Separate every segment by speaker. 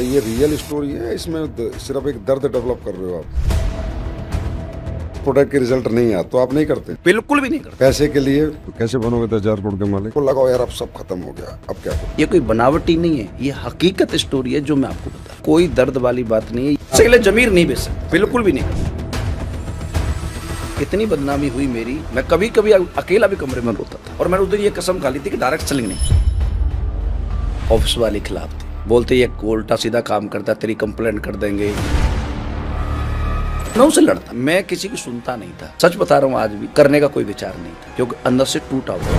Speaker 1: मतलब ये real story है, इसमें सिर्फ एक दर्द डेवलप कर रहे हो आप। प्रोडक्ट के रिजल्ट नहीं आया तो आप नहीं करते?
Speaker 2: बिल्कुल भी नहीं करते।
Speaker 1: पैसे के लिए कैसे बनोगे 10,000 करोड़ के मालिक? को लगाओ यार अब सब खत्म हो गया, अब क्या करो?
Speaker 2: ये कोई बनावटी नहीं है, ये हकीकत स्टोरी है जो मैं आपको बता रहा हूं। कोई दर्द वाली बात नहीं है। इसके लिए जमीर नहीं बेच सकते, बिल्कुल भी नहीं। इतनी बदनामी हुई मेरी, मैं कभी कभी अकेला भी कमरे में रोता था। और मैंने उस दिन ये कसम खा ली थी कि डायरेक्ट सेलिंग नहीं। ऑफिस वाले खिलाफ थे, बोलते ये उल्टा सीधा काम करता, तेरी कंप्लेंट कर देंगे। मैं उनसे लड़ता, मैं किसी की सुनता नहीं था। सच बता रहा हूँ, आज भी करने का कोई विचार नहीं था, क्योंकि अंदर से टूटा हुआ।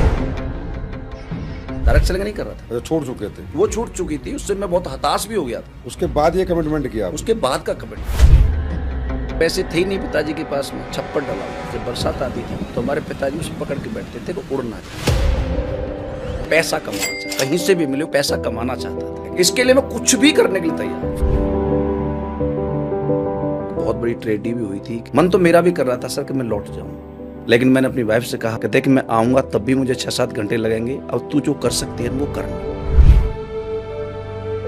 Speaker 2: डायरेक्ट सेलिंग नहीं कर रहा था,
Speaker 1: छोड़ चुके थे।
Speaker 2: वो छूट चुकी थी, उससे मैं बहुत हताश भी हो गया था।
Speaker 1: उसके बाद ये कमिटमेंट किया?
Speaker 2: उसके बाद का कमिटमेंट। पैसे थे ही नहीं पिताजी के पास में, छप्पर डाला हुआ। जब बरसात आती थी तो हमारे पिताजी उसे पकड़ के बैठते थे कि उड़ना चाहिए, पैसा कमाना चाहिए, कहीं से भी मिले पैसा कमाना चाहता था। इसके लिए मैं कुछ भी करने के लिए तैयार। बहुत बड़ी ट्रेजेडी भी हुई थी। मन तो मेरा भी कर रहा था सर कि मैं लौट जाऊं, लेकिन मैंने अपनी वाइफ से कहा कि देख मैं आऊंगा तब भी मुझे 6-7 घंटे लगेंगे, अब तू जो कर सकती है वो करना।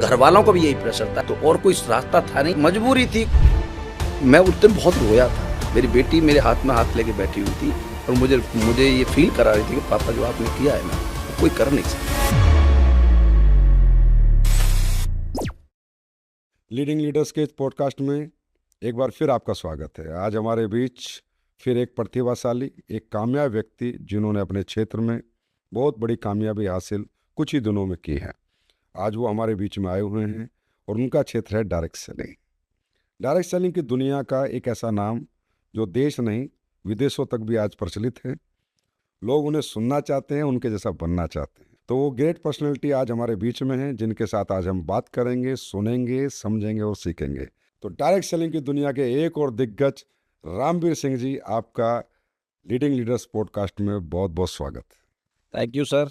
Speaker 2: घर वालों को भी यही प्रेशर था, तो और कोई रास्ता था नहीं, मजबूरी थी। मैं उस दिन बहुत रोया था। मेरी बेटी मेरे हाथ में हाथ लेके बैठी हुई थी और मुझे ये फील करा रही थी कि पापा जो आपने किया है ना, वो कोई कर नहीं सकता।
Speaker 1: लीडिंग लीडर्स के पॉडकास्ट में एक बार फिर आपका स्वागत है। आज हमारे बीच फिर एक प्रतिभाशाली, एक कामयाब व्यक्ति जिन्होंने अपने क्षेत्र में बहुत बड़ी कामयाबी हासिल कुछ ही दिनों में की है। आज वो हमारे बीच में आए हुए हैं और उनका क्षेत्र है डायरेक्ट सेलिंग। डायरेक्ट सेलिंग की दुनिया का एक ऐसा नाम जो देश नहीं विदेशों तक भी आज प्रचलित है। लोग उन्हें सुनना चाहते हैं, उनके जैसा बनना चाहते हैं। तो वो ग्रेट पर्सनैलिटी आज हमारे बीच में हैं, जिनके साथ आज हम बात करेंगे, सुनेंगे, समझेंगे और सीखेंगे। तो डायरेक्ट सेलिंग की दुनिया के एक और दिग्गज रामवीर सिंह जी, आपका लीडिंग लीडर्स पॉडकास्ट में बहुत बहुत स्वागत।
Speaker 2: थैंक यू सर,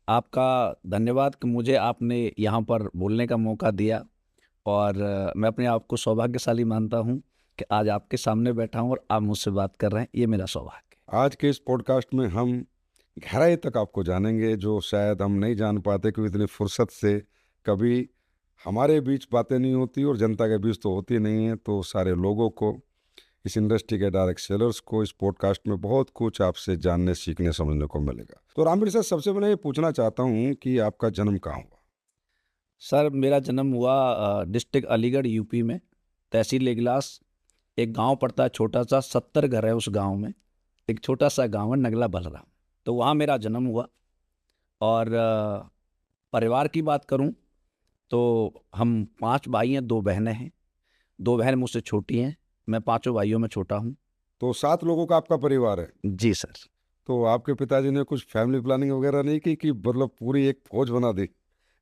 Speaker 2: आपका धन्यवाद कि मुझे आपने यहाँ पर बोलने का मौका दिया। और मैं अपने आप को सौभाग्यशाली मानता हूँ कि आज आपके सामने बैठा हूँ और आप मुझसे बात कर रहे हैं, ये मेरा सौभाग्य है।
Speaker 1: आज के इस पॉडकास्ट में हम गहराई तक आपको जानेंगे, जो शायद हम नहीं जान पाते, क्योंकि इतनी फुर्सत से कभी हमारे बीच बातें नहीं होती और जनता के बीच तो होती नहीं है। तो सारे लोगों को, इस इंडस्ट्री के डायरेक्ट सेलर्स को इस पॉडकास्ट में बहुत कुछ आपसे जानने, सीखने, समझने को मिलेगा। तो रामवीर सर, सबसे पहले ये पूछना चाहता हूँ कि आपका जन्म कहाँ हुआ?
Speaker 2: सर मेरा जन्म हुआ डिस्ट्रिक्ट अलीगढ़ यूपी में, तहसील इगलास। एक गांव पड़ता है छोटा सा, 70 घर है उस गांव में। एक छोटा सा गांव है नगला बलराम, तो वहाँ मेरा जन्म हुआ। और परिवार की बात करूं तो हम 5 भाई हैं, 2 बहनें हैं। 2 बहन मुझसे छोटी हैं, मैं 5 भाइयों में छोटा हूं।
Speaker 1: तो 7 लोगों का आपका परिवार है?
Speaker 2: जी सर।
Speaker 1: तो आपके पिताजी ने कुछ फैमिली प्लानिंग वगैरह नहीं की कि मतलब पूरी एक फौज बना दी?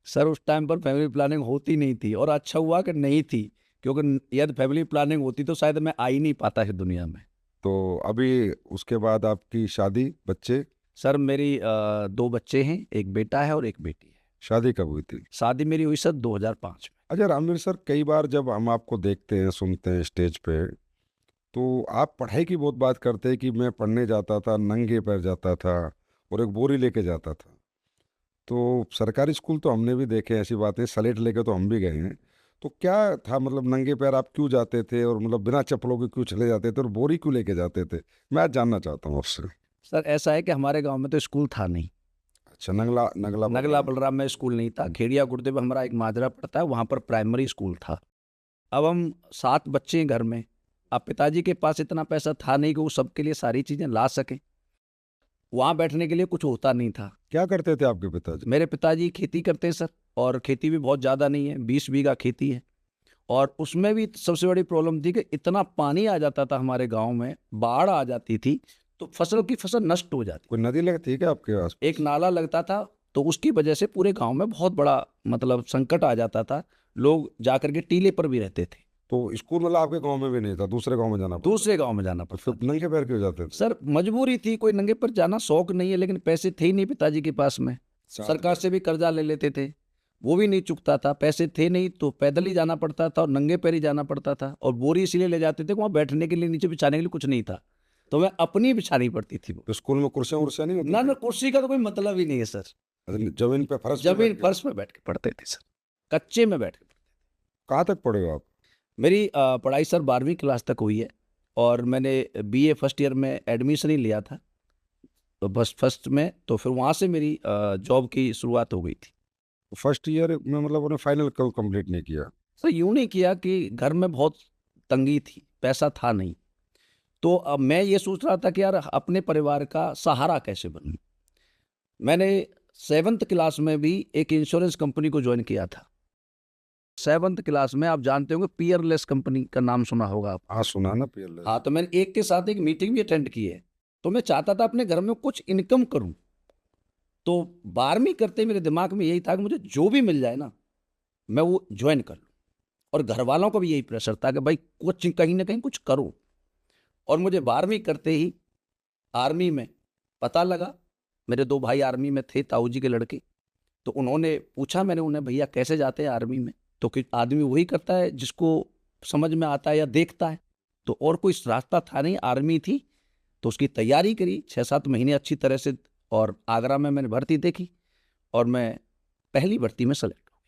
Speaker 2: सर उस टाइम पर फैमिली प्लानिंग होती नहीं थी, और अच्छा हुआ कि नहीं थी, क्योंकि यदि फैमिली प्लानिंग होती तो शायद मैं आ ही नहीं पाता इस दुनिया में।
Speaker 1: तो अभी उसके बाद आपकी शादी, बच्चे?
Speaker 2: सर मेरी 2 बच्चे हैं, एक बेटा है और एक बेटी है।
Speaker 1: शादी कब हुई थी?
Speaker 2: शादी मेरी हुई सर 2005 में।
Speaker 1: अच्छा रामवीर सर, कई बार जब हम आपको देखते हैं, सुनते हैं स्टेज पे, तो आप पढ़ाई की बहुत बात करते हैं कि मैं पढ़ने जाता था, नंगे पैर जाता था और एक बोरी लेके जाता था। तो सरकारी स्कूल तो हमने भी देखे ऐसी बातें, स्लेट लेके तो हम भी गए हैं। तो क्या था, मतलब नंगे पैर आप क्यों जाते थे और मतलब बिना चप्पलों के क्यों चले जाते थे और बोरी क्यों लेके जाते थे? मैं आज जानना चाहता हूँ आपसे।
Speaker 2: सर ऐसा है कि हमारे गांव में तो स्कूल था नहीं।
Speaker 1: अच्छा, नगला नगला
Speaker 2: नगला बलराम में स्कूल नहीं था। खेड़िया गुर्दे में हमारा एक माजरा पड़ता है, वहाँ पर प्राइमरी स्कूल था। अब हम 7 बच्चे हैं घर में। अब पिताजी के पास इतना पैसा था नहीं कि वो सबके लिए सारी चीज़ें ला सके। वहाँ बैठने के लिए कुछ होता नहीं था।
Speaker 1: क्या करते थे आपके पिताजी?
Speaker 2: मेरे पिताजी खेती करते हैं सर, और खेती भी बहुत ज़्यादा नहीं है, 20 बीघा खेती है। और उसमें भी सबसे बड़ी प्रॉब्लम थी कि इतना पानी आ जाता था हमारे गांव में, बाढ़ आ जाती थी तो फसल नष्ट हो जाती।
Speaker 1: कोई नदी लगती है क्या आपके पास?
Speaker 2: एक नाला लगता था, तो उसकी वजह से पूरे गांव में बहुत बड़ा मतलब संकट आ जाता था। लोग जाकर के टीले पर भी रहते थे।
Speaker 1: तो स्कूल मतलब आपके गांव में भी नहीं था, दूसरे गांव में जाना पड़ता?
Speaker 2: दूसरे गांव में जाना
Speaker 1: तो
Speaker 2: पड़ता
Speaker 1: फिर नंगे पैर क्यों जाते थे?
Speaker 2: सर मजबूरी थी, कोई नंगे पर जाना शौक नहीं है, लेकिन पैसे थे ही नहीं पिताजी के पास में। सरकार से भी कर्जा ले लेते थे, वो भी नहीं चुकता था। पैसे थे नहीं तो पैदल ही जाना पड़ता था और नंगे पैर ही जाना पड़ता था। और बोरी इसीलिए ले जाते थे कि वहाँ बैठने के लिए, नीचे बिछाने के लिए कुछ नहीं था, तो मैं अपनी बिछानी पड़ती थी वो।
Speaker 1: तो स्कूल में कुर्सियां उर्सियां नहीं होती?
Speaker 2: ना कुर्सी का तो कोई मतलब ही नहीं है सर।
Speaker 1: जमीन पे, फर्श पे
Speaker 2: जमीन
Speaker 1: बैठ के?
Speaker 2: फर्श में बैठ के पढ़ते थे सर, कच्चे में बैठ के।
Speaker 1: कहाँ तक पढ़े हो आप?
Speaker 2: मेरी पढ़ाई सर 12वीं क्लास तक हुई है और मैंने बीए फर्स्ट ईयर में एडमिशन ही लिया था, तो बस फर्स्ट में, तो फिर वहाँ से मेरी जॉब की शुरुआत हो गई थी।
Speaker 1: फर्स्ट ईयर में मतलब उन्हें फाइनल कब कंप्लीट नहीं किया?
Speaker 2: सर यूँ नहीं किया कि घर में बहुत तंगी थी, पैसा था नहीं, तो अब मैं ये सोच रहा था कि यार अपने परिवार का सहारा कैसे बनूं। मैंने 7th क्लास में भी एक इंश्योरेंस कंपनी को ज्वाइन किया था। 7th क्लास में आप जानते होंगे पियरलेस कंपनी का नाम सुना होगा आप।
Speaker 1: हाँ सुना ना, पीएलएस।
Speaker 2: हाँ, तो मैंने एक के साथ एक मीटिंग भी अटेंड की है। तो मैं चाहता था अपने घर में कुछ इनकम करूं, तो 12वीं करते मेरे दिमाग में यही था कि मुझे जो भी मिल जाए ना मैं वो ज्वाइन कर लूं, और घर वालों का भी यही प्रेशर था कि भाई कुछ कहीं ना कहीं कुछ करो। और मुझे 12वीं करते ही आर्मी में पता लगा, मेरे 2 भाई आर्मी में थे, ताऊ जी के लड़के, तो उन्होंने पूछा, मैंने उन्हें, भैया कैसे जाते हैं आर्मी में? तो कि आदमी वही करता है जिसको समझ में आता है या देखता है, तो और कोई रास्ता था नहीं, आर्मी थी। तो उसकी तैयारी करी 6-7 महीने अच्छी तरह से, और आगरा में मैंने भर्ती देखी और मैं पहली भर्ती में सेलेक्ट हो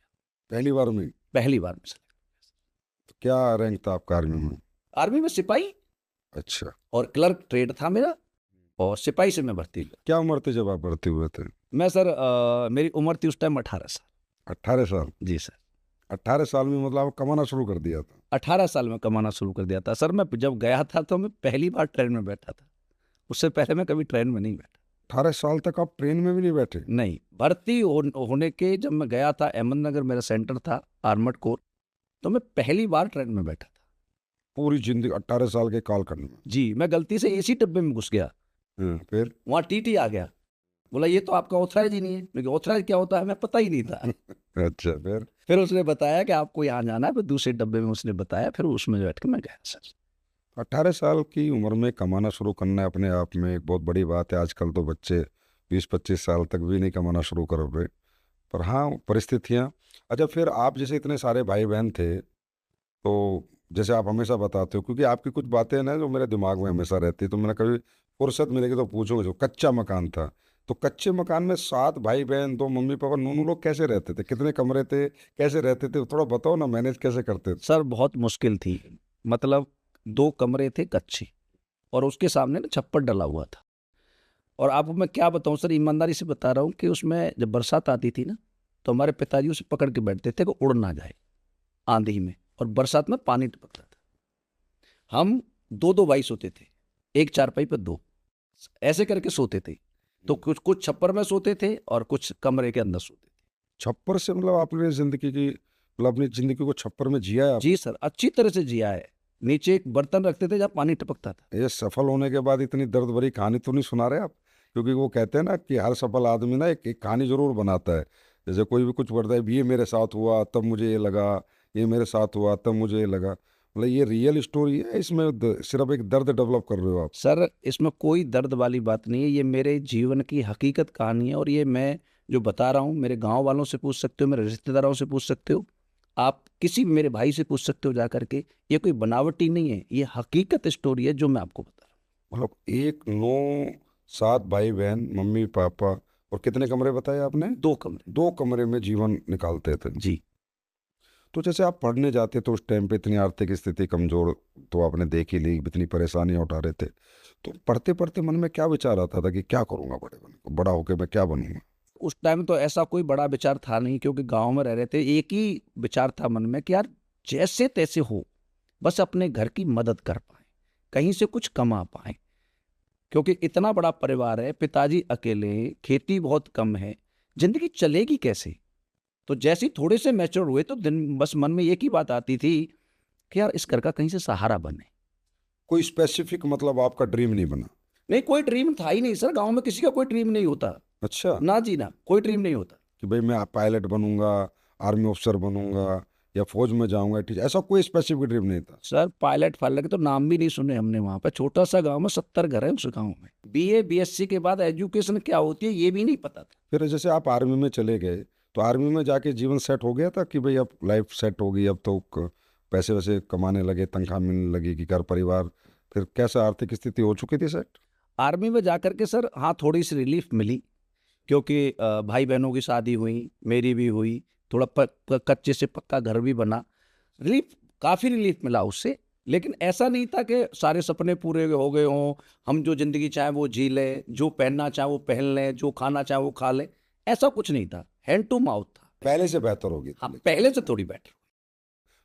Speaker 1: पहली बार में?
Speaker 2: गया, पहली बार में सेलेक्ट।
Speaker 1: तो क्या रैंक था आपका आर्मी में?
Speaker 2: आर्मी में सिपाही
Speaker 1: अच्छा।
Speaker 2: और क्लर्क ट्रेड था मेरा, और सिपाही से मैं भर्ती हुआ।
Speaker 1: क्या उम्र थी जब आप भर्ती हुए थे?
Speaker 2: मैं सर मेरी उम्र थी उस टाइम 18 साल।
Speaker 1: 18 साल?
Speaker 2: जी सर।
Speaker 1: 18 साल में मतलब आप कमाना शुरू कर दिया था?
Speaker 2: 18 साल में कमाना शुरू कर दिया था सर। मैं जब गया था तो मैं पहली बार ट्रेन में बैठा था, उससे पहले मैं कभी ट्रेन में नहीं बैठा।
Speaker 1: 18 साल तक आप ट्रेन में भी नहीं बैठे?
Speaker 2: नहीं, भर्ती होने के जब मैं गया था, अहमदनगर मेरा सेंटर था, आर्मड कोर, तो मैं पहली बार ट्रेन में बैठा था।
Speaker 1: पूरी जिंदगी 18 साल के कालखंड में?
Speaker 2: जी, मैं गलती से एसी डब्बे में घुस गया,
Speaker 1: फिर?
Speaker 2: वहाँ टीटी आ गया, बोला ये तो आपका ऑथराइज ही नहीं है। लेकिन ऑथराइज क्या होता है मैं पता ही नहीं था।
Speaker 1: अच्छा,
Speaker 2: फिर उसने बताया कि आपको यहाँ जाना है, फिर दूसरे डब्बे में उसने बताया, फिर उसमें बैठ के मैं गया सर।
Speaker 1: 18 साल की उम्र में कमाना शुरू करना है अपने आप में एक बहुत बड़ी बात है। आजकल तो बच्चे 20-25 साल तक भी नहीं कमाना शुरू कर रहे, पर हाँ परिस्थितियाँ। अच्छा, फिर आप जैसे इतने सारे भाई बहन थे, तो जैसे आप हमेशा बताते हो, क्योंकि आपकी कुछ बातें ना जो मेरे दिमाग में हमेशा रहती है, तो मैंने कभी फुर्सत मिलेगी तो पूछूंगा। जो कच्चा मकान था, तो कच्चे मकान में 7 भाई बहन, 2 मम्मी पापा, नूनू लोग कैसे रहते थे? कितने कमरे थे, कैसे रहते थे? थोड़ा बताओ ना, मैनेज कैसे करते थे?
Speaker 2: सर बहुत मुश्किल थी, मतलब 2 कमरे थे कच्चे, और उसके सामने ना छप्पर डला हुआ था। और आपको मैं क्या बताऊं सर, ईमानदारी से बता रहा हूँ कि उसमें जब बरसात आती थी ना, तो हमारे पिताजी उसे पकड़ के बैठते थे कि उड़ ना जाए आंधी में, और बरसात में पानी टपकता था। हम 2-2 भाई सोते थे, एक चारपाई पर 2, ऐसे करके सोते थे। तो कुछ कुछ छप्पर में सोते थे और कुछ कमरे के अंदर सोते थे।
Speaker 1: छप्पर से मतलब आपने जिंदगी की, मतलब अपनी जिंदगी को छप्पर में जिया है आप?
Speaker 2: जी सर, अच्छी तरह से जिया है। नीचे एक बर्तन रखते थे जहाँ पानी टपकता था।
Speaker 1: ये सफल होने के बाद इतनी दर्द भरी कहानी तो नहीं सुना रहे आप? क्योंकि वो कहते हैं ना कि हर सफल आदमी ना एक कहानी जरूर बनाता है। जैसे कोई भी कुछ बढ़ता है, ये मेरे साथ हुआ तब मुझे ये लगा, ये मेरे साथ हुआ तब मुझे ये लगा। मतलब ये रियल स्टोरी है, इसमें सिर्फ एक दर्द डेवलप कर रहे हो आप?
Speaker 2: सर इसमें कोई दर्द वाली बात नहीं है, ये मेरे जीवन की हकीकत कहानी है। और ये मैं जो बता रहा हूँ, मेरे गांव वालों से पूछ सकते हो, मेरे रिश्तेदारों से पूछ सकते हो, आप किसी भी मेरे भाई से पूछ सकते हो जा करके। ये कोई बनावटी नहीं है, ये हकीकत स्टोरी है जो मैं आपको बता रहा
Speaker 1: मतलब एक 9-7 भाई बहन, मम्मी पापा, और कितने कमरे बताए आपने?
Speaker 2: हूँ। 2 कमरे।
Speaker 1: 2 कमरे में जीवन निकालते थे।
Speaker 2: जी
Speaker 1: तो जैसे आप पढ़ने जाते तो उस टाइम पे इतनी आर्थिक स्थिति कमजोर तो आपने देख ही ली, इतनी परेशानियां उठा रहे थे, तो पढ़ते पढ़ते मन में क्या विचार आता था कि क्या करूंगा बड़ा होके मैं क्या बनूंगा?
Speaker 2: उस टाइम तो ऐसा कोई बड़ा विचार था नहीं, क्योंकि गांव में रह रहे थे। एक ही विचार था मन में कि यार जैसे तैसे हो, बस अपने घर की मदद कर पाए, कहीं से कुछ कमा पाए। क्योंकि इतना बड़ा परिवार है, पिताजी अकेले, खेती बहुत कम है, जिंदगी चलेगी कैसे? तो जैसे ही थोड़े से मैच्योर हुए तो दिन बस मन में एक ही बात आती थी कि यार इस घर का कहीं से सहारा बने।
Speaker 1: कोई स्पेसिफिक मतलब आपका ड्रीम नहीं बना?
Speaker 2: नहीं, कोई ड्रीम था ही नहीं सर, गांव में किसी का कोई ड्रीम नहीं होता।
Speaker 1: अच्छा,
Speaker 2: ना जी ना, कोई ड्रीम नहीं होता।
Speaker 1: कि भाई मैं पायलट बनूंगा, आर्मी ऑफिसर बनूंगा, या फौज में जाऊंगा, टीचर, ऐसा कोई स्पेसिफिक ड्रीम नहीं था?
Speaker 2: सर पायलट फायलट के तो नाम भी नहीं सुने हमने। वहां पर छोटा सा गांव में 70 घर है, उस गांव में बीए बीएससी के बाद एजुकेशन क्या होती है ये भी नहीं पता था।
Speaker 1: फिर जैसे आप आर्मी में चले गए, तो आर्मी में जाके जीवन सेट हो गया था कि भाई अब लाइफ सेट हो गई, अब तो पैसे वैसे कमाने लगे, तनख्वाह मिलने लगी, कि घर परिवार, फिर कैसा आर्थिक स्थिति हो चुकी थी सेट?
Speaker 2: आर्मी में जाकर के सर हाँ थोड़ी सी रिलीफ मिली, क्योंकि भाई बहनों की शादी हुई, मेरी भी हुई, थोड़ा कच्चे से पक्का घर भी बना। रिलीफ, काफ़ी रिलीफ मिला उससे। लेकिन ऐसा नहीं था कि सारे सपने पूरे हो गए हों, हम जो ज़िंदगी चाहें वो जी लें, जो पहनना चाहें वो पहन लें, जो खाना चाहें वो खा लें, ऐसा कुछ नहीं था। हैंड टू माउथ था।
Speaker 1: पहले से बेहतर होगी
Speaker 2: हाँ,
Speaker 1: लेकिन।
Speaker 2: पहले से थोड़ी बेटर।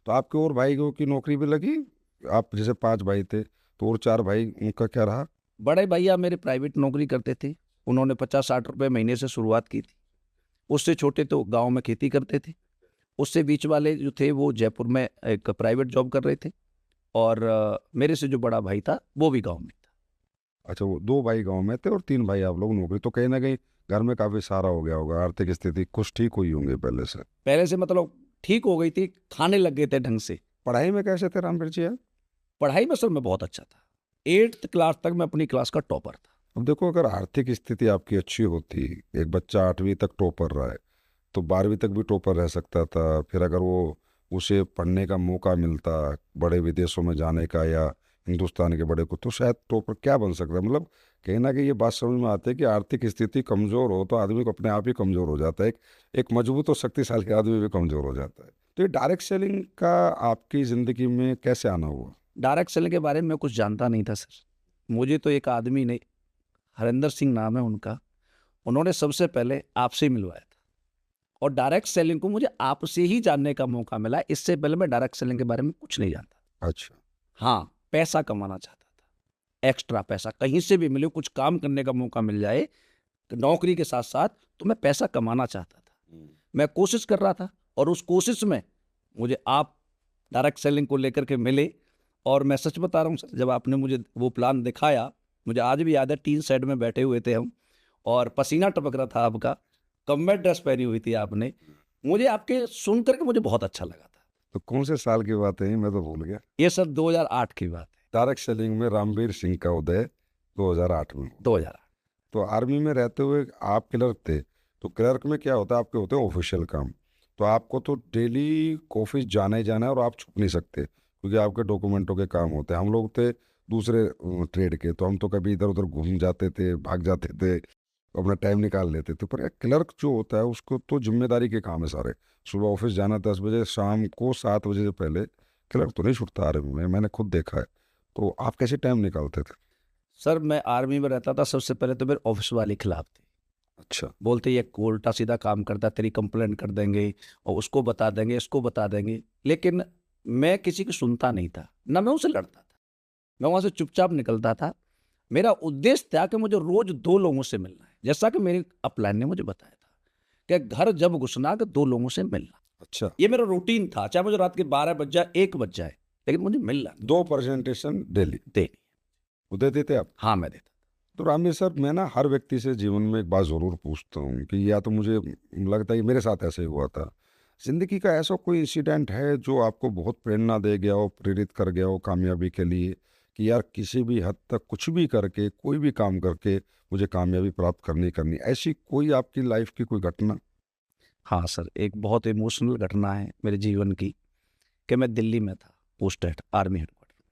Speaker 1: तो आपके और भाइयों की नौकरी भी लगी? आप जैसे 5 भाई थे तो और 4 भाई, उनका क्या रहा?
Speaker 2: बड़े भैया मेरे प्राइवेट नौकरी करते थे, उन्होंने 50-60 रुपए महीने से शुरुआत की थी। उससे छोटे तो गाँव में खेती करते थे। उससे बीच वाले जो थे वो जयपुर में एक प्राइवेट जॉब कर रहे थे, और मेरे से जो बड़ा भाई था वो भी गाँव में था।
Speaker 1: अच्छा, वो 2 भाई गाँव में थे और 3 भाई आप लोग नौकरी, तो कहीं न कहीं घर में काफ़ी सहारा हो गया होगा, आर्थिक स्थिति कुछ ठीक हुई होंगी पहले से।
Speaker 2: पहले से मतलब ठीक हो गई थी, खाने लग गए थे ढंग से।
Speaker 1: पढ़ाई में कैसे थे रामवीर जी आप?
Speaker 2: पढ़ाई में सर मैं बहुत अच्छा था। 8th क्लास तक मैं अपनी क्लास का टॉपर था।
Speaker 1: अब देखो, अगर आर्थिक स्थिति आपकी अच्छी होती, एक बच्चा 8वीं तक टॉपर रहा है, तो 12वीं तक भी टॉपर रह सकता था। फिर अगर वो उसे पढ़ने का मौका मिलता, बड़े विदेशों में जाने का या हिंदुस्तान के बड़े को, तो शायद टॉपर क्या बन सकता है। मतलब कहीं ना कहीं ये बात समझ में आती है कि आर्थिक स्थिति कमज़ोर हो तो आदमी को अपने आप ही कमज़ोर हो जाता है। एक मजबूत और शक्तिशाली आदमी भी कमज़ोर हो जाता है। तो ये डायरेक्ट सेलिंग का आपकी ज़िंदगी में कैसे आना हुआ?
Speaker 2: डायरेक्ट सेलिंग के बारे में मैं कुछ जानता नहीं था सर। मुझे तो एक आदमी ने, हरिंदर सिंह नाम है उनका, उन्होंने सबसे पहले आपसे ही मिलवाया था। और डायरेक्ट सेलिंग को मुझे आपसे ही जानने का मौका मिला। इससे पहले मैं डायरेक्ट सेलिंग के बारे में कुछ नहीं जानता।
Speaker 1: अच्छा।
Speaker 2: हाँ, पैसा कमाना चाहता था, एक्स्ट्रा पैसा कहीं से भी मिले, कुछ काम करने का मौका मिल जाए नौकरी के साथ साथ, तो मैं पैसा कमाना चाहता था। मैं कोशिश कर रहा था, और उस कोशिश में मुझे आप डायरेक्ट सेलिंग को लेकर के मिले। और मैं सच बता रहा हूँ सर, जब आपने मुझे वो प्लान दिखाया, मुझे आज भी याद है, टीन शेड में बैठे हुए थे हम, और पसीना टपक रहा था आपका, कम्बैट ड्रेस पहनी हुई थी आपने, मुझे आपके सुन करके मुझे बहुत अच्छा लगा था।
Speaker 1: तो कौन से साल की बात है ये? मैं तो भूल गया।
Speaker 2: ये सर 2008 की बात है।
Speaker 1: डायरेक्ट सेलिंग में रामवीर सिंह का उदय 2008 में।
Speaker 2: 2008।
Speaker 1: तो आर्मी में रहते हुए आप क्लर्क थे, तो क्लर्क में क्या होता है, आपके होते हैं ऑफिशियल काम। तो आपको तो डेली ऑफिस जाना ही जाना है और आप छुप नहीं सकते, क्योंकि आपके डॉक्यूमेंटों के काम होते हैं। हम लोग थे दूसरे ट्रेड के, तो हम तो कभी इधर उधर घूम जाते थे, भाग जाते थे, अपना टाइम निकाल लेते थे। पर क्लर्क जो होता है उसको तो जिम्मेदारी के काम है सारे। सुबह ऑफिस जाना 10 बजे, शाम को 7 बजे से पहले। क्लर्क तो नहीं छुटता आर्मी में, मैंने खुद देखा है। तो आप कैसे टाइम निकालते थे?
Speaker 2: सर मैं आर्मी में रहता था, सबसे पहले तो मेरे ऑफिस वाले खिलाफ थे।
Speaker 1: अच्छा।
Speaker 2: बोलते ये उल्टा सीधा काम करता है, तेरी कंप्लेंट कर देंगे, और उसको बता देंगे, इसको बता देंगे। लेकिन मैं किसी की सुनता नहीं था, ना मैं उनसे लड़ता था। मैं वहाँ से चुपचाप निकलता था। मेरा उद्देश्य था कि मुझे रोज 2 लोगों से मिलना है, जैसा कि मेरी अपलाइन ने मुझे बताया था कि घर जब घुसना कि 2 लोगों से मिलना।
Speaker 1: अच्छा।
Speaker 2: ये मेरा रूटीन था, चाहे मुझे रात के 12 बज जाए, 1 बज जाए, लेकिन मुझे मिलना
Speaker 1: 2 प्रेजेंटेशन डेली
Speaker 2: देनी।
Speaker 1: वो दे देते आप?
Speaker 2: हाँ, मैं देता।
Speaker 1: तो रामवीर सर, मैं ना हर व्यक्ति से जीवन में एक बात ज़रूर पूछता हूँ कि या तो मुझे लगता है कि मेरे साथ ऐसे ही हुआ था। ज़िंदगी का ऐसा कोई इंसिडेंट है जो आपको बहुत प्रेरणा दे गया हो, प्रेरित कर गया हो कामयाबी के लिए, कि यार किसी भी हद तक कुछ भी करके, कोई भी काम करके मुझे कामयाबी प्राप्त करनी करनी, ऐसी कोई आपकी लाइफ की कोई घटना?
Speaker 2: हाँ सर, एक बहुत इमोशनल घटना है मेरे जीवन की, कि मैं दिल्ली में था, पोस्टेड आर्मी हेडक्वार्टर।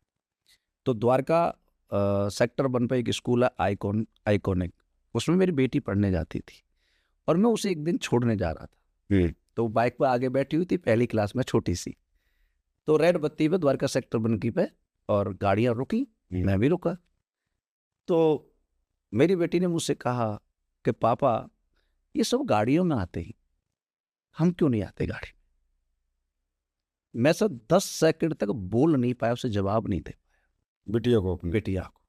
Speaker 2: तो द्वारका सेक्टर 1 पे एक स्कूल है, आइकॉनिक, उसमें मेरी बेटी पढ़ने जाती थी, और मैं उसे एक दिन छोड़ने जा रहा था। तो बाइक पर आगे बैठी हुई थी, पहली क्लास में, छोटी सी। तो रेड बत्ती पे द्वारका सेक्टर 1 की पे, और गाड़ियां रुकी, मैं भी रुका। तो मेरी बेटी ने मुझसे कहा कि पापा, ये सब गाड़ियों में आते हैं, हम क्यों नहीं आते गाड़ी में? मैं सर 10 सेकंड तक बोल नहीं पाया, उसे जवाब नहीं दे पाया,
Speaker 1: बिटिया को अपनी?
Speaker 2: बेटिया को।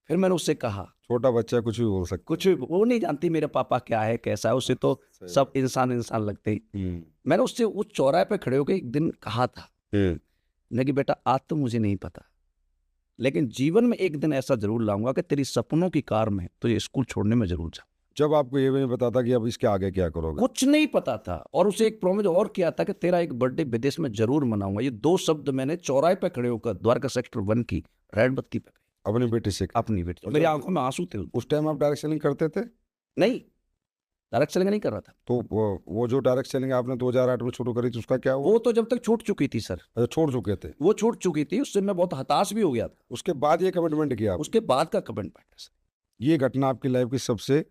Speaker 2: फिर मैंने उससे कहा,
Speaker 1: छोटा बच्चा कुछ भी बोल सकता।
Speaker 2: कुछ वो नहीं जानती मेरे पापा क्या है कैसा है, उसे तो
Speaker 1: सही।
Speaker 2: सब इंसान इंसान लगते हैं। मैंने उससे उस चौराहे पे खड़े होकर एक दिन कहा था, मैं कि बेटा, आज तो मुझे नहीं पता, लेकिन जीवन में एक दिन ऐसा जरूर लाऊंगा कि तेरी सपनों की कार में तो ये स्कूल छोड़ने में जरूर जाऊं।
Speaker 1: जब आपको ये भी नहीं पता था कि अब इसके आगे क्या करोगे?
Speaker 2: कुछ नहीं पता था, और उसे एक प्रॉमिस और किया था कि तेरा एक बर्थडे विदेश में जरूर मनाऊंगा। ये 2 शब्द मैंने चौराहे पे खड़े होकर द्वारका सेक्टर 1 की रेड बत्ती पे
Speaker 1: अपनी बेटी से?
Speaker 2: अपनी बेटी, मेरी आंखों में आंसू थे।
Speaker 1: उस टाइम आप डायरेक्ट सेलिंग करते थे?
Speaker 2: नहीं, डायरेक्ट सेलिंग नहीं कर रहा था।
Speaker 1: तो वो जो डायरेक्ट सेलिंग आपने 2008 में शुरू करी थी, उसका क्या हुआ?
Speaker 2: वो तो जब तक छूट चुकी थी सर,
Speaker 1: अच्छा, छोड़ चुके थे।
Speaker 2: वो छूट चुकी थी, उससे मैं बहुत हताश भी हो गया था।
Speaker 1: उसके बाद ये कमिटमेंट किया आपने?
Speaker 2: उसके बाद का कमिटमेंट है सर।
Speaker 1: ये घटना आपकी लाइफ की सबसे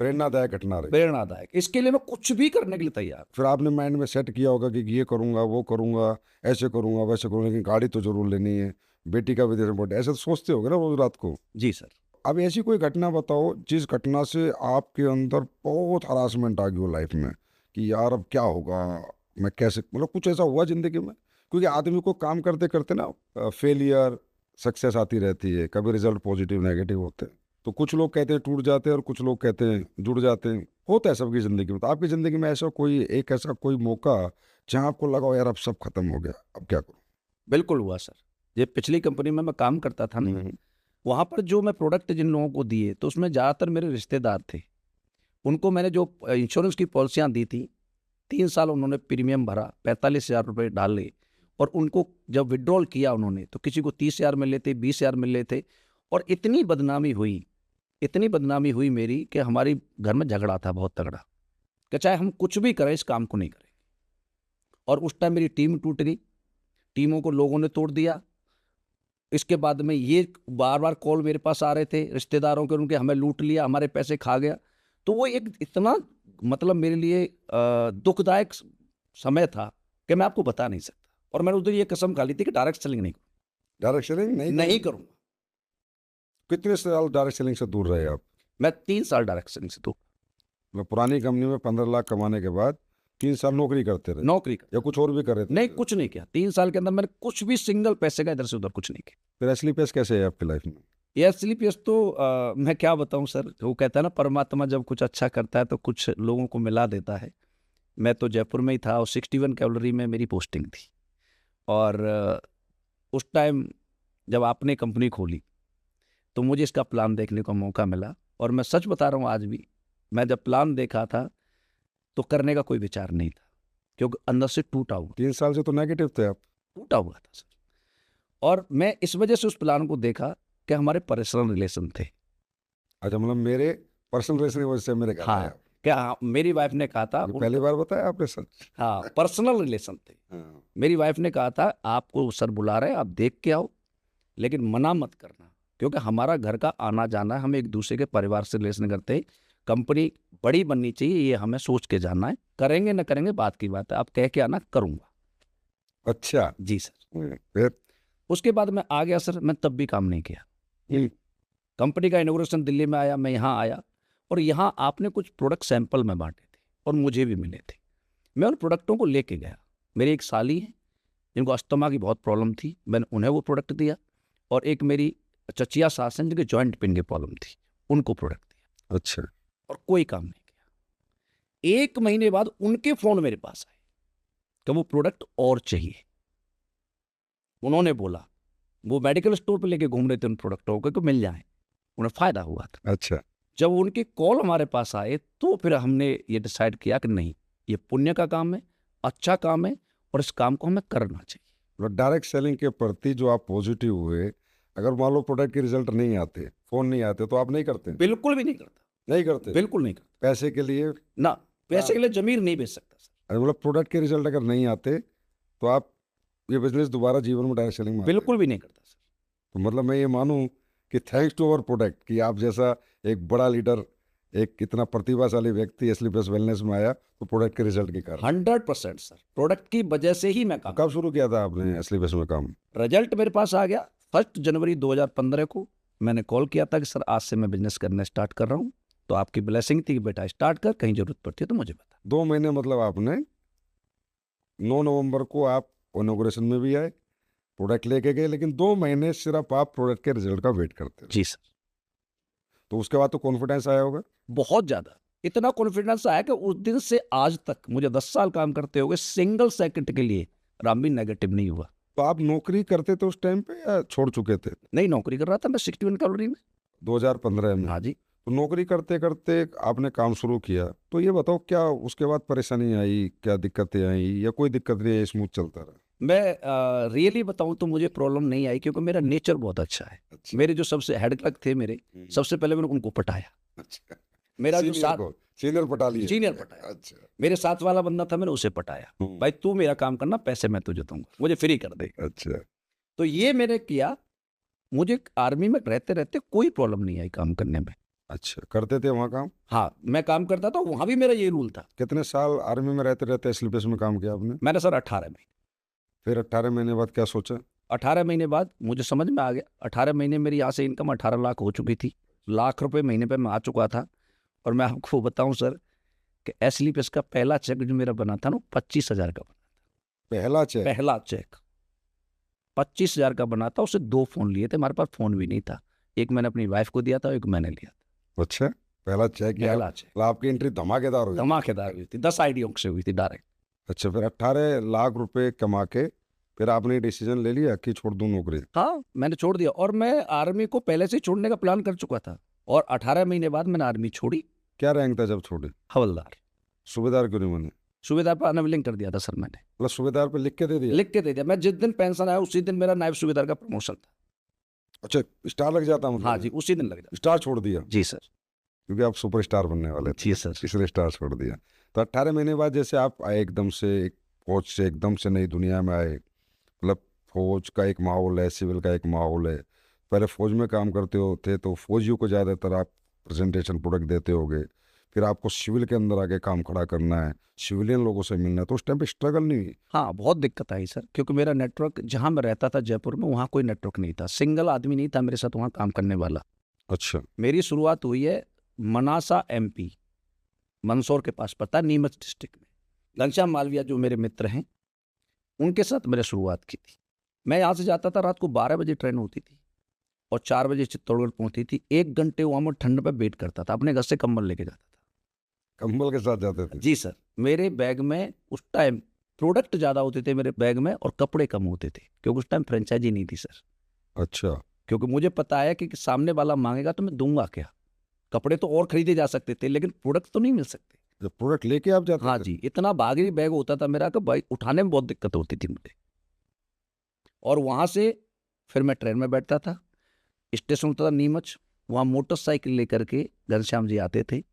Speaker 1: प्रेरणादायक घटना रही।
Speaker 2: प्रेरणादायक, इसके लिए मैं कुछ भी करने के लिए तैयार हूं।
Speaker 1: फिर आपने माइंड में सेट किया होगा कि ये करूंगा, वो करूंगा, ऐसे करूंगा, वैसे करूंगा, लेकिन गाड़ी तो जरूर लेनी है, बेटी का विदेश में, ऐसे तो सोचते होगे ना रोज रात को।
Speaker 2: जी सर।
Speaker 1: अब ऐसी कोई घटना बताओ जिस घटना से आपके अंदर बहुत हरासमेंट आ गई हो लाइफ में, कि यार अब क्या होगा, मैं कैसे, मतलब कुछ ऐसा हुआ जिंदगी में? क्योंकि आदमी को काम करते करते ना फेलियर सक्सेस आती रहती है, कभी रिजल्ट पॉजिटिव नेगेटिव होते हैं। तो कुछ लोग कहते हैं टूट जाते हैं और कुछ लोग कहते हैं जुड़ जाते हैं, होता है सबकी ज़िंदगी में। तो आपकी ज़िंदगी में ऐसा कोई मौका जहाँ आपको लगा हो यार अब सब खत्म हो गया, अब क्या करूँ?
Speaker 2: बिल्कुल हुआ सर। ये पिछली कंपनी में मैं काम करता था ना, वहाँ पर जो मैं प्रोडक्ट जिन लोगों को दिए तो उसमें ज़्यादातर मेरे रिश्तेदार थे। उनको मैंने जो इंश्योरेंस की पॉलिसियाँ दी थी, 3 साल उन्होंने प्रीमियम भरा, 45,000 रुपये डाले, और उनको जब विड्रॉल किया उन्होंने तो किसी को 30,000 मिले थे, 20,000 मिले थे। और इतनी बदनामी हुई मेरी कि हमारी घर में झगड़ा था बहुत तगड़ा, कि चाहे हम कुछ भी करें इस काम को नहीं करेंगे। और उस टाइम मेरी टीम टूट गई, टीमों को लोगों ने तोड़ दिया। इसके बाद में ये बार बार कॉल मेरे पास आ रहे थे रिश्तेदारों के, उनके हमें लूट लिया, हमारे पैसे खा गया। तो वो एक इतना मतलब मेरे लिए दुखदायक समय था कि मैं आपको बता नहीं सकता। और मैंने उधर ये कसम खा ली थी कि डायरेक्ट सेलिंग
Speaker 1: डायरेक्ट सेलिंग
Speaker 2: नहीं करूँगा।
Speaker 1: कितने साल डायरेक्ट सेलिंग से दूर रहे आप?
Speaker 2: मैं 3 साल डायरेक्ट सेलिंग से दूर।
Speaker 1: मतलब पुरानी कंपनी में 15 लाख कमाने के बाद 3 साल नौकरी करते रहे,
Speaker 2: नौकरी कर
Speaker 1: या कुछ और भी कर रहे थे?
Speaker 2: नहीं, कुछ नहीं किया। 3 साल के अंदर मैंने कुछ भी सिंगल पैसे का इधर से उधर कुछ नहीं किया।
Speaker 1: फिर असली पेश कैसे है आपकी लाइफ में?
Speaker 2: ये स्लीपियस तो मैं क्या बताऊं सर, वो कहता है ना परमात्मा जब कुछ अच्छा करता है तो कुछ लोगों को मिला देता है। मैं तो जयपुर में ही था और 61 कैवलरी में मेरी पोस्टिंग थी। और उस टाइम जब आपने कंपनी खोली तो मुझे इसका प्लान देखने का मौका मिला। और मैं सच बता रहा हूँ, आज भी मैं जब प्लान देखा था तो करने का कोई विचार नहीं था, क्योंकि अंदर से टूटा हुआ
Speaker 1: 3 साल से तो नेगेटिव थे आप।
Speaker 2: टूटा हुआ था सर। और मैं इस वजह से उस प्लान को देखा कि हमारे पर्सनल रिलेशन थे।
Speaker 1: अच्छा, मतलब मेरे पर्सनल रिलेशन की वजह से मेरे घर आए
Speaker 2: हाँ,
Speaker 1: आप।
Speaker 2: क्या मेरी वाइफ ने कहा था,
Speaker 1: ये पहली बार बताया आपने सच?
Speaker 2: हाँ, पर्सनल रिलेशन थे।
Speaker 1: हाँ।
Speaker 2: मेरी वाइफ ने कहा था आपको सर बुला रहे हैं, आप देख के आओ, लेकिन मना मत करना, क्योंकि हमारा घर का आना जाना है, हम एक दूसरे के परिवार से रिलेशन करते हैं। कंपनी बड़ी बननी चाहिए, ये हमें सोच के जाना है। करेंगे न करेंगे बात की बात है, आप कह के आना, करूँगा।
Speaker 1: अच्छा।
Speaker 2: जी सर।
Speaker 1: फिर?
Speaker 2: उसके बाद मैं आ गया सर, मैं तब भी काम नहीं किया। कंपनी का इनॉग्रेशन दिल्ली में आया, मैं यहाँ आया, और यहाँ आपने कुछ प्रोडक्ट सैंपल में बांटे थे और मुझे भी मिले थे। मैं उन प्रोडक्टों को लेके गया। मेरी एक साली है जिनको अस्थमा की बहुत प्रॉब्लम थी, मैंने उन्हें वो प्रोडक्ट दिया। और एक मेरी चचिया सास हैं जिनके जॉइंट पेन की प्रॉब्लम थी, उनको प्रोडक्ट दिया।
Speaker 1: अच्छा।
Speaker 2: और कोई काम नहीं किया। 1 महीने बाद उनके फ़ोन मेरे पास आए कि वो प्रोडक्ट और चाहिए। उन्होंने बोला, वो मेडिकल स्टोर पे लेके घूम रहे थे उन प्रोडक्टों को कि मिल जाए, उन्हें फ़ायदा हुआ था।
Speaker 1: अच्छा।
Speaker 2: जब उनके कॉल हमारे पास आए तो फिर हमने ये डिसाइड किया कि नहीं, ये पुण्य का काम है, अच्छा काम है, और इस काम को हमें करना चाहिए।
Speaker 1: मतलब डायरेक्ट सेलिंग के प्रति जो आप पॉजिटिव हुए, अगर मान लो प्रोडक्ट के रिजल्ट नहीं आते, फोन नहीं आते, तो आप नहीं करते?
Speaker 2: बिल्कुल भी नहीं करता,
Speaker 1: नहीं करते?
Speaker 2: बिल्कुल नहीं करता।
Speaker 1: पैसे के लिए?
Speaker 2: ना, पैसे के लिए जमीन नहीं बेच सकता सर।
Speaker 1: मतलब प्रोडक्ट के रिजल्ट अगर नहीं आते तो आप ये बिजनेस दोबारा जीवन में डायरेक्ट सेलिंग में आते?
Speaker 2: बिल्कुल भी नहीं करता सर।
Speaker 1: तो मतलब मैं ये मानूं कि थैंक्स टू अवर प्रोडक्ट, कि आप जैसा एक बड़ा लीडर, एक इतना प्रतिभाशाली व्यक्ति असली प्लस वेलनेस में आया तो प्रोडक्ट के रिजल्ट के कारण।
Speaker 2: 100% सर, प्रोडक्ट की वजह से ही मैं काम।
Speaker 1: कब शुरू किया था आपने असली प्लस में काम?
Speaker 2: रिजल्ट मेरे पास आ गया 1 जनवरी 2015 को। मैंने कॉल किया था कि सर आज से मैं बिजनेस करना स्टार्ट कर रहा हूँ, तो आपकी ब्लेसिंग थी कि बेटा स्टार्ट कर, कहीं जरूरत पड़ती है तो मुझे बता।
Speaker 1: 2 महीने मतलब आपने 9 नवंबर को आप इनॉग्रेशन में भी आए, प्रोडक्ट लेके गए, लेकिन 2 महीने सिर्फ आप प्रोडक्ट के रिजल्ट का वेट करते रहे।
Speaker 2: जी सर।
Speaker 1: तो उसके बाद तो कॉन्फिडेंस आया होगा?
Speaker 2: बहुत ज़्यादा, इतना कॉन्फिडेंस आया कि उस दिन से आज तक मुझे 10 साल काम करते हुए सिंगल सेकंड के लिए राम भी नेगेटिव नहीं हुआ।
Speaker 1: तो आप नौकरी करते थे उस टाइम पे या छोड़ चुके थे?
Speaker 2: नहीं, नौकरी कर रहा था मैं 61 कैलोरी में।
Speaker 1: 2015 में?
Speaker 2: हाँ जी।
Speaker 1: तो नौकरी करते करते आपने काम शुरू किया, तो ये बताओ क्या उसके बाद परेशानी आई, क्या दिक्कतें आई, या कोई दिक्कत नहीं आई, स्मूथ चलता रहा?
Speaker 2: मैं रियली बताऊं तो मुझे प्रॉब्लम नहीं आई, क्योंकि मेरा नेचर बहुत अच्छा है।
Speaker 1: अच्छा।
Speaker 2: मेरे जो सबसे हेड क्लर्क थे मेरे, सबसे पहले मैंने उनको पटाया।
Speaker 1: अच्छा।
Speaker 2: मेरा जो साथ
Speaker 1: सीनियर पटा लिया?
Speaker 2: सीनियर पटाया।
Speaker 1: अच्छा।
Speaker 2: मेरे साथ वाला बंदा था, मैंने उसे पटाया, भाई तू मेरा काम करना, पैसे मैं तुझे दूंगा, मुझे फ्री कर दे।
Speaker 1: अच्छा।
Speaker 2: तो ये मैंने किया। मुझे आर्मी में रहते रहते कोई प्रॉब्लम नहीं आई काम करने में।
Speaker 1: अच्छा, करते थे वहाँ काम?
Speaker 2: हाँ, मैं काम करता था, वहाँ भी मेरा यही रूल था।
Speaker 1: कितने साल आर्मी में रहते रहते स्लीपर्स में काम किया आपने?
Speaker 2: मैंने सर 18 महीने।
Speaker 1: फिर 18 महीने बाद क्या सोचा?
Speaker 2: 18 महीने बाद मुझे समझ में आ गया। 18 महीने मेरी यहाँ से इनकम 18 लाख हो चुकी थी। लाख रुपए महीने पे मैं आ चुका था। और मैं आपको बताऊं सर कि एसलीपीएस का पहला चेक जो मेरा बना था ना, 25,000 का बना।
Speaker 1: पहला चेक?
Speaker 2: पहला चेक 25,000 का बना था। उससे 2 फोन लिए थे, हमारे पास फोन भी नहीं था। एक मैंने अपनी वाइफ को दिया था, एक मैंने लिया था।
Speaker 1: अच्छा, पहला चेक या
Speaker 2: पहला चेक
Speaker 1: मतलब आपकी एंट्री धमाकेदार हुई?
Speaker 2: धमाकेदार हुई थी, 10 आईडियों से हुई थी डायरेक्ट।
Speaker 1: अच्छा, फिर 18 लाख रुपए कमा के फिर आपने डिसीजन ले लिया कि छोड़ दूं नौकरी?
Speaker 2: हाँ, मैंने छोड़ दिया। और मैं आर्मी को पहले से ही छोड़ने का प्लान कर चुका था। और 18 महीने बाद मैंने आर्मी छोड़ी।
Speaker 1: क्या रैंक था जब छोड़े?
Speaker 2: हवलदार।
Speaker 1: सूबेदार क्यों नहीं बने?
Speaker 2: सूबेदार पर अनविलिंग कर दिया था सर मैंने।
Speaker 1: मतलब सूबेदार पे लिख के दे दिया?
Speaker 2: लिख के दे दिया। मैं जिस दिन पेंशन आया उसी दिन मेरा नायब सूबेदार का प्रमोशन था।
Speaker 1: अच्छा, स्टार लग जाता मतलब?
Speaker 2: हाँ जी, उसी दिन लग जाता।
Speaker 1: स्टार छोड़ दिया
Speaker 2: जी सर।
Speaker 1: क्योंकि आप सुपरस्टार बनने वाले थे,
Speaker 2: जी सर।
Speaker 1: इसलिए स्टार छोड़ दिया। तो 18 महीने बाद जैसे आप आए एकदम से, एक फौज से एकदम से नई दुनिया में आए, मतलब फौज का एक माहौल है, सिविल का एक माहौल है। पहले फौज में काम करते होते तो फौजियों को ज़्यादातर आप प्रेजेंटेशन प्रोडक्ट देते होगे, फिर आपको सिविल के अंदर आके काम खड़ा करना है, सिविलियन लोगों से मिलना है, तो उस टाइम पे स्ट्रगल नहीं हुई?
Speaker 2: हाँ, बहुत दिक्कत आई सर, क्योंकि मेरा नेटवर्क जहाँ मैं रहता था जयपुर में, वहाँ कोई नेटवर्क नहीं था। सिंगल आदमी नहीं था मेरे साथ वहाँ काम करने वाला।
Speaker 1: अच्छा।
Speaker 2: मेरी शुरुआत हुई है मनासा एमपी, मंदसौर के पास पड़ता है, नीमच डिस्ट्रिक्ट में। घनश्याम मालविया जो मेरे मित्र हैं, उनके साथ मैंने शुरुआत की थी। मैं यहाँ से जाता था, रात को 12 बजे ट्रेन होती थी और 4 बजे चित्तौड़गढ़ पहुंचती थी। 1 घंटे वहाँ मैं ठंड पे वेट करता था, अपने घर से कंबल लेके जाता था।
Speaker 1: कंबल के साथ जाते थे?
Speaker 2: जी सर। मेरे बैग में उस टाइम प्रोडक्ट ज़्यादा होते थे मेरे बैग में, और कपड़े कम होते थे, क्योंकि उस टाइम फ्रेंचाइजी नहीं थी सर।
Speaker 1: अच्छा।
Speaker 2: क्योंकि मुझे पता है कि सामने वाला मांगेगा तो मैं दूंगा क्या। कपड़े तो और खरीदे जा सकते थे, लेकिन प्रोडक्ट तो नहीं मिल सकते।
Speaker 1: जब प्रोडक्ट लेके आप जाते
Speaker 2: हाँ
Speaker 1: थे?
Speaker 2: जी, इतना भारी बैग होता था मेरा कि भाई उठाने में बहुत दिक्कत होती थी मुझे। और वहाँ से फिर मैं ट्रेन में बैठता था, स्टेशन होता था नीमच, वहाँ मोटरसाइकिल लेकर के घनश्याम जी आते थे,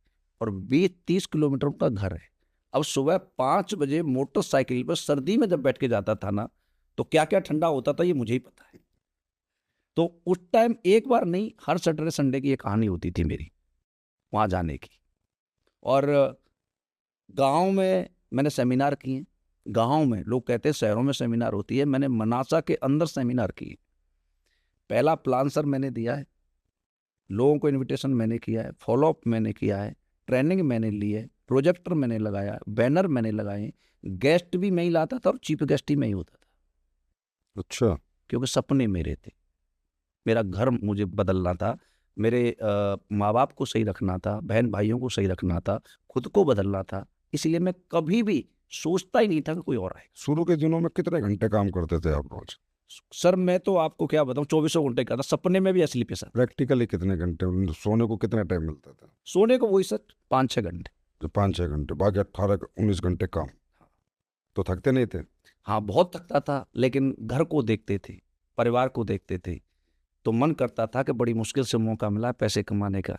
Speaker 2: और 20-30 किलोमीटर उनका घर है। अब सुबह 5 बजे मोटरसाइकिल पर सर्दी में जब बैठ के जाता था ना, तो क्या क्या ठंडा होता था ये मुझे ही पता है। तो उस टाइम एक बार नहीं, हर सैटरडे संडे की ये कहानी होती थी मेरी वहाँ जाने की। और गांव में मैंने सेमिनार किए। गांव में लोग कहते हैं शहरों में सेमिनार होती है, मैंने मनासा के अंदर सेमिनार किए। पहला प्लान सर मैंने दिया है, लोगों को इनविटेशन मैंने किया है, फॉलोअप मैंने किया है, ट्रेनिंग मैंने ली है, प्रोजेक्टर मैंने लगाया, बैनर मैंने लगाए, गेस्ट भी मैं ही लाता था और चीफ गेस्ट ही मैं ही होता था।
Speaker 1: अच्छा।
Speaker 2: क्योंकि सपने मेरे थे, मेरा घर मुझे बदलना था, मेरे माँ बाप को सही रखना था, बहन भाइयों को सही रखना था, खुद को बदलना था। इसलिए मैं कभी भी सोचता ही नहीं था कि कोई और आए।
Speaker 1: शुरू के दिनों में कितने घंटे काम करते थे आप रोज?
Speaker 2: सर मैं तो आपको क्या बताऊं, 24 घंटे करता, सपने में भी असली पे सर।
Speaker 1: प्रैक्टिकली कितने घंटे? सोने को कितना टाइम मिलता था?
Speaker 2: सोने को वही सर 5-6 घंटे।
Speaker 1: जो 5-6 घंटे, बाकी 18-19 घंटे काम। तो थकते नहीं थे?
Speaker 2: हाँ, बहुत थकता था, लेकिन घर को देखते थे, परिवार को देखते थे, तो मन करता था कि बड़ी मुश्किल से मौका मिला पैसे कमाने का,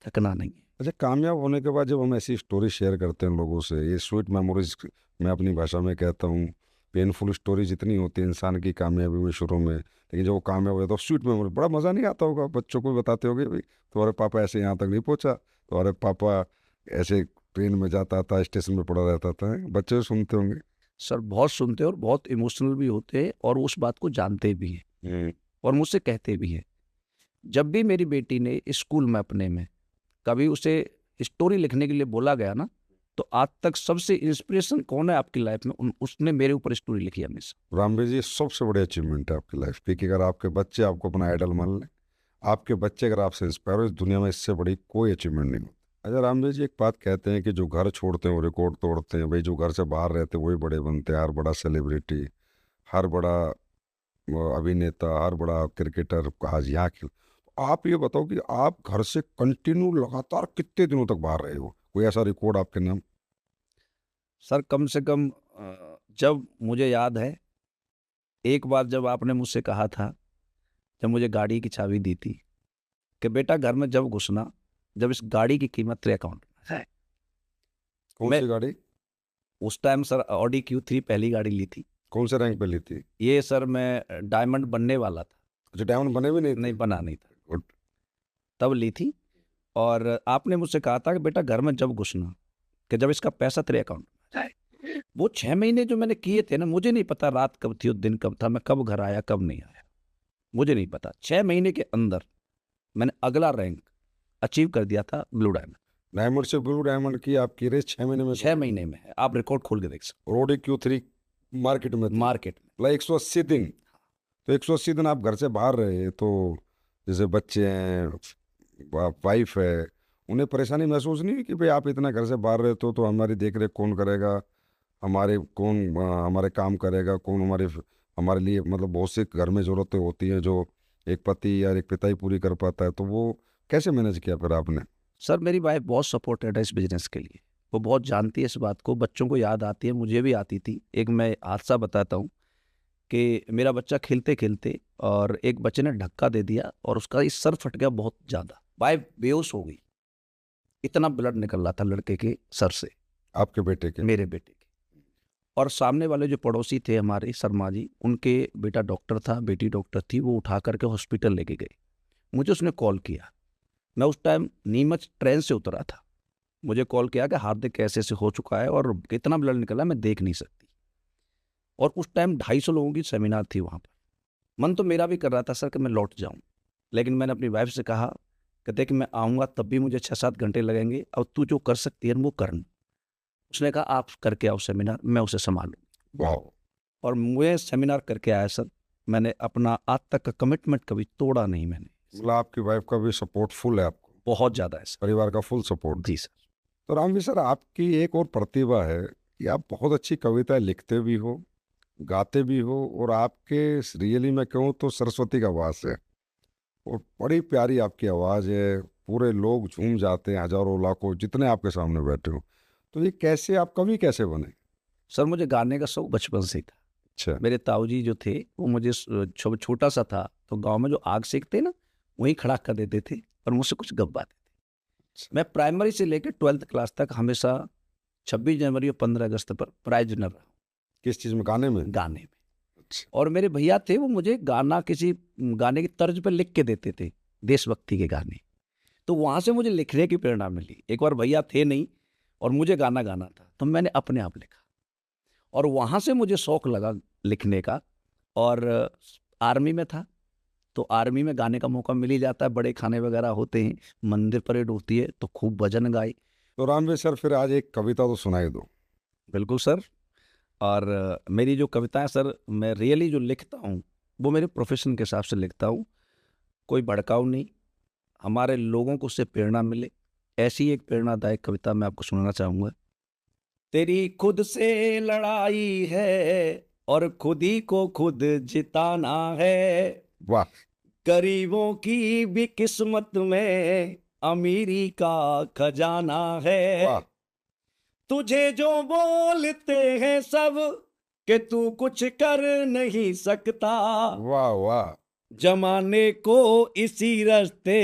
Speaker 2: थकना नहीं है।
Speaker 1: अच्छा, कामयाब होने के बाद जब हम ऐसी स्टोरी शेयर करते हैं लोगों से, ये स्वीट मेमोरीज, मैं अपनी भाषा में कहता हूँ, पेनफुल स्टोरी जितनी होती है इंसान की कामयाबी में शुरू में, लेकिन जब वो कामयाब हो जाता है तो स्वीट मेमोरी, बड़ा मज़ा नहीं आता होगा? बच्चों को भी बताते होगे, भाई तुम्हारे पापा ऐसे यहाँ तक नहीं पहुँचा, तुम्हारे पापा ऐसे ट्रेन में जाता था, स्टेशन में पड़ा रहता था, बच्चे भी सुनते होंगे?
Speaker 2: सर बहुत सुनते और बहुत इमोशनल भी होते, और उस बात को जानते भी हैं और मुझसे कहते भी हैं। जब भी मेरी बेटी ने स्कूल में अपने में कभी उसे स्टोरी लिखने के लिए बोला गया ना, तो आज तक सबसे इंस्पिरेशन कौन है आपकी लाइफ में, उसने मेरे ऊपर स्टोरी लिखी हमेशा।
Speaker 1: रामवीर जी, सबसे बड़ी अचीवमेंट है आपकी लाइफ की कि अगर आपके बच्चे आपको अपना आइडल मान लें, आपके बच्चे अगर आपसे इंस्पायर हो, इस दुनिया में इससे बड़ी कोई अचीवमेंट नहीं होती। अच्छा रामवीर जी, एक बात कहते हैं कि जो घर छोड़ते हैं वो रिकॉर्ड तोड़ते हैं, भाई जो घर से बाहर रहते हैं वही बड़े बनते हैं। हर बड़ा सेलिब्रिटी, हर बड़ा अभिनेता, हर बड़ा क्रिकेटर आज यहाँ खेल। आप ये बताओ कि आप घर से कंटिन्यू लगातार कितने दिनों तक बाहर रहे हो? कोई ऐसा रिकॉर्ड आपके नाम?
Speaker 2: सर कम से कम जब मुझे याद है, एक बार जब आपने मुझसे कहा था, जब मुझे गाड़ी की चाबी दी थी, कि बेटा घर में जब घुसना, जब इस गाड़ी की कीमत तेरे अकाउंट में है।
Speaker 1: कौन
Speaker 2: मैं
Speaker 1: सी गाड़ी?
Speaker 2: उस टाइम सर ऑडी Q3 पहली गाड़ी ली थी।
Speaker 1: कौन से रैंक पे ली थी?
Speaker 2: ये सर मैं डायमंड बनने वाला था,
Speaker 1: अच्छा, डायमंड बने भी नहीं थे?
Speaker 2: नहीं बना नहीं था,
Speaker 1: Good.
Speaker 2: तब ली थी। और आपने मुझसे कहा था कि बेटा घर में जब घुसना, कि जब इसका पैसा तेरे अकाउंट में आ जाए। वो 6 महीने जो मैंने किए थे ना, मुझे नहीं पता रात कब थी और दिन कब था, मैं कब घर आया कब नहीं आया, मुझे नहीं पता। 6 महीने के अंदर मैंने अगला रैंक अचीव कर दिया था ब्लू डायमंड।
Speaker 1: डायमंड से ब्लू डायमंड की आपकी रेस 6 महीने में
Speaker 2: 6 महीने में है, आप रिकॉर्ड खोल के देख सकते
Speaker 1: रोडी Q3 मार्केट में
Speaker 2: हो, मार्केट में।
Speaker 1: मतलब 180 दिन। तो 180 दिन आप घर से बाहर रहे, तो जैसे बच्चे हैं, वाइफ है, उन्हें परेशानी महसूस नहीं हुई कि भाई आप इतना घर से बाहर रहते हो तो हमारी देख रेख कौन करेगा, हमारे काम करेगा कौन, हमारे लिए मतलब बहुत सी घर में ज़रूरतें होती हैं जो एक पति या एक पिता ही पूरी कर पाता है, तो वो कैसे मैनेज किया फिर आपने?
Speaker 2: सर मेरी वाइफ बहुत सपोर्टेड है इस बिजनेस के लिए, वो बहुत जानती है इस बात को, बच्चों को याद आती है, मुझे भी आती थी। एक मैं हादसा बताता हूँ कि मेरा बच्चा खेलते खेलते और एक बच्चे ने धक्का दे दिया और उसका इस सर फट गया बहुत ज़्यादा, वाइफ बेहोश हो गई, इतना ब्लड निकल रहा था लड़के के सर से,
Speaker 1: आपके बेटे के?
Speaker 2: मेरे बेटे के। और सामने वाले जो पड़ोसी थे हमारे शर्मा जी, उनके बेटा डॉक्टर था, बेटी डॉक्टर थी, वो उठा करके हॉस्पिटल लेके गए। मुझे उसने कॉल किया, मैं उस टाइम नीमच ट्रेन से उतरा था, मुझे कॉल किया कि हार्दिक ऐसे ऐसे हो चुका है और कितना ब्लड निकला मैं देख नहीं सकती। और उस टाइम 250 लोगों की सेमिनार थी वहाँ पर। मन तो मेरा भी कर रहा था सर कि मैं लौट जाऊँ, लेकिन मैंने अपनी वाइफ से कहा कि देख मैं आऊँगा तब भी मुझे 6-7 घंटे लगेंगे, अब तू जो कर सकती है वो करना। उसने कहा आप करके आओ सेमिनार, मैं उसे संभालूँ।
Speaker 1: वाह।
Speaker 2: और मैं सेमिनार करके आया सर, मैंने अपना आज तक का कमिटमेंट कभी तोड़ा नहीं मैंने।
Speaker 1: मतलब आपकी वाइफ का भी सपोर्ट फुल है आपको?
Speaker 2: बहुत ज़्यादा है सर।
Speaker 1: परिवार का फुल सपोर्ट?
Speaker 2: जी सर।
Speaker 1: तो रामवीर सर, आपकी एक और प्रतिभा है कि आप बहुत अच्छी कविताएं लिखते भी हो, गाते भी हो, और आपके रियली मैं कहूँ तो सरस्वती का वास है, और बड़ी प्यारी आपकी आवाज़ है, पूरे लोग झूम जाते हैं, हजारों लाखों जितने आपके सामने बैठे हो। तो ये कैसे, आप कवि कैसे बने?
Speaker 2: सर मुझे गाने का शौक बचपन से ही था।
Speaker 1: अच्छा।
Speaker 2: मेरे ताऊजी जो थे वो मुझे छोटा सा था तो गांव में जो आग सेकते ना वहीं खड़ा कर देते थे और मुझसे कुछ गवाते थे। मैं प्राइमरी से लेकर 12th क्लास तक हमेशा 26 जनवरी और 15 अगस्त पर प्राइज विनर रहा
Speaker 1: किस चीज़ में? गाने में?
Speaker 2: गाने में।
Speaker 1: अच्छा।
Speaker 2: और मेरे भैया थे वो मुझे गाना किसी गाने की तर्ज पर लिख के देते थे, देशभक्ति के गाने। तो वहाँ से मुझे लिखने की प्रेरणा मिली। एक बार भैया थे नहीं और मुझे गाना गाना था तो मैंने अपने आप लिखा और वहाँ से मुझे शौक लगा लिखने का। और आर्मी में था तो आर्मी में गाने का मौका मिल ही जाता है, बड़े खाने वगैरह होते हैं, मंदिर परेड होती है तो खूब भजन गाए।
Speaker 1: तो रामवीर सर, फिर आज एक कविता तो सुनाई दो।
Speaker 2: बिल्कुल सर। और मेरी जो कविताएं सर मैं रियली जो लिखता हूँ वो मेरे प्रोफेशन के हिसाब से लिखता हूँ, कोई भड़काऊ नहीं, हमारे लोगों को उससे प्रेरणा मिले, ऐसी एक प्रेरणादायक कविता मैं आपको सुनाना चाहूँगा। तेरी खुद से लड़ाई है और खुद ही को खुद जिताना है,
Speaker 1: वाह।
Speaker 2: गरीबों की भी किस्मत में अमीरी का खजाना है।
Speaker 1: वाह।
Speaker 2: तुझे जो बोलते हैं सब कि तू कुछ कर नहीं सकता,
Speaker 1: वाह। वाह।
Speaker 2: जमाने को इसी रास्ते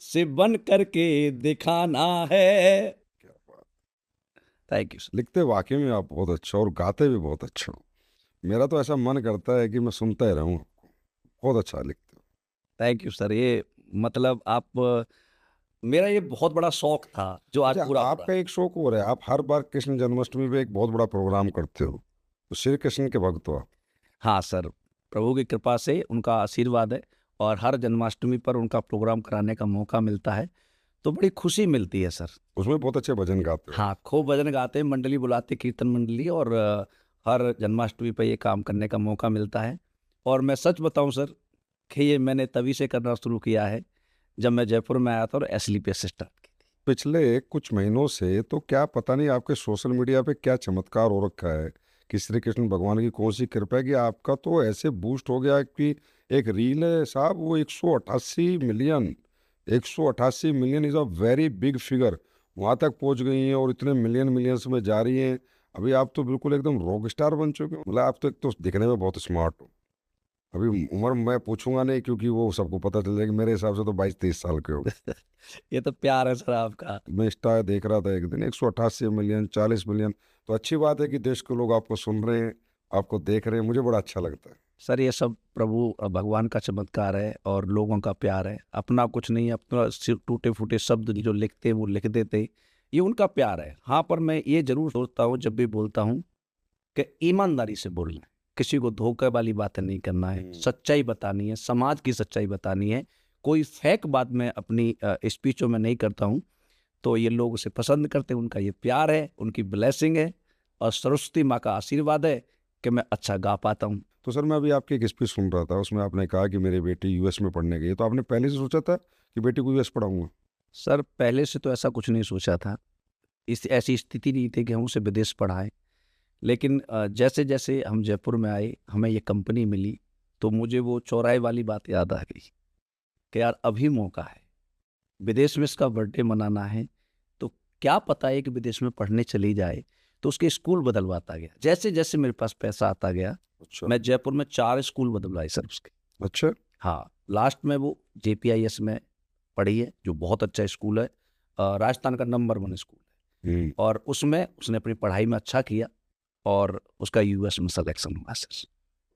Speaker 2: से बन करके दिखाना है।
Speaker 1: क्या बात।
Speaker 2: Thank you sir.
Speaker 1: लिखते वाकई में आप बहुत अच्छा हो और गाते भी बहुत अच्छा हो। मेरा तो ऐसा मन करता है कि मैं सुनता ही रहूं आपको। बहुत अच्छा लिखते हो।
Speaker 2: Thank you sir. ये मतलब आप मेरा ये बहुत बड़ा शौक था जो आज
Speaker 1: अच्छा,
Speaker 2: पूरा हो रहा
Speaker 1: आपका
Speaker 2: है।
Speaker 1: एक शौक और है, आप हर बार कृष्ण जन्माष्टमी पे एक बहुत बड़ा प्रोग्राम करते हो, तो श्री कृष्ण के भक्त हो आप।
Speaker 2: हाँ सर, प्रभु की कृपा से उनका आशीर्वाद है और हर जन्माष्टमी पर उनका प्रोग्राम कराने का मौका मिलता है तो बड़ी खुशी मिलती है सर।
Speaker 1: उसमें बहुत अच्छे भजन गाते हो।
Speaker 2: हाँ, खूब भजन गाते हैं, मंडली बुलाते, कीर्तन मंडली, और हर जन्माष्टमी पर ये काम करने का मौका मिलता है। और मैं सच बताऊं सर कि ये मैंने तभी से करना शुरू किया है जब मैं जयपुर में आया था और SLP से स्टार्ट की थी।
Speaker 1: पिछले कुछ महीनों से तो क्या पता नहीं आपके सोशल मीडिया पे क्या चमत्कार हो रखा है कि श्री कृष्ण भगवान की कौन सी कृपा है कि आपका तो ऐसे बूस्ट हो गया कि एक रील है साहब, वो 188 million, 188 million is a very big figure, वहाँ तक पहुँच गई हैं और इतने मिलियंस में जा रही हैं। अभी आप तो बिल्कुल एकदम रॉक स्टार बन चुके हो। मतलब आप तो एक तो दिखने में बहुत स्मार्ट हो। अभी उम्र मैं पूछूंगा नहीं क्योंकि वो सबको पता चल जाएगा, मेरे हिसाब से तो 22-23 साल के हो।
Speaker 2: ये तो प्यार है सर आपका।
Speaker 1: मैं इंस्टा देख रहा था एक दिन, 188 मिलियन, 40 मिलियन। तो अच्छी बात है कि देश के लोग आपको सुन रहे हैं, आपको देख रहे हैं, मुझे बड़ा अच्छा लगता है।
Speaker 2: सर ये सब प्रभु भगवान का चमत्कार है और लोगों का प्यार है। अपना कुछ नहीं है, अपना सिर्फ टूटे फूटे शब्द जो लिखते हैं वो लिख देते, ये उनका प्यार है। हाँ, पर मैं ये जरूर सोचता हूँ जब भी बोलता हूँ कि ईमानदारी से बोलना है, किसी को धोखे वाली बातें नहीं करना है, सच्चाई बतानी है, समाज की सच्चाई बतानी है। कोई फेक बात मैं अपनी स्पीचों में नहीं करता हूँ, तो ये लोग उसे पसंद करते हैं। उनका ये प्यार है, उनकी ब्लेसिंग है और सरस्वती माँ का आशीर्वाद है कि मैं अच्छा गा पाता हूँ।
Speaker 1: तो सर, मैं अभी आपकी एक स्पीच सुन रहा था, उसमें आपने कहा कि मेरी बेटी यूएस में पढ़ने गई है। तो आपने पहले से सोचा था कि बेटी को यूएस पढ़ाऊंगा?
Speaker 2: सर पहले से तो ऐसा कुछ नहीं सोचा था, इस ऐसी स्थिति नहीं थी कि हम उसे विदेश पढ़ाएं। लेकिन जैसे जैसे हम जयपुर में आए, हमें ये कंपनी मिली, तो मुझे वो चौराहे वाली बात याद आ गई कि यार अभी मौका है, विदेश में इसका बर्थडे मनाना है। तो क्या पता है कि विदेश में पढ़ने चली जाए, तो उसके स्कूल बदलवाता गया। जैसे जैसे मेरे पास पैसा आता गया,
Speaker 1: अच्छा।
Speaker 2: मैं जयपुर में 4 स्कूल बदलवाए सर उसके।
Speaker 1: अच्छा।
Speaker 2: हाँ, लास्ट में वो JPIS में पढ़ी है, जो बहुत अच्छा स्कूल है, राजस्थान का नंबर 1 स्कूल है। और उसमें उसने अपनी पढ़ाई में अच्छा किया और उसका US में सिलेक्शन हुआ सर।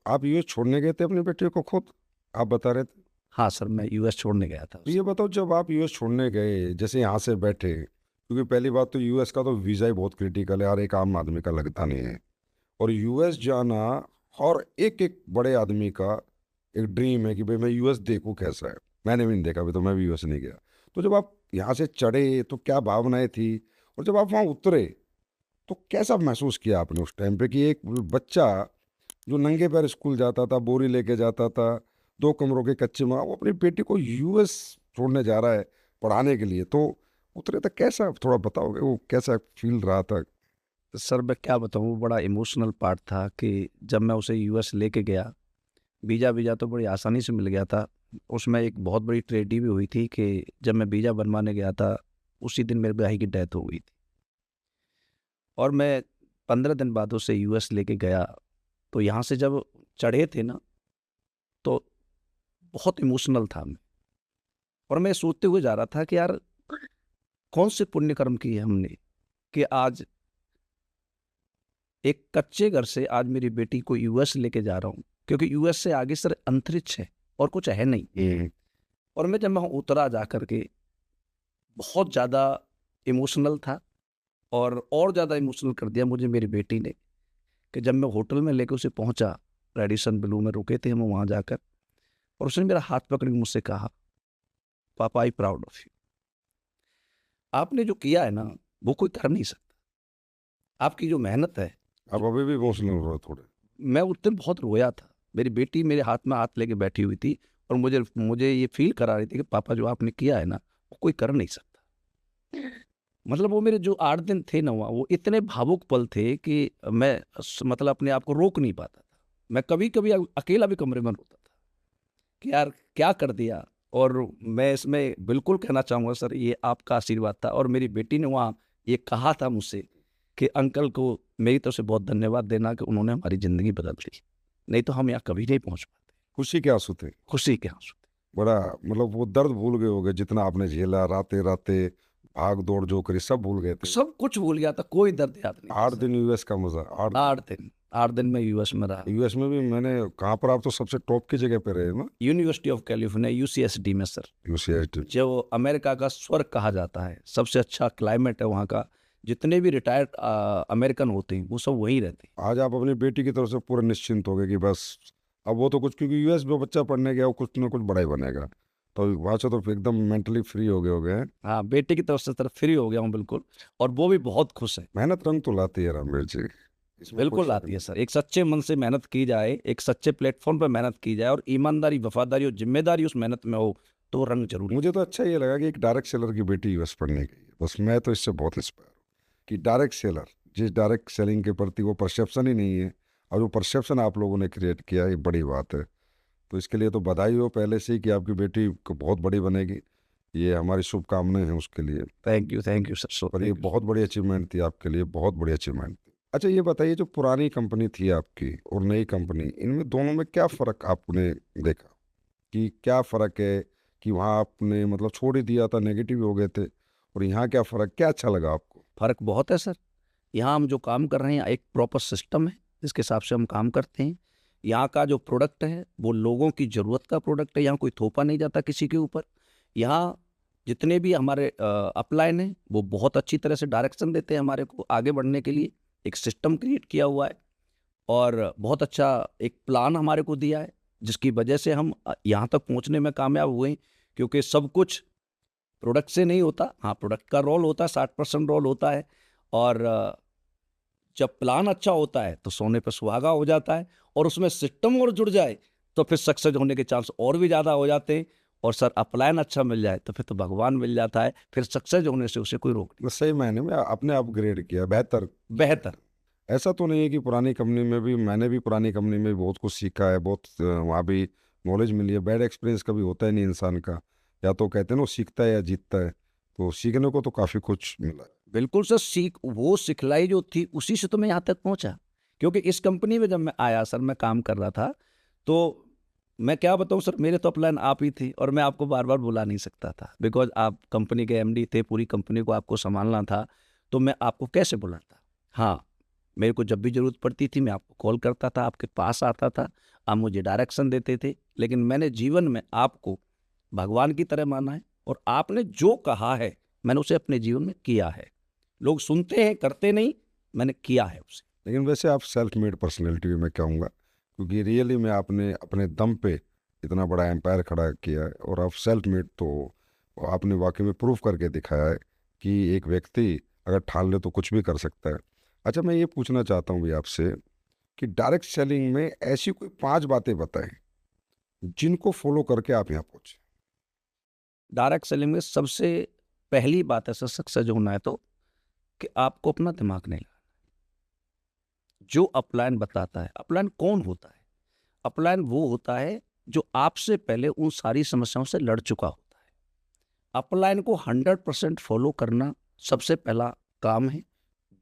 Speaker 1: आप यूएस छोड़ने गए थे अपनी बेटी को खुद, आप बता रहे थे?
Speaker 2: हाँ सर, मैं US छोड़ने गया था
Speaker 1: तो ये बताओ, जब आप यूएस छोड़ने गए, जैसे यहाँ से बैठे, क्योंकि पहली बात तो यूएस का तो वीज़ा ही बहुत क्रिटिकल है, हर एक आम आदमी का लगता नहीं है। और यूएस जाना और एक एक बड़े आदमी का एक ड्रीम है कि भाई मैं यूएस देखूं कैसा है। मैंने भी नहीं देखा, अभी तो मैं भी यूएस नहीं गया। तो जब आप यहाँ से चढ़े तो क्या भावनाएं थी, और जब आप वहाँ उतरे तो कैसा महसूस किया आपने उस टाइम पे कि एक बच्चा जो नंगे पैर स्कूल जाता था, बोरी लेके जाता था, 2 कमरों के कच्चे में, वो अपनी बेटी को यूएस छोड़ने जा रहा है पढ़ाने के लिए, तो उतरे तो कैसा, थोड़ा बताओगे वो कैसा फील रहा था?
Speaker 2: सर मैं क्या बताऊँ, वो बड़ा इमोशनल पार्ट था कि जब मैं उसे US लेके गया, वीज़ा तो बड़ी आसानी से मिल गया था। उसमें एक बहुत बड़ी ट्रेजेडी भी हुई थी कि जब मैं वीज़ा बनवाने गया था, उसी दिन मेरे भाई की डेथ हो गई थी। और मैं 15 दिन बाद उसे US लेके गया, तो यहाँ से जब चढ़े थे ना, तो बहुत इमोशनल था मैं। और मैं सोचते हुए जा रहा था कि यार कौन से पुण्य कर्म किए हमने कि आज एक कच्चे घर से आज मेरी बेटी को US लेके जा रहा हूँ, क्योंकि US से आगे सर अंतरिक्ष है और कुछ है नहीं। और मैं जब वहाँ उतरा जा करके, बहुत ज़्यादा इमोशनल था। और ज़्यादा इमोशनल कर दिया मुझे मेरी बेटी ने कि जब मैं होटल में लेके उसे पहुँचा, रेडिसन ब्लू में रुके थे हम वहाँ जाकर, और उसने मेरा हाथ पकड़ के मुझसे कहा, पापा आई प्राउड ऑफ यू। आपने जो किया है ना, वो कोई कर नहीं सकता। आपकी जो मेहनत है।
Speaker 1: आप अभी भी इमोशनल हो रहे हो थोड़े?
Speaker 2: मैं उस दिन बहुत रोया था। मेरी बेटी मेरे हाथ में हाथ लेके बैठी हुई थी और मुझे ये फील करा रही थी कि पापा जो आपने किया है ना, वो कोई कर नहीं सकता। मतलब वो मेरे जो 8 दिन थे ना वहाँ, वो इतने भावुक पल थे कि मैं मतलब अपने आप को रोक नहीं पाता था। मैं कभी कभी अकेला भी कमरे में रोता था कि यार क्या कर दिया। और मैं इसमें बिल्कुल कहना चाहूँगा सर, ये आपका आशीर्वाद था। और मेरी बेटी ने वहाँ ये कहा था मुझसे कि अंकल को मेरी तरफ से बहुत धन्यवाद देना कि उन्होंने हमारी ज़िंदगी बदल दी, नहीं तो हम यहाँ कभी नहीं पहुँच पाते।
Speaker 1: खुशी के आंसू थे?
Speaker 2: खुशी के आंसू थे।
Speaker 1: बड़ा, मतलब वो दर्द भूल गए होगे जितना आपने झेला, राते राते भाग दौड़ जो करी, सब भूल गए थे?
Speaker 2: सब कुछ भूल गया था, कोई दर्द याद नहीं था
Speaker 1: 8
Speaker 2: सर।
Speaker 1: दिन यूएस का मजा, 8
Speaker 2: 8 दिन में US में रहा।
Speaker 1: यूएस में भी मैंने, कहाँ पर, आप तो सबसे टॉप की जगह पे रहे ना?
Speaker 2: यूनिवर्सिटी ऑफ कैलिफोर्निया UCSD में सर,
Speaker 1: यूसीएसडी।
Speaker 2: जो अमेरिका का स्वर्ग कहा जाता है। सबसे अच्छा क्लाइमेट है वहाँ का। जितने भी रिटायर्ड अमेरिकन होते हैं वो सब वहीं रहते हैं।
Speaker 1: आज आप अपनी बेटी की तरफ से पूरे निश्चिंत हो गए कि बस अब वो तो कुछ, क्योंकि यूएस में बच्चा पढ़ने गया वो कुछ ना कुछ बड़ा ही बनेगा, तो वहाँ से तो एकदम मेंटली फ्री हो गए हैं।
Speaker 2: हाँ, बेटे की तरफ से तरफ फ्री हो गया हूँ बिल्कुल, और वो भी बहुत खुश है।
Speaker 1: मेहनत रंग तो लाती है रामवीर जी, इसमें कोई
Speaker 2: बिल्कुल
Speaker 1: शक
Speaker 2: आती है
Speaker 1: नहीं।
Speaker 2: सर। एक सच्चे मन से मेहनत की जाए, एक सच्चे प्लेटफॉर्म पर मेहनत की जाए, और ईमानदारी, वफादारी और जिम्मेदारी उस मेहनत में हो, तो रंग जरूर।
Speaker 1: मुझे तो अच्छा ये लगा कि एक डायरेक्ट सेलर की बेटी यूएस पढ़ने गई है। बस मैं तो इससे बहुत इंस्पायर हूँ कि डायरेक्ट सेलर, जिस डायरेक्ट सेलिंग के प्रति वो परसेप्शन ही नहीं है, और वो परसेप्शन आप लोगों ने क्रिएट किया, ये बड़ी बात है। तो इसके लिए तो बधाई हो पहले से ही कि आपकी बेटी को बहुत बड़ी बनेगी। ये हमारी शुभकामनाएं हैं उसके लिए।
Speaker 2: Thank you sir. सो
Speaker 1: पर ये बहुत बड़ी अचीवमेंट थी आपके लिए, बहुत बड़ी अचीवमेंट थी। अच्छा ये बताइए, जो पुरानी कंपनी थी आपकी और नई कंपनी, इनमें दोनों में क्या फ़र्क आपने देखा, कि क्या फ़र्क है कि वहाँ आपने मतलब छोड़ ही दिया था, नेगेटिव हो गए थे, और यहाँ क्या फ़र्क, क्या अच्छा लगा आपको?
Speaker 2: फर्क बहुत है सर। यहाँ हम जो काम कर रहे हैं, एक प्रॉपर सिस्टम है, जिसके हिसाब से हम काम करते हैं। यहाँ का जो प्रोडक्ट है वो लोगों की ज़रूरत का प्रोडक्ट है, यहाँ कोई थोपा नहीं जाता किसी के ऊपर। यहाँ जितने भी हमारे अपलाइन हैं वो बहुत अच्छी तरह से डायरेक्शन देते हैं हमारे को आगे बढ़ने के लिए। एक सिस्टम क्रिएट किया हुआ है और बहुत अच्छा एक प्लान हमारे को दिया है, जिसकी वजह से हम यहाँ तक पहुँचने में कामयाब हुए हैं। क्योंकि सब कुछ प्रोडक्ट से नहीं होता, हाँ प्रोडक्ट का रोल होता है, 60% रोल होता है। और जब प्लान अच्छा होता है तो सोने पर सुहागा हो जाता है, और उसमें सिस्टम और जुड़ जाए तो फिर सक्सेस होने के चांस और भी ज़्यादा हो जाते हैं। और सर अपलाइन अच्छा मिल जाए तो फिर तो भगवान मिल जाता है, फिर सक्सेस होने से उसे कोई रोक नहीं।
Speaker 1: सही मायने में आपने अपग्रेड किया, बेहतर।
Speaker 2: बेहतर।
Speaker 1: ऐसा तो नहीं है कि पुरानी कंपनी में भी, मैंने भी पुरानी कंपनी में बहुत कुछ सीखा है, बहुत वहाँ भी नॉलेज मिली है। बैड एक्सपीरियंस कभी होता ही नहीं इंसान का, या तो कहते हैं ना वो सीखता है या जीतता है, तो सीखने को तो काफ़ी कुछ मिला है।
Speaker 2: बिल्कुल सर, वो सिखलाई जो थी उसी से तो मैं यहाँ तक पहुँचा। क्योंकि इस कंपनी में जब मैं आया सर, मैं काम कर रहा था, तो मैं क्या बताऊँ सर, मेरे तो अपलाइन आप ही थी और मैं आपको बार बार बुला नहीं सकता था, बिकॉज आप कंपनी के एमडी थे, पूरी कंपनी को आपको संभालना था, तो मैं आपको कैसे बुलाता। हाँ, मेरे को जब भी ज़रूरत पड़ती थी मैं आपको कॉल करता था, आपके पास आता था, आप मुझे डायरेक्शन देते थे। लेकिन मैंने जीवन में आपको भगवान की तरह माना है, और आपने जो कहा है मैंने उसे अपने जीवन में किया है। लोग सुनते हैं, करते नहीं, मैंने किया है उसे।
Speaker 1: लेकिन वैसे आप सेल्फ मेड पर्सनैलिटी भी मैं कहूँगा, क्योंकि रियली में आपने अपने दम पे इतना बड़ा एम्पायर खड़ा किया है, और आप सेल्फ मेड तो आपने वाकई में प्रूव करके दिखाया है कि एक व्यक्ति अगर ठान ले तो कुछ भी कर सकता है। अच्छा, मैं ये पूछना चाहता हूँ भी आपसे कि डायरेक्ट सेलिंग में ऐसी कोई 5 बातें बताएं जिनको फॉलो करके आप यहाँ पहुँचे।
Speaker 2: डायरेक्ट सेलिंग में सबसे पहली बात है सर, सक्सेस होना है तो, कि आपको अपना दिमाग नहीं लगाना। जो अपलाइन बताता है, अपलाइन कौन होता है? अपलाइन वो होता है जो आपसे पहले उन सारी समस्याओं से लड़ चुका होता है। अपलाइन को 100% फॉलो करना सबसे पहला काम है।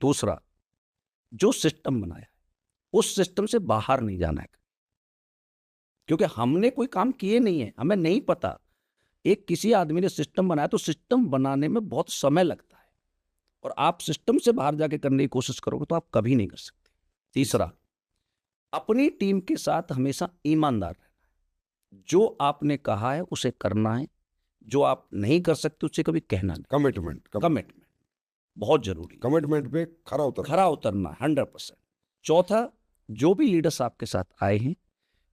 Speaker 2: दूसरा, जो सिस्टम बनाया है उस सिस्टम से बाहर नहीं जाना है, क्योंकि हमने कोई काम किए नहीं है, हमें नहीं पता। एक किसी आदमी ने सिस्टम बनाया तो सिस्टम बनाने में बहुत समय लगता है, और आप सिस्टम से बाहर जाके करने की कोशिश करोगे तो आप कभी नहीं कर सकते। तीसरा, अपनी टीम के साथ हमेशा ईमानदार रहना है। जो आपने कहा है उसे करना है, जो आप नहीं कर सकते उसे कभी कहना नहीं। कमिटमेंट बहुत जरूरी है।
Speaker 1: कमिटमेंट पे
Speaker 2: खरा उतरना 100%। चौथा, जो भी लीडर्स आपके साथ आए हैं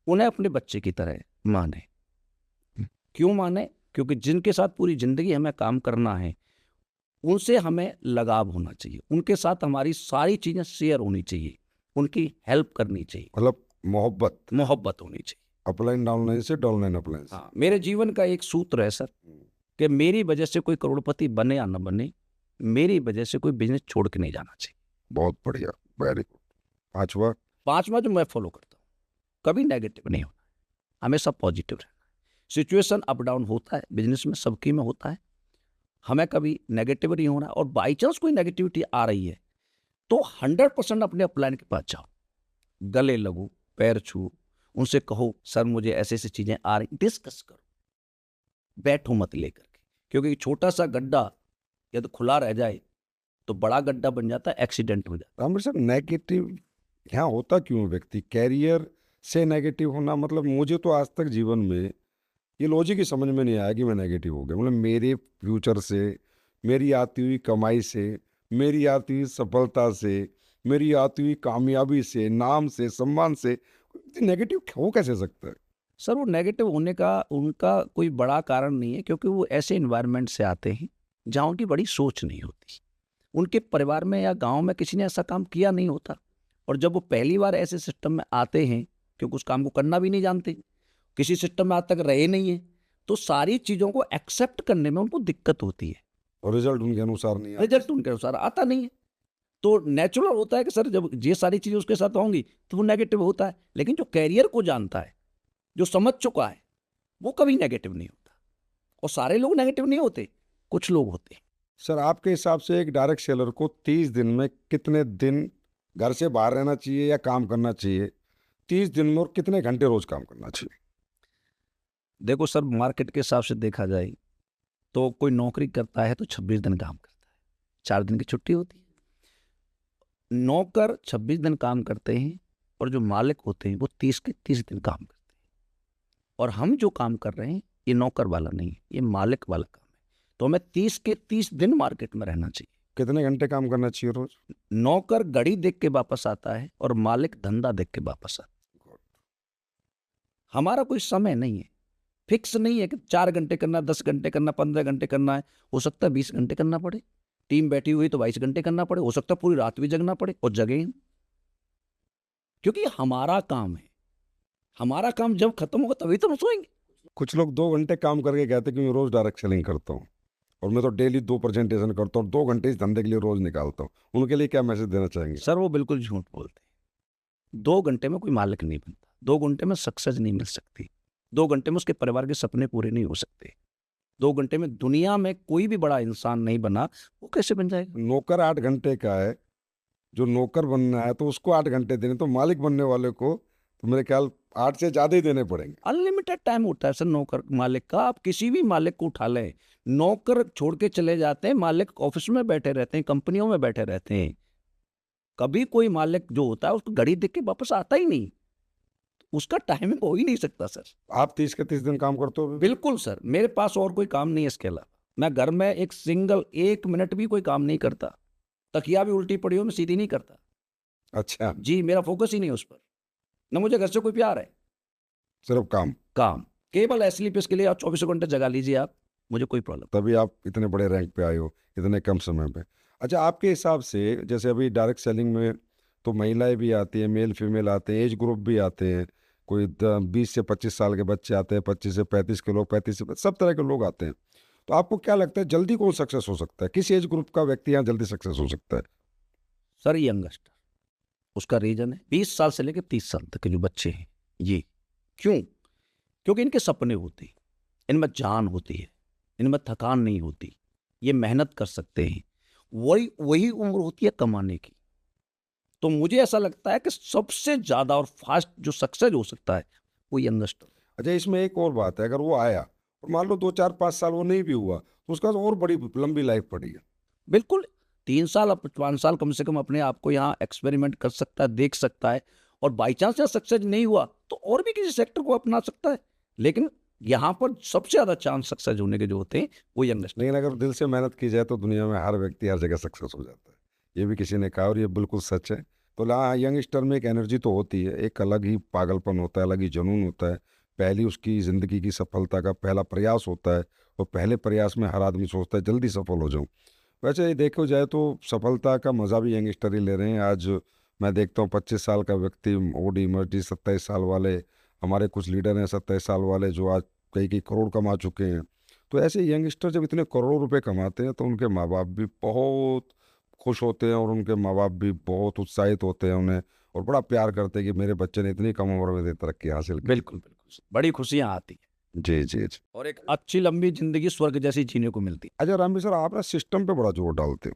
Speaker 2: उन्हें अपने बच्चे की तरह माने। क्यों माने? क्योंकि जिनके साथ पूरी जिंदगी हमें काम करना है उनसे हमें लगाव होना चाहिए, उनके साथ हमारी सारी चीजें शेयर होनी चाहिए, उनकी हेल्प करनी चाहिए,
Speaker 1: मतलब मोहब्बत
Speaker 2: होनी चाहिए।
Speaker 1: अपलाइन डाउनलाइन से डाउनलाइन अपलाइन से।
Speaker 2: हाँ, मेरे जीवन का एक सूत्र है सर, कि मेरी वजह से कोई करोड़पति बने या न बने, मेरी वजह से कोई बिजनेस छोड़ के नहीं जाना चाहिए।
Speaker 1: बहुत बढ़िया, वेरी गुड।
Speaker 2: पांचवा जो मैं फॉलो करता हूँ, कभी नेगेटिव नहीं होना, हमेशा पॉजिटिव रहना। सिचुएशन अप डाउन होता है, बिजनेस में सबकी में होता है, हमें कभी नेगेटिव नहीं होना। और बाई चांस कोई नेगेटिविटी आ रही है तो 100% अपने अपलाइन के पास जाओ, गले लगो, पैर छू, उनसे कहो सर मुझे ऐसे ऐसी चीजें आ रही, डिस्कस करो, बैठो मत लेकर के। क्योंकि छोटा सा गड्ढा यदि खुला रह जाए तो बड़ा गड्ढा बन जाता है, एक्सीडेंट हो जाता है।
Speaker 1: राम सर, नेगेटिव यहाँ होता क्यों व्यक्ति? कैरियर से नेगेटिव होना, मतलब मुझे तो आज तक जीवन में ये लॉजिक ही समझ में नहीं आया कि मैं नेगेटिव हो गया। मतलब मेरे फ्यूचर से, मेरी आती हुई कमाई से, मेरी आती हुई सफलता से, मेरी आती हुई कामयाबी से, नाम से, सम्मान से नेगेटिव हो कैसे सकता है?
Speaker 2: सर वो नेगेटिव होने का उनका कोई बड़ा कारण नहीं है, क्योंकि वो ऐसे इन्वायरमेंट से आते हैं जहाँ उनकी बड़ी सोच नहीं होती, उनके परिवार में या गांव में किसी ने ऐसा काम किया नहीं होता। और जब वो पहली बार ऐसे सिस्टम में आते हैं, क्योंकि उस काम को करना भी नहीं जानते, किसी सिस्टम में आज तक रहे नहीं है, तो सारी चीज़ों को एक्सेप्ट करने में उनको दिक्कत होती है,
Speaker 1: और रिजल्ट उनके अनुसार नहीं आता।
Speaker 2: रिजल्ट उनके अनुसार आता नहीं है। तो नेचुरल होता है कि सर जब ये सारी चीज़ें उसके साथ होंगी तो वो नेगेटिव होता है। लेकिन जो कैरियर को जानता है, जो समझ चुका है, वो कभी नेगेटिव नहीं होता। और सारे लोग नेगेटिव नहीं होते, कुछ लोग होते हैं।
Speaker 1: सर आपके हिसाब से एक डायरेक्ट सेलर को 30 दिन में कितने दिन घर से बाहर रहना चाहिए या काम करना चाहिए? 30 दिन में, और कितने घंटे रोज काम करना चाहिए?
Speaker 2: देखो सर, मार्केट के हिसाब से देखा जाए तो कोई नौकरी करता है तो 26 दिन काम करता है, 4 दिन की छुट्टी होती है। नौकर 26 दिन काम करते हैं, और जो मालिक होते हैं वो 30 के 30 दिन काम करते हैं। और हम जो काम कर रहे हैं ये नौकर वाला नहीं है, ये मालिक वाला काम है। तो हमें 30 के 30 दिन मार्केट में रहना चाहिए।
Speaker 1: कितने घंटे काम करना चाहिए रोज?
Speaker 2: नौकर घड़ी देख के वापस आता है और मालिक धंधा देख के वापस आता है। हमारा कोई समय नहीं है, फिक्स नहीं है कि 4 घंटे करना, 10 घंटे करना, 15 घंटे करना है। हो सकता है 20 घंटे करना पड़े, टीम बैठी हुई तो 22 घंटे करना पड़े, हो सकता है पूरी रात भी जगना पड़े, और जगें हम। क्योंकि हमारा काम है, हमारा काम जब खत्म होगा तभी तो हम सोएंगे।
Speaker 1: कुछ लोग 2 घंटे काम करके कहते हैं कि मैं रोज डायरेक्ट सेलिंग करता हूँ और मैं तो डेली 2 प्रेजेंटेशन करता हूँ, 2 घंटे इस धंधे के लिए रोज निकालता हूँ। उनके लिए क्या मैसेज देना चाहेंगे?
Speaker 2: सर वो बिल्कुल झूठ बोलते हैं। 2 घंटे में कोई मालिक नहीं बनता, 2 घंटे में सक्सेस नहीं मिल सकती, 2 घंटे में उसके परिवार के सपने पूरे नहीं हो सकते, 2 घंटे में दुनिया में कोई भी बड़ा इंसान नहीं बना, वो कैसे बन जाएगा?
Speaker 1: नौकर 8 घंटे का है, जो नौकर बनना है तो उसको 8 घंटे देने, तो मालिक बनने वाले को तो मेरे ख्याल 8 से ज़्यादा ही देने पड़ेंगे।
Speaker 2: अनलिमिटेड टाइम होता है सर नौकर मालिक का। आप किसी भी मालिक को उठा लें, नौकर छोड़ के चले जाते हैं, मालिक ऑफिस में बैठे रहते हैं, कंपनियों में बैठे रहते हैं। कभी कोई मालिक जो होता है उसको घड़ी देख के वापस आता ही नहीं, उसका टाइमिंग हो ही नहीं सकता सर।
Speaker 1: आप 30 के 30 दिन काम करते हो?
Speaker 2: बिल्कुल सर, मेरे पास और कोई काम नहीं है इसके अलावा। मैं घर में एक सिंगल 1 मिनट भी कोई काम नहीं करता, तकिया भी उल्टी पड़ी हो मैं सीधी नहीं करता।
Speaker 1: अच्छा,
Speaker 2: जी, मेरा फोकस ही नहीं है उस पर, न मुझे घर से कोई प्यार है।
Speaker 1: सिर्फ काम।
Speaker 2: काम केवल एसलीप, इसके लिए आप 24 घंटे जगा लीजिए आप, मुझे कोई प्रॉब्लम।
Speaker 1: तभी आप इतने बड़े रैंक पे आए हो इतने कम समय पे। अच्छा, आपके हिसाब से जैसे अभी डायरेक्ट सेलिंग में तो महिलाएं भी आती हैं, मेल फीमेल आते हैं, एज ग्रुप भी आते हैं, कोई 20 से 25 साल के बच्चे आते हैं, 25 से 35 के लोग, 35 से सब तरह के लोग आते हैं। तो आपको क्या लगता है जल्दी कौन सक्सेस हो सकता है? किस एज ग्रुप का व्यक्ति यहाँ जल्दी सक्सेस हो सकता है?
Speaker 2: सर यंगस्टर, उसका रीजन है 20 साल से लेकर 30 साल तक के जो बच्चे हैं ये। क्यों? क्योंकि इनके सपने होते हैं, इनमें जान होती है, इनमें थकान नहीं होती, ये मेहनत कर सकते हैं, वही वही उम्र होती है कमाने की। तो मुझे ऐसा लगता है कि सबसे ज्यादा और फास्ट जो सक्सेस हो सकता है वो यंगस्टर।
Speaker 1: अच्छा, इसमें एक और बात है, अगर वो आया और मान लो 2 4 5 साल वो नहीं भी हुआ तो उसका तो और बड़ी लंबी लाइफ पड़ी है।
Speaker 2: बिल्कुल, 3 साल 5 साल कम से कम अपने आप को यहाँ एक्सपेरिमेंट कर सकता है, देख सकता है, और बाई चांस या सक्सेस नहीं हुआ तो और भी किसी सेक्टर को अपना सकता है। लेकिन यहाँ पर सबसे ज्यादा चांस सक्सेस होने के जो होते हैं वो यंगस्टर।
Speaker 1: लेकिन अगर दिल से मेहनत की जाए तो दुनिया में हर व्यक्ति हर जगह सक्सेस हो जाता है, ये भी किसी ने कहा और ये बिल्कुल सच है। तो हाँ, यंगस्टर में एक एनर्जी तो होती है, एक अलग ही पागलपन होता है, अलग ही जुनून होता है। पहली उसकी ज़िंदगी की सफलता का पहला प्रयास होता है और पहले प्रयास में हर आदमी सोचता है जल्दी सफल हो जाऊं। वैसे ये देखो जाए तो सफलता का मज़ा भी यंगस्टर ही ले रहे हैं। आज मैं देखता हूँ 25 साल का व्यक्ति ओडी मर्जी, 27 साल वाले हमारे कुछ लीडर हैं 27 साल वाले जो आज कई कई करोड़ कमा चुके हैं। तो ऐसे यंगस्टर जब इतने करोड़ों रुपए कमाते हैं तो उनके माँ बाप भी बहुत खुश होते हैं और उनके माँ बाप भी बहुत उत्साहित होते हैं उन्हें, और बड़ा प्यार करते हैं कि मेरे बच्चे ने इतनी कम उम्र में इतनी तरक्की हासिल की।
Speaker 2: बिल्कुल बिल्कुल, बड़ी खुशियां आती हैं
Speaker 1: जी जी जी।
Speaker 2: और एक अच्छी लंबी जिंदगी स्वर्ग जैसी जीने को मिलती है।
Speaker 1: अच्छा रामवी सर, आप ना सिस्टम पे बड़ा जोर डालते हो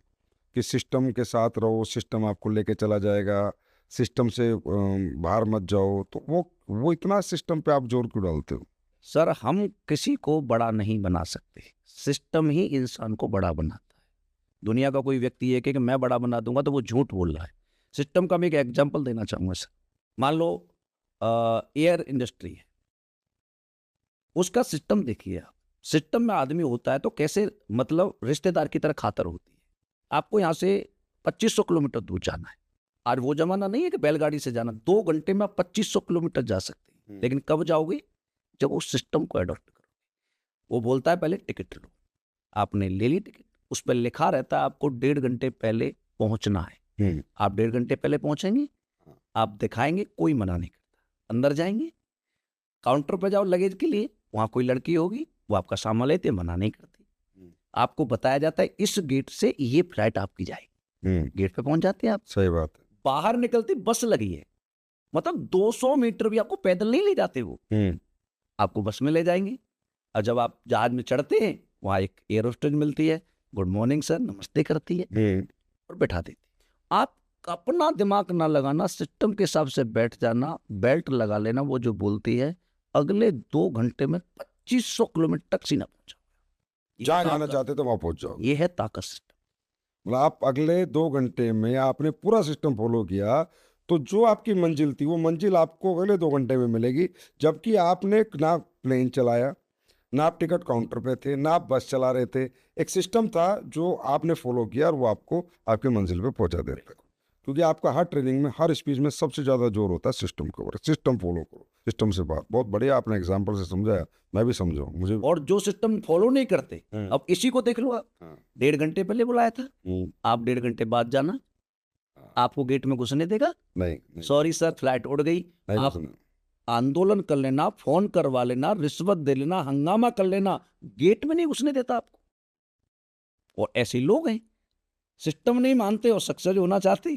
Speaker 1: कि सिस्टम के साथ रहो, सिस्टम आपको लेके चला जाएगा, सिस्टम से बाहर मत जाओ। तो वो इतना सिस्टम पे आप जोर क्यों डालते हो?
Speaker 2: सर हम किसी को बड़ा नहीं बना सकते, सिस्टम ही इंसान को बड़ा बनाता है। दुनिया का कोई व्यक्ति ये कहे कि मैं बड़ा बना दूंगा तो वो झूठ बोल रहा है। सिस्टम का मैं एक एग्जांपल देना चाहूंगा सर। मान लो एयर इंडस्ट्री है, उसका सिस्टम देखिए आप। सिस्टम में आदमी होता है तो कैसे, मतलब रिश्तेदार की तरह खातर होती है। आपको यहाँ से 2500 किलोमीटर दूर जाना है। आज वो जमाना नहीं है कि बैलगाड़ी से जाना, 2 घंटे में आप 2500 किलोमीटर जा सकते हैं। लेकिन कब जाओगे? जब उस सिस्टम को अडॉप्ट करोगे। वो बोलता है पहले टिकट लो, आपने ले ली टिकट, उस पर लिखा रहता है आपको 1.5 घंटे पहले पहुंचना है। आप 1.5 घंटे पहले पहुंचेंगे, आप दिखाएंगे, कोई मना नहीं करता। अंदर जाएंगे, काउंटर पर जाओ लगेज के लिए, वहां कोई लड़की होगी, वो आपका सामान लेते, मना नहीं करती। आपको बताया जाता है इस गेट से ये फ्लाइट आपकी जाएगी। गेट पे पहुंच जाते हैं आप।
Speaker 1: सही बात है।
Speaker 2: बाहर निकलती बस लगी है, मतलब 200 मीटर भी आपको पैदल नहीं ले जाते, वो आपको बस में ले जाएंगे। और जब आप जहाज में चढ़ते हैं वहां एक एयर होस्टेस मिलती है, गुड मॉर्निंग सर, नमस्ते करती है और बैठा देती है। आप अपना दिमाग ना लगाना, सिस्टम के हिसाब से बैठ जाना, बेल्ट लगा लेना, वो जो बोलती है अगले 2 घंटे में 2500 किलोमीटर तक सीना पहुंचा।
Speaker 1: जहाँ जाना चाहते तो वहां पहुंच जाओ।
Speaker 2: ये है ताकत सिस्टम।
Speaker 1: मतलब आप अगले 2 घंटे में आपने पूरा सिस्टम फॉलो किया तो जो आपकी मंजिल थी वो मंजिल आपको अगले 2 घंटे में मिलेगी, जबकि आपने ना प्लेन चलाया, ना आप टिकट काउंटर पे थे, ना आप बस चला रहे थे। एक सिस्टम था जो आपने फॉलो किया और वो आपको आपकी मंजिल पे पहुंचा देता है। क्योंकि आपका हर ट्रेनिंग में, हर स्पीच में सबसे ज़्यादा जोर होता है सिस्टम के ऊपर। सिस्टम फॉलो करो, सिस्टम से बात। बहुत बढ़िया आपने एग्जाम्पल से समझाया, मैं भी समझाऊँ मुझे।
Speaker 2: और जो सिस्टम फॉलो नहीं करते, अब इसी को देख लो आप,
Speaker 1: हाँ,
Speaker 2: 1.5 घंटे पहले बुलाया था, आप 1.5 घंटे बाद जाना, आपको गेट में घुसने देगा?
Speaker 1: नहीं
Speaker 2: सॉरी सर, फ्लाइट उड़ गई।
Speaker 1: नहीं
Speaker 2: आप
Speaker 1: घुसना।
Speaker 2: आंदोलन कर लेना, फोन करवा लेना, रिश्वत दे लेना, हंगामा कर लेना, गेट में नहीं घुसने देता आपको। और ऐसे लोग हैं, सिस्टम नहीं मानते और सक्सेस होना चाहते।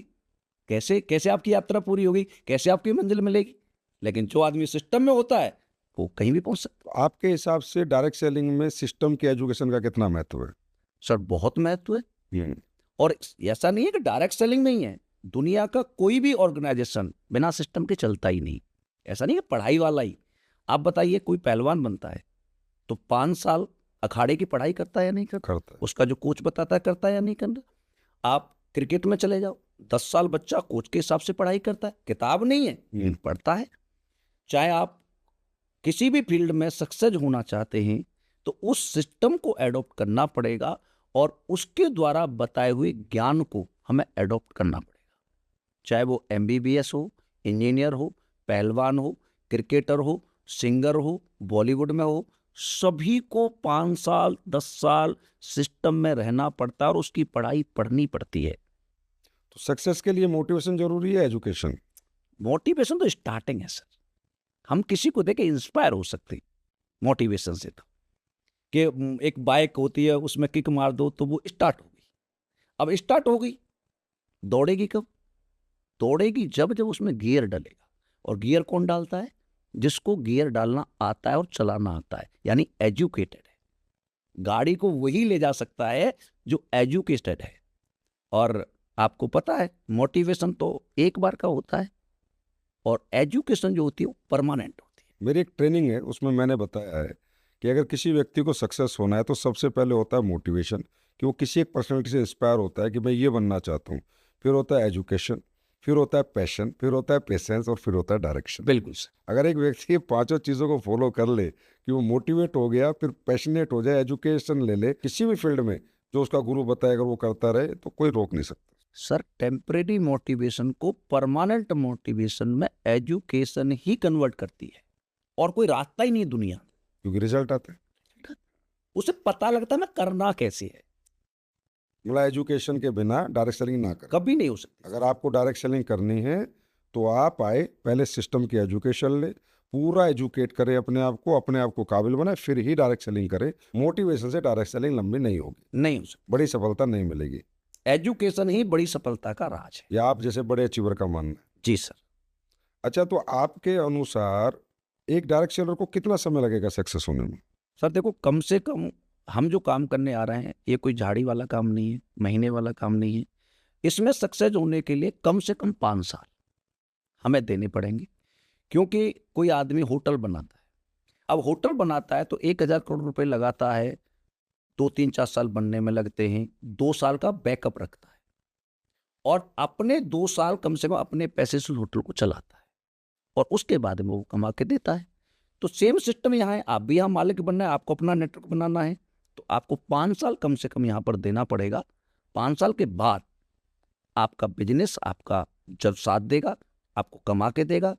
Speaker 2: कैसे कैसे आपकी यात्रा पूरी होगी, कैसे आपकी मंजिल मिलेगी? लेकिन जो आदमी सिस्टम में होता है वो कहीं भी पहुंच सकता
Speaker 1: तो आपके हिसाब से डायरेक्ट सेलिंग में सिस्टम के एजुकेशन का कितना महत्व है?
Speaker 2: है। सर बहुत महत्व है। और ऐसा नहीं है कि डायरेक्ट सेलिंग नहीं है, दुनिया का कोई भी ऑर्गेनाइजेशन बिना सिस्टम के चलता ही नहीं। ऐसा नहीं है पढ़ाई वाला ही। आप बताइए, कोई पहलवान बनता है तो 5 साल अखाड़े की पढ़ाई करता है या नहीं करता?
Speaker 1: करता है।
Speaker 2: उसका जो कोच बताता है करता है या नहीं करता? आप क्रिकेट में चले जाओ, 10 साल बच्चा कोच के हिसाब से पढ़ाई करता है, किताब नहीं है पढ़ता है। चाहे आप किसी भी फील्ड में सक्सेस होना चाहते हैं तो उस सिस्टम को एडॉप्ट करना पड़ेगा और उसके द्वारा बताए हुए ज्ञान को हमें एडॉप्ट करना पड़ेगा। चाहे वो MBBS हो, इंजीनियर हो, पहलवान हो, क्रिकेटर हो, सिंगर हो, बॉलीवुड में हो, सभी को 5 साल 10 साल सिस्टम में रहना पड़ता है और उसकी पढ़ाई पढ़नी पड़ती है।
Speaker 1: तो सक्सेस के लिए मोटिवेशन जरूरी है, एजुकेशन?
Speaker 2: मोटिवेशन तो स्टार्टिंग है सर। हम किसी को देख के इंस्पायर हो सकते हैं मोटिवेशन से। तो कि एक बाइक होती है, उसमें किक मार दो तो वो स्टार्ट हो गई। अब स्टार्ट हो गई, दौड़ेगी कब? दौड़ेगी जब जब उसमें गियर डलेगा। और गियर कौन डालता है? जिसको गियर डालना आता है और चलाना आता है, यानी एजुकेटेड है। गाड़ी को वही ले जा सकता है जो एजुकेटेड है। और आपको पता है मोटिवेशन तो एक बार का होता है और एजुकेशन जो होती है वो परमानेंट होती है।
Speaker 1: मेरी एक ट्रेनिंग है, उसमें मैंने बताया है कि अगर किसी व्यक्ति को सक्सेस होना है तो सबसे पहले होता है मोटिवेशन, कि वो किसी एक पर्सनैलिटी से इंस्पायर होता है कि मैं ये बनना चाहता हूँ। फिर होता है एजुकेशन, फिर होता है पैशन, फिर होता है पेशेंस और फिर होता है डायरेक्शन।
Speaker 2: बिल्कुल सर।
Speaker 1: अगर एक व्यक्ति ये 5 चीज़ों को फॉलो कर ले, कि वो मोटिवेट हो गया, फिर पैशनेट हो जाए, एजुकेशन ले ले, किसी भी फील्ड में जो उसका गुरु बताए अगर वो करता रहे तो कोई रोक नहीं सकता।
Speaker 2: सर टेम्परेरी मोटिवेशन को परमानेंट मोटिवेशन में एजुकेशन ही कन्वर्ट करती है और कोई रास्ता ही नहीं है दुनिया।
Speaker 1: क्योंकि रिजल्ट आता है,
Speaker 2: उसे पता लगता है मैं करना कैसे है।
Speaker 1: मतलब एजुकेशन के बिना डायरेक्ट सेलिंग ना करें।
Speaker 2: कभी नहीं हो सकता।
Speaker 1: अगर आपको डायरेक्ट सेलिंग करनी है तो आप आए, पहले सिस्टम की एजुकेशन ले, पूरा एजुकेट करें अपने आप को काबिल बनाए, फिर ही डायरेक्ट सेलिंग करें। मोटिवेशन से डायरेक्ट सेलिंग लंबी नहीं होगी,
Speaker 2: नहीं हो सकता।
Speaker 1: बड़ी सफलता नहीं मिलेगी।
Speaker 2: एजुकेशन ही बड़ी सफलता का राज है।
Speaker 1: या आप जैसे बड़े अचीवर का मानना है।
Speaker 2: जी सर।
Speaker 1: अच्छा, तो आपके अनुसार एक डायरेक्ट सेलर को कितना समय लगेगा सक्सेस होने में?
Speaker 2: सर देखो, कम से कम हम जो काम करने आ रहे हैं ये कोई झाड़ी वाला काम नहीं है, महीने वाला काम नहीं है। इसमें सक्सेस होने के लिए कम से कम 5 साल हमें देने पड़ेंगे। क्योंकि कोई आदमी होटल बनाता है, अब होटल बनाता है तो 1,000 करोड़ रुपए लगाता है, 2-3-4 साल बनने में लगते हैं, 2 साल का बैकअप रखता है और अपने 2 साल कम से कम अपने पैसे से होटल को चलाता है और उसके बाद में वो कमा के देता है। तो सेम सिस्टम यहाँ है, आप भी यहाँ मालिक बनना है, आपको अपना नेटवर्क बनाना है, तो आपको 5 साल कम से कम यहाँ पर देना पड़ेगा। 5 साल के बाद आपका बिजनेस आपका जब साथ देगा, आपको कमा के देगा,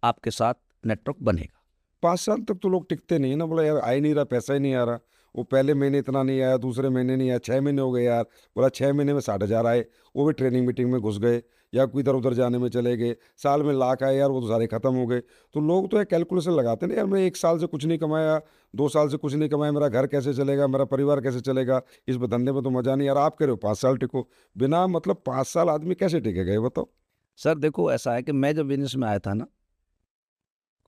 Speaker 2: आपके साथ नेटवर्क बनेगा।
Speaker 1: 5 साल तक तो लोग टिकते नहीं है ना। बोला यार आ ही नहीं रहा, पैसा ही नहीं आ रहा। वो पहले महीने इतना नहीं आया, दूसरे महीने नहीं आया, 6 महीने हो गए यार। बोला 6 महीने में 60,000 आए, वो भी ट्रेनिंग मीटिंग में घुस गए या कोई इधर उधर जाने में चले गए। साल में लाख आए यार, वो तो सारे खत्म हो गए। तो लोग तो एक कैलकुलेशन लगाते ना, यार मैं 1 साल से कुछ नहीं कमाया, 2 साल से कुछ नहीं कमाया, मेरा घर कैसे चलेगा, मेरा परिवार कैसे चलेगा, इस धंधे में तो मजा नहीं। यार आप कह रहे हो 5 साल टिको, बिना मतलब 5 साल आदमी कैसे टिकेगा ये बताओ?
Speaker 2: सर देखो, ऐसा है कि मैं जब बिजनेस में आया था ना,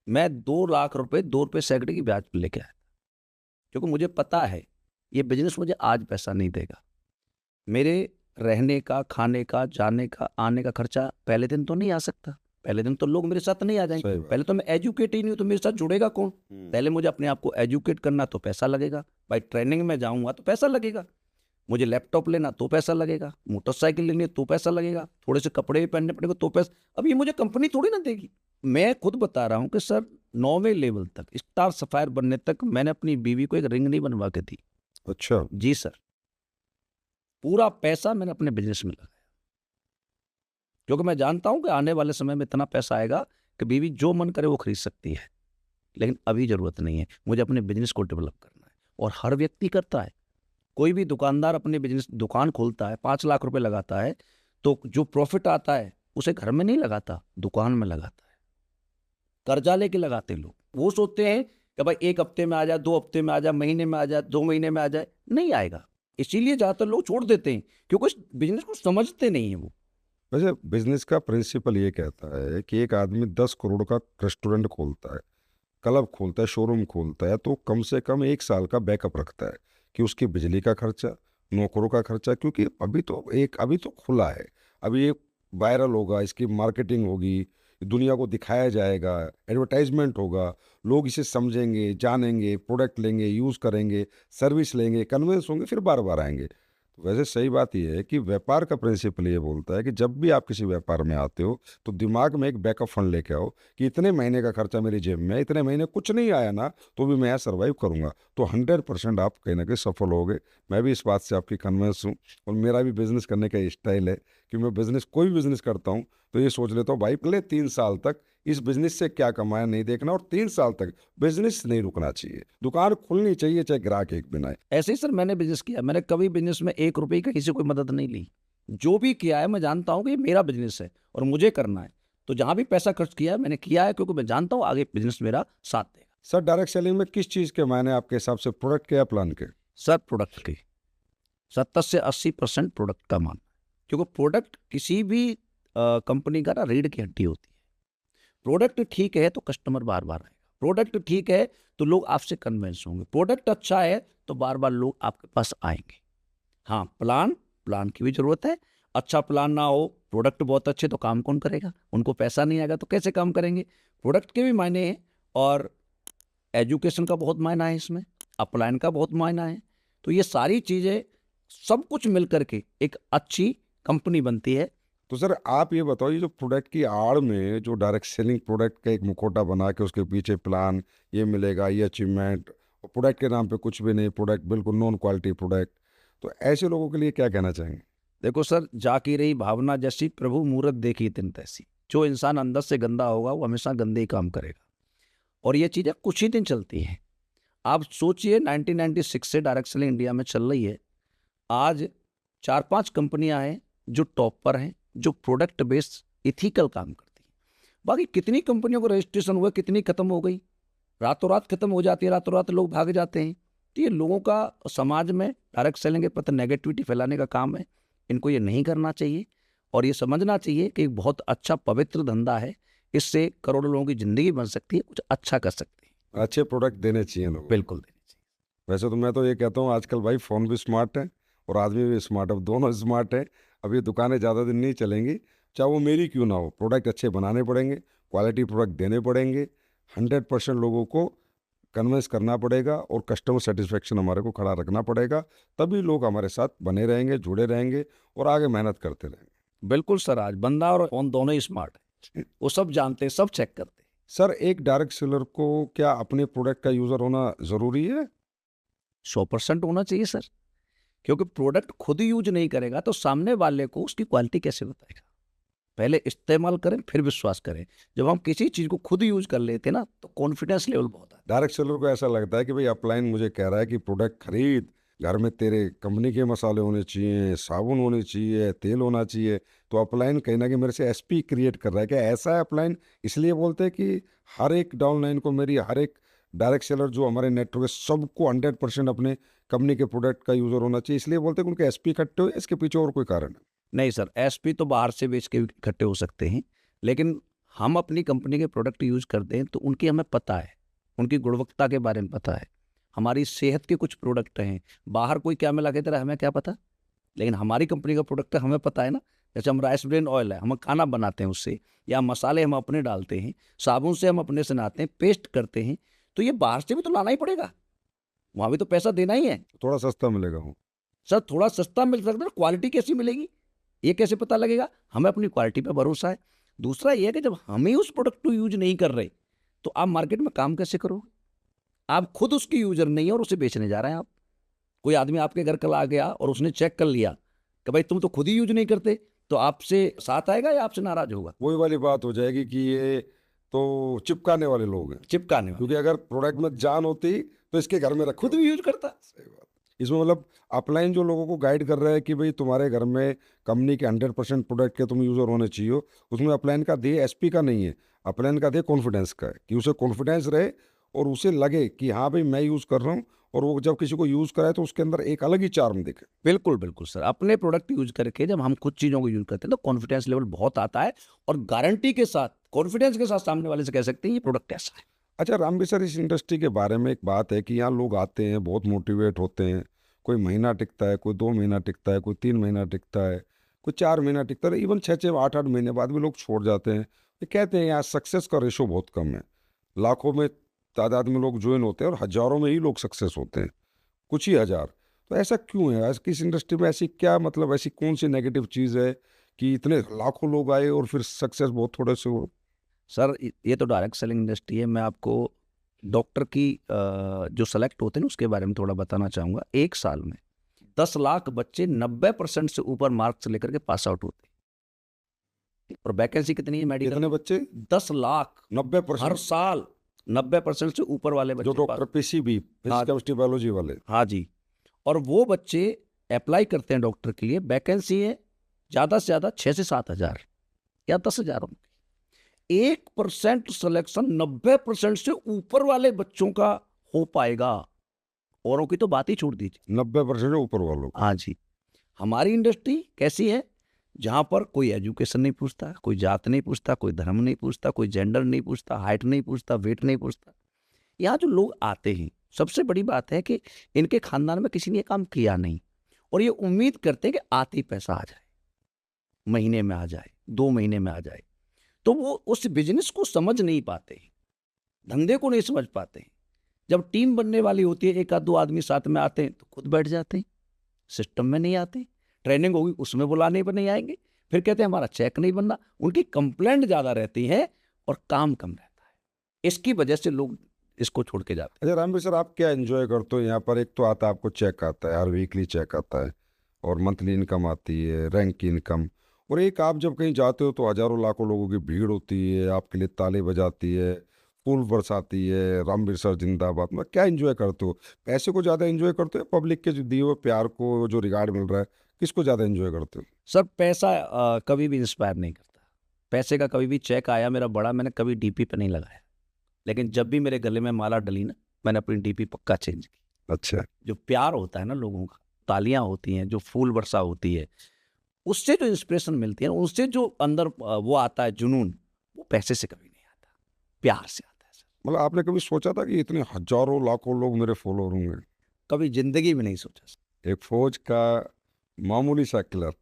Speaker 2: मैं 2 लाख रुपए 2 रुपए सैकड़े की ब्याज पर लेके आया था। क्योंकि मुझे पता है ये बिजनेस मुझे आज पैसा नहीं देगा। मेरे रहने का, खाने का, जाने का, आने का खर्चा पहले दिन तो नहीं आ सकता। पहले दिन तो लोग मेरे साथ नहीं आ जाएंगे।
Speaker 1: सही बात।
Speaker 2: पहले तो मैं एजुकेट ही नहीं हूँ तो मेरे साथ जुड़ेगा कौन? पहले मुझे अपने आप को एजुकेट करना तो पैसा लगेगा। भाई ट्रेनिंग में जाऊंगा तो पैसा लगेगा। मुझे लैपटॉप लेना तो पैसा लगेगा, मोटरसाइकिल लेनी है तो पैसा लगेगा, थोड़े से कपड़े भी पहनने पड़ेंगे तो पैसा। अब ये मुझे कंपनी थोड़ी ना देगी। मैं खुद बता रहा हूँ कि सर 9वें लेवल तक, स्टार सफायर बनने तक मैंने अपनी बीवी को एक रिंग नहीं बनवा के दी।
Speaker 1: अच्छा।
Speaker 2: जी सर, पूरा पैसा मैंने अपने बिजनेस में लगाया, क्योंकि मैं जानता हूं कि आने वाले समय में इतना पैसा आएगा कि बीवी जो मन करे वो खरीद सकती है, लेकिन अभी जरूरत नहीं है। मुझे अपने बिजनेस को डेवलप करना है, और हर व्यक्ति करता है। कोई भी दुकानदार अपने बिजनेस दुकान खोलता है, 5 लाख रुपए लगाता है, तो जो प्रॉफिट आता है उसे घर में नहीं लगाता, दुकान में लगाता है। कर्जा लेके लगाते लोग, वो सोचते हैं कि भाई 1 हफ्ते में आ जाए, 2 हफ्ते में आ जाए, महीने में आ जाए, 2 महीने में आ जाए, नहीं आएगा। इसीलिए ज्यादातर लोग छोड़ देते हैं, क्योंकि बिजनेस को समझते नहीं है वो।
Speaker 1: वैसे बिजनेस का प्रिंसिपल ये कहता है कि एक आदमी 10 करोड़ का रेस्टोरेंट खोलता है, क्लब खोलता है, शोरूम खोलता है, तो कम से कम 1 साल का बैकअप रखता है कि उसकी बिजली का खर्चा, नौकरों का खर्चा, क्योंकि अभी तो खुला है, अभी ये वायरल होगा, इसकी मार्केटिंग होगी, दुनिया को दिखाया जाएगा, एडवर्टाइजमेंट होगा, लोग इसे समझेंगे, जानेंगे, प्रोडक्ट लेंगे, यूज़ करेंगे, सर्विस लेंगे, कन्विंस होंगे, फिर बार बार आएंगे। तो वैसे सही बात यह है कि व्यापार का प्रिंसिपल ये बोलता है कि जब भी आप किसी व्यापार में आते हो तो दिमाग में एक बैकअप फंड लेके आओ कि इतने महीने का खर्चा मेरी जेब में है, इतने महीने कुछ नहीं आया ना तो भी मैं यहाँ सर्वाइव करूँगा, तो 100% आप कहीं ना कहीं सफल होगे। मैं भी इस बात से आपकी कन्विंस हूँ, और मेरा भी बिजनेस करने का स्टाइल है कि मैं कोई भी बिजनेस करता हूँ तो ये सोच लेता हूँ भाई पहले 3 साल तक इस बिजनेस से क्या कमाया नहीं देखना, और 3 साल तक बिजनेस नहीं रुकना चाहिए, दुकान खुलनी चाहिए चाहे ग्राहक एक बिना आए।
Speaker 2: ऐसे ही सर मैंने बिजनेस किया, मैंने कभी बिजनेस में 1 रुपए का किसी से कोई मदद नहीं ली। जो भी किया है मैं जानता हूं कि ये मेरा बिजनेस है और मुझे करना है, तो जहां भी पैसा खर्च किया है मैंने किया है, क्योंकि मैं जानता हूं आगे बिजनेस मेरा साथ देगा।
Speaker 1: सर डायरेक्ट सेलिंग में किस चीज़ के मायने आपके हिसाब से, प्रोडक्ट के या प्लान के?
Speaker 2: सर प्रोडक्ट की 70 से 80% प्रोडक्ट का मान, क्योंकि प्रोडक्ट किसी भी कंपनी का ना रीढ़ की हड्डी होती है। प्रोडक्ट ठीक है तो कस्टमर बार बार आएगा, प्रोडक्ट ठीक है तो लोग आपसे कन्विंस होंगे, प्रोडक्ट अच्छा है तो बार बार लोग आपके पास आएंगे। हाँ, प्लान की भी जरूरत है। अच्छा प्लान ना हो, प्रोडक्ट बहुत अच्छे, तो काम कौन करेगा? उनको पैसा नहीं आएगा तो कैसे काम करेंगे? प्रोडक्ट के भी मायने हैं, और एजुकेशन का बहुत मायना है इसमें, अपलाइन का बहुत मायना है। तो ये सारी चीज़ें सब कुछ मिल करके एक अच्छी कंपनी बनती है।
Speaker 1: तो सर आप ये बताओ, ये जो प्रोडक्ट की आड़ में जो डायरेक्ट सेलिंग प्रोडक्ट का एक मुखौटा बना के उसके पीछे प्लान, ये मिलेगा, ये अचीवमेंट, और प्रोडक्ट के नाम पे कुछ भी नहीं, प्रोडक्ट बिल्कुल नॉन क्वालिटी प्रोडक्ट, तो ऐसे लोगों के लिए क्या कहना चाहेंगे?
Speaker 2: देखो सर, जाकी रही भावना जैसी, प्रभु मूरत देखी तिन तैसी। जो इंसान अंदर से गंदा होगा वो हमेशा गंदे ही काम करेगा, और ये चीज़ें कुछ ही दिन चलती हैं। आप सोचिए 1996 से डायरेक्ट सेलिंग इंडिया में चल रही है। आज 4-5 कंपनियां हैं जो टॉप पर हैं, जो प्रोडक्ट बेस्ड इथिकल काम करती हैं। बाकी कितनी कंपनियों को रजिस्ट्रेशन हुआ, कितनी खत्म हो गई, रातों रात खत्म हो जाती है, रातों रात लोग भाग जाते हैं। तो ये लोगों का समाज में डायरेक्ट सेलिंग के प्रति नेगेटिविटी फैलाने का काम है। इनको ये नहीं करना चाहिए, और ये समझना चाहिए कि एक बहुत अच्छा पवित्र धंधा है, इससे करोड़ों लोगों की जिंदगी बन सकती है, कुछ अच्छा कर सकते हैं।
Speaker 1: अच्छे प्रोडक्ट देने चाहिए लोगों को।
Speaker 2: बिल्कुल देनी चाहिए।
Speaker 1: वैसे तो मैं तो ये कहता हूँ आजकल भाई फ़ोन भी स्मार्ट है और आदमी भी स्मार्ट है, अब दोनों स्मार्ट है। अब ये दुकानें ज़्यादा दिन नहीं चलेंगी, चाहे वो मेरी क्यों ना हो, प्रोडक्ट अच्छे बनाने पड़ेंगे, क्वालिटी प्रोडक्ट देने पड़ेंगे, 100% लोगों को कन्विंस करना पड़ेगा, और कस्टमर सेटिस्फेक्शन हमारे को खड़ा रखना पड़ेगा, तभी लोग हमारे साथ बने रहेंगे, जुड़े रहेंगे और आगे मेहनत करते रहेंगे।
Speaker 2: बिल्कुल सर, आज बंदा और फोन दोनों ही स्मार्ट है, वो सब जानते हैं, सब चेक करते हैं।
Speaker 1: सर एक डायरेक्ट सेलर को क्या अपने प्रोडक्ट का यूज़र होना ज़रूरी है?
Speaker 2: 100% होना चाहिए सर, क्योंकि प्रोडक्ट खुद यूज नहीं करेगा तो सामने वाले को उसकी क्वालिटी कैसे बताएगा? पहले इस्तेमाल करें फिर विश्वास करें। जब हम किसी चीज़ को खुद यूज कर लेते हैं ना, तो कॉन्फिडेंस लेवल बहुत आता
Speaker 1: डायरेक्ट सेलर को ऐसा लगता है कि भाई अपलाइन मुझे कह रहा है कि प्रोडक्ट खरीद, घर में तेरे कंपनी के मसाले होने चाहिए, साबुन होने चाहिए, तेल होना चाहिए, तो अपलाइन कहीं ना कहीं मेरे से एसपी क्रिएट कर रहा है। क्या ऐसा है अपलाइन? इसलिए बोलते हैं कि हर एक डाउनलाइन को, मेरी हर एक डायरेक्ट सेलर जो हमारे नेटवर्क है सबको 100% अपने कंपनी के प्रोडक्ट का यूज़र होना चाहिए, इसलिए बोलते हैं कि उनके एसपी इकट्ठे हो, इसके पीछे और कोई कारण है?
Speaker 2: नहीं सर, एसपी तो बाहर से बेच के इकट्ठे हो सकते हैं, लेकिन हम अपनी कंपनी के प्रोडक्ट यूज करते हैं तो उनकी हमें पता है, उनकी गुणवत्ता के बारे में पता है। हमारी सेहत के कुछ प्रोडक्ट हैं, बाहर कोई क्या मिला के दे रहा है हमें क्या पता, लेकिन हमारी कंपनी का प्रोडक्ट है, हमें पता है ना। जैसे हम राइस ब्रेन ऑयल है, हम खाना बनाते हैं उससे, या मसाले हम अपने डालते हैं, साबुन से हम अपने से नहाते हैं, पेस्ट करते हैं, तो ये बाहर से भी तो लाना ही पड़ेगा, वहाँ भी तो पैसा देना ही है।
Speaker 1: थोड़ा सस्ता मिलेगा वो।
Speaker 2: सर थोड़ा सस्ता मिल सकता है, क्वालिटी कैसी मिलेगी ये कैसे पता लगेगा? हमें अपनी क्वालिटी पे भरोसा है। दूसरा ये है कि जब हम ही उस प्रोडक्ट को यूज नहीं कर रहे तो आप मार्केट में काम कैसे करोगे? आप खुद उसके यूजर नहीं है और उसे बेचने जा रहे हैं आप। कोई आदमी आपके घर कल आ गया और उसने चेक कर लिया कि भाई तुम तो खुद ही यूज नहीं करते, तो आपसे साथ आएगा या आपसे नाराज होगा?
Speaker 1: वही वाली बात हो जाएगी कि ये तो चिपकाने वाले लोग हैं,
Speaker 2: चिपकाने वाला
Speaker 1: क्योंकि अगर प्रोडक्ट में जान होती तो इसके घर में रखो।
Speaker 2: खुद भी यूज करता।
Speaker 1: सही बात। इसमें मतलब अपलाइन जो लोगों को गाइड कर रहा है कि भाई तुम्हारे घर में कंपनी के 100% प्रोडक्ट के तुम यूजर होने चाहिए, उसमें अपलाइन का ध्येय एसपी का नहीं है, अपलाइन का ध्येय कॉन्फिडेंस का है कि उसे कॉन्फिडेंस रहे और उसे लगे कि हाँ भाई मैं यूज़ कर रहा हूँ, और वो जब किसी को यूज़ कराए तो उसके अंदर एक अलग ही चार्म दिखे।
Speaker 2: बिल्कुल बिल्कुल सर, अपने प्रोडक्ट यूज करके जब हम कुछ चीज़ों को यूज करते हैं तो कॉन्फिडेंस लेवल बहुत आता है और गारंटी के साथ, कॉन्फिडेंस के साथ सामने वाले से कह सकते हैं ये प्रोडक्ट ऐसा है।
Speaker 1: अच्छा रामबी सर, इस इंडस्ट्री के बारे में एक बात है कि यहाँ लोग आते हैं, बहुत मोटिवेट होते हैं, कोई महीना टिकता है, कोई 2 महीना टिकता है, कोई 3 महीना टिकता है, कोई 4 महीना टिकता है, इवन 6-6 8-8 महीने बाद भी लोग छोड़ जाते हैं। ये कहते हैं यहाँ सक्सेस का रेशो बहुत कम है, लाखों में तादाद में लोग ज्वाइन होते हैं और हजारों में ही लोग सक्सेस होते हैं, कुछ ही हजार। तो ऐसा क्यों है? आज की इस इंडस्ट्री में ऐसी क्या, मतलब ऐसी कौन सी नेगेटिव चीज़ है कि इतने लाखों लोग आए और फिर सक्सेस बहुत थोड़े से हो?
Speaker 2: सर ये तो डायरेक्ट सेलिंग इंडस्ट्री है। मैं आपको डॉक्टर की जो सेलेक्ट होते हैं ना उसके बारे में थोड़ा बताना चाहूँगा। एक साल में 10 लाख बच्चे 90% से ऊपर मार्क्स लेकर के पास आउट होते हैं। और वैकेंसी कितनी है मेडिकल?
Speaker 1: कितने बच्चे?
Speaker 2: 10 लाख
Speaker 1: 90%?
Speaker 2: हर साल 90% से ऊपर वाले
Speaker 1: जो
Speaker 2: बच्चे
Speaker 1: डॉक्टर पीसीबी,
Speaker 2: हाँ
Speaker 1: फिजिक्स केमिस्ट्री बायोलॉजी वाले?
Speaker 2: हाँ जी। और वो बच्चे अप्लाई करते हैं डॉक्टर के लिए, वैकेंसी है ज़्यादा से ज़्यादा 6 से 7 हज़ार या 10 हज़ार। 1% सिलेक्शन 90% से ऊपर वाले बच्चों का हो पाएगा, औरों की तो बात ही छोड़ दीजिए।
Speaker 1: 90% ऊपर वालों को?
Speaker 2: हाँ जी। हमारी इंडस्ट्री कैसी है? जहां पर कोई एजुकेशन नहीं पूछता, कोई जात नहीं पूछता, कोई धर्म नहीं पूछता, कोई जेंडर नहीं पूछता, हाइट नहीं पूछता, वेट नहीं पूछता। यहाँ जो लोग आते हैं, सबसे बड़ी बात है कि इनके खानदान में किसी ने ये काम किया नहीं और ये उम्मीद करते हैं कि आते ही पैसा आ जाए, महीने में आ जाए, 2 महीने में आ जाए। तो वो उस बिजनेस को समझ नहीं पाते, धंधे को नहीं समझ पाते। जब टीम बनने वाली होती है, एक आध दो आदमी साथ में आते हैं तो खुद बैठ जाते हैं, सिस्टम में नहीं आते। ट्रेनिंग होगी उसमें बुलाने पर नहीं आएंगे, फिर कहते हैं हमारा चेक नहीं बनना। उनकी कंप्लेंट ज़्यादा रहती है और काम कम रहता है। इसकी वजह से लोग इसको छोड़ के जाते हैं।
Speaker 1: अच्छा रामबी सर, आप क्या एंजॉय करते हो यहाँ पर? एक तो आता है आपको चेक आता है, हर वीकली चेक आता है, और मंथली इनकम आती है, रैंक की इनकम, और एक आप जब कहीं जाते हो तो हजारों लाखों लोगों की भीड़ होती है, आपके लिए ताली बजाती है, फूल बरसाती है, रामबीर सर जिंदाबाद। मतलब क्या एंजॉय करते हो? पैसे को ज़्यादा एंजॉय करते हो, पब्लिक के जो दिए हुए प्यार को, जो रिगार्ड मिल रहा है, किसको ज़्यादा एंजॉय करते हो?
Speaker 2: सर पैसा कभी भी इंस्पायर नहीं करता। पैसे का कभी भी चेक आया मेरा बड़ा, मैंने कभी डीपी पे नहीं लगाया, लेकिन जब भी मेरे गले में माला डली ना, मैंने अपनी डीपी पक्का चेंज की।
Speaker 1: अच्छा।
Speaker 2: जो प्यार होता है ना लोगों का, तालियां होती हैं, जो फूल वर्षा होती है, उससे जो इंस्पिरेशन मिलती है, उससे जो अंदर वो आता है जुनून, वो पैसे से कभी नहीं आता, प्यार से आता है सर।
Speaker 1: मतलब आपने कभी सोचा था कि इतने हजारों लाखों लोग मेरे फॉलोअर होंगे?
Speaker 2: कभी जिंदगी में नहीं सोचा सर।
Speaker 1: एक फौज का मामूली सा क्लर्क,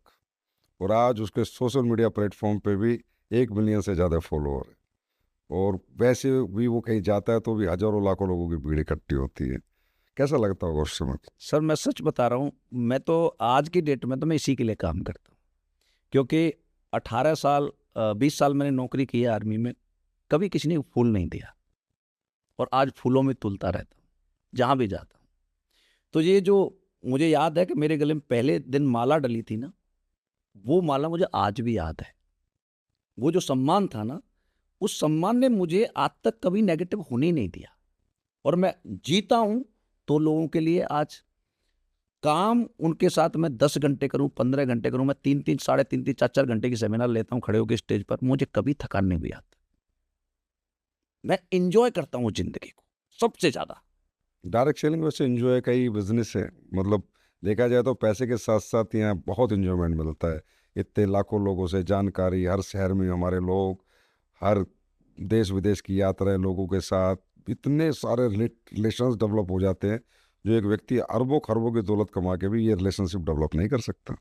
Speaker 1: और आज उसके सोशल मीडिया प्लेटफॉर्म पे भी 1 मिलियन से ज़्यादा फॉलोअर है, और वैसे भी वो कहीं जाता है तो भी हजारों लाखों लोगों की भीड़ इकट्ठी होती है। कैसा लगता होगा उस समय?
Speaker 2: सर मैं सच बता रहा हूँ, मैं तो आज की डेट में तो मैं इसी के लिए काम करता हूँ, क्योंकि 18 साल 20 साल मैंने नौकरी की है आर्मी में, कभी किसी ने फूल नहीं दिया, और आज फूलों में तुलता रहता हूँ जहाँ भी जाता हूँ। तो ये जो मुझे याद है कि मेरे गले में पहले दिन माला डली थी ना, वो माला मुझे आज भी याद है। वो जो सम्मान था ना, उस सम्मान ने मुझे आज तक कभी नेगेटिव होने ही नहीं दिया, और मैं जीता हूं तो लोगों के लिए। आज काम उनके साथ मैं 10 घंटे करूं, 15 घंटे करूं, मैं 3-3, साढ़े 3-3, 4-4 घंटे की सेमिनार लेता हूं खड़े होकर स्टेज पर, मुझे कभी थकान नहीं हुई आता। मैं इंजॉय करता हूं जिंदगी को सबसे ज्यादा।
Speaker 1: डायरेक्ट सेलिंग वैसे एंजॉय का ही बिजनेस है, मतलब देखा जाए तो पैसे के साथ साथ यहाँ बहुत इंजॉयमेंट मिलता है। इतने लाखों लोगों से जानकारी, हर शहर में हमारे लोग, हर देश विदेश की यात्राएं लोगों के साथ, इतने सारे रिलेशंस डेवलप हो जाते हैं जो एक व्यक्ति अरबों खरबों की दौलत कमा के भी ये रिलेशनशिप डेवलप नहीं कर सकता।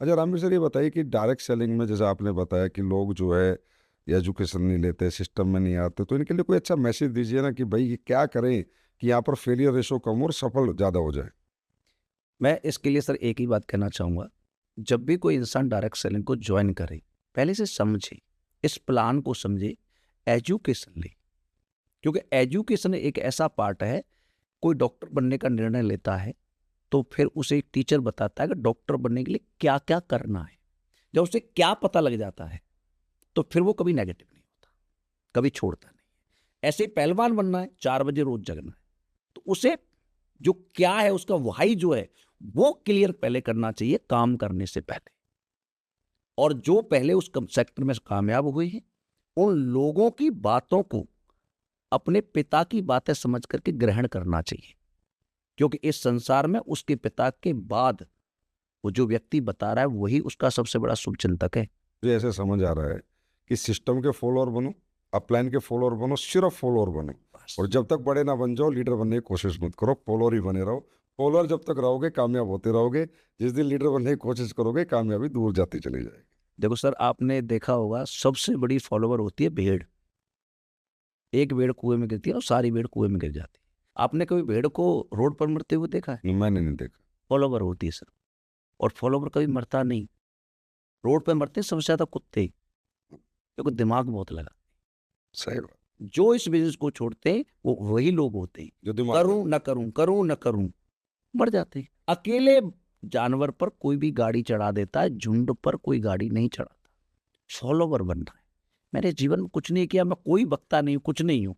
Speaker 1: अच्छा रामवीर सर, ये बताइए कि डायरेक्ट सेलिंग में जैसे आपने बताया कि लोग जो है एजुकेशन नहीं लेते, सिस्टम में नहीं आते, तो इनके लिए कोई अच्छा मैसेज दीजिए ना कि भाई ये क्या करें कि यहाँ पर फेलियर रेशो कम हो और सफल ज़्यादा हो जाए।
Speaker 2: मैं इसके लिए सर एक ही बात कहना चाहूँगा, जब भी कोई इंसान डायरेक्ट सेलिंग को ज्वाइन करे, पहले से समझे, इस प्लान को समझे, एजुकेशन ले। क्योंकि एजुकेशन एक ऐसा पार्ट है, कोई डॉक्टर बनने का निर्णय लेता है, तो फिर उसे एक टीचर बताता है कि डॉक्टर बनने के लिए क्या-क्या करना है। जब उसे क्या पता लग जाता है, तो फिर वो कभी नेगेटिव नहीं होता, कभी छोड़ता नहीं। ऐसे ही पहलवान बनना है, 4 बजे रोज जगना है, तो उसे जो क्या है उसका व्हाई जो है वो क्लियर पहले करना चाहिए काम करने से पहले। और जो पहले उस सेक्टर में कामयाब हुए हैं, उन लोगों की बातों को अपने पिता की बातें समझ करके ग्रहण करना चाहिए, क्योंकि इस संसार में उसके पिता के बाद वो जो व्यक्ति बता रहा है वही उसका सबसे बड़ा शुभचिंतक है।
Speaker 1: मुझे ऐसे समझ आ रहा है कि सिस्टम के फॉलोअर बनो, अपलाइन के फॉलोअर बनो, सिर्फ फॉलोअर बनो।
Speaker 2: बस।
Speaker 1: और जब तक बड़े ना बन जाओ, लीडर बनने की कोशिश मत करो, फॉलोअर ही बने रहो। फॉलोअर जब तक रहोगे कामयाब होते रहोगे, जिस दिन लीडर बनने की कोशिश करोगे कामयाबी दूर जाती चली जाएगी।
Speaker 2: देखो सर, आपने देखा होगा सबसे बड़ी फॉलोवर होती है भेड़। एक भेड़ कुएं में गिरती है और सारी भेड़ कुएं में गिर जाती है। आपने कभी भेड़ को रोड पर मरते हुए देखा है?
Speaker 1: मैंने नहीं देखा।
Speaker 2: फॉलोवर होती है सर, और फॉलोवर कभी मरता नहीं। रोड पर मरते हैं सबसे ज्यादा कुत्ते, क्योंकि दिमाग बहुत लगा।
Speaker 1: सही बात।
Speaker 2: जो इस बिजनेस को छोड़ते हैं वो वही लोग होते हैं,
Speaker 1: जो दिमाग
Speaker 2: करूं न करूं, करूं न करूं, मर जाते हैं। अकेले जानवर पर कोई भी गाड़ी चढ़ा देता है, झुंड पर कोई गाड़ी नहीं चढ़ाता। फॉलोवर बनना है। मैंने जीवन में कुछ नहीं किया, मैं कोई वक्ता नहीं हूं, कुछ नहीं हूं,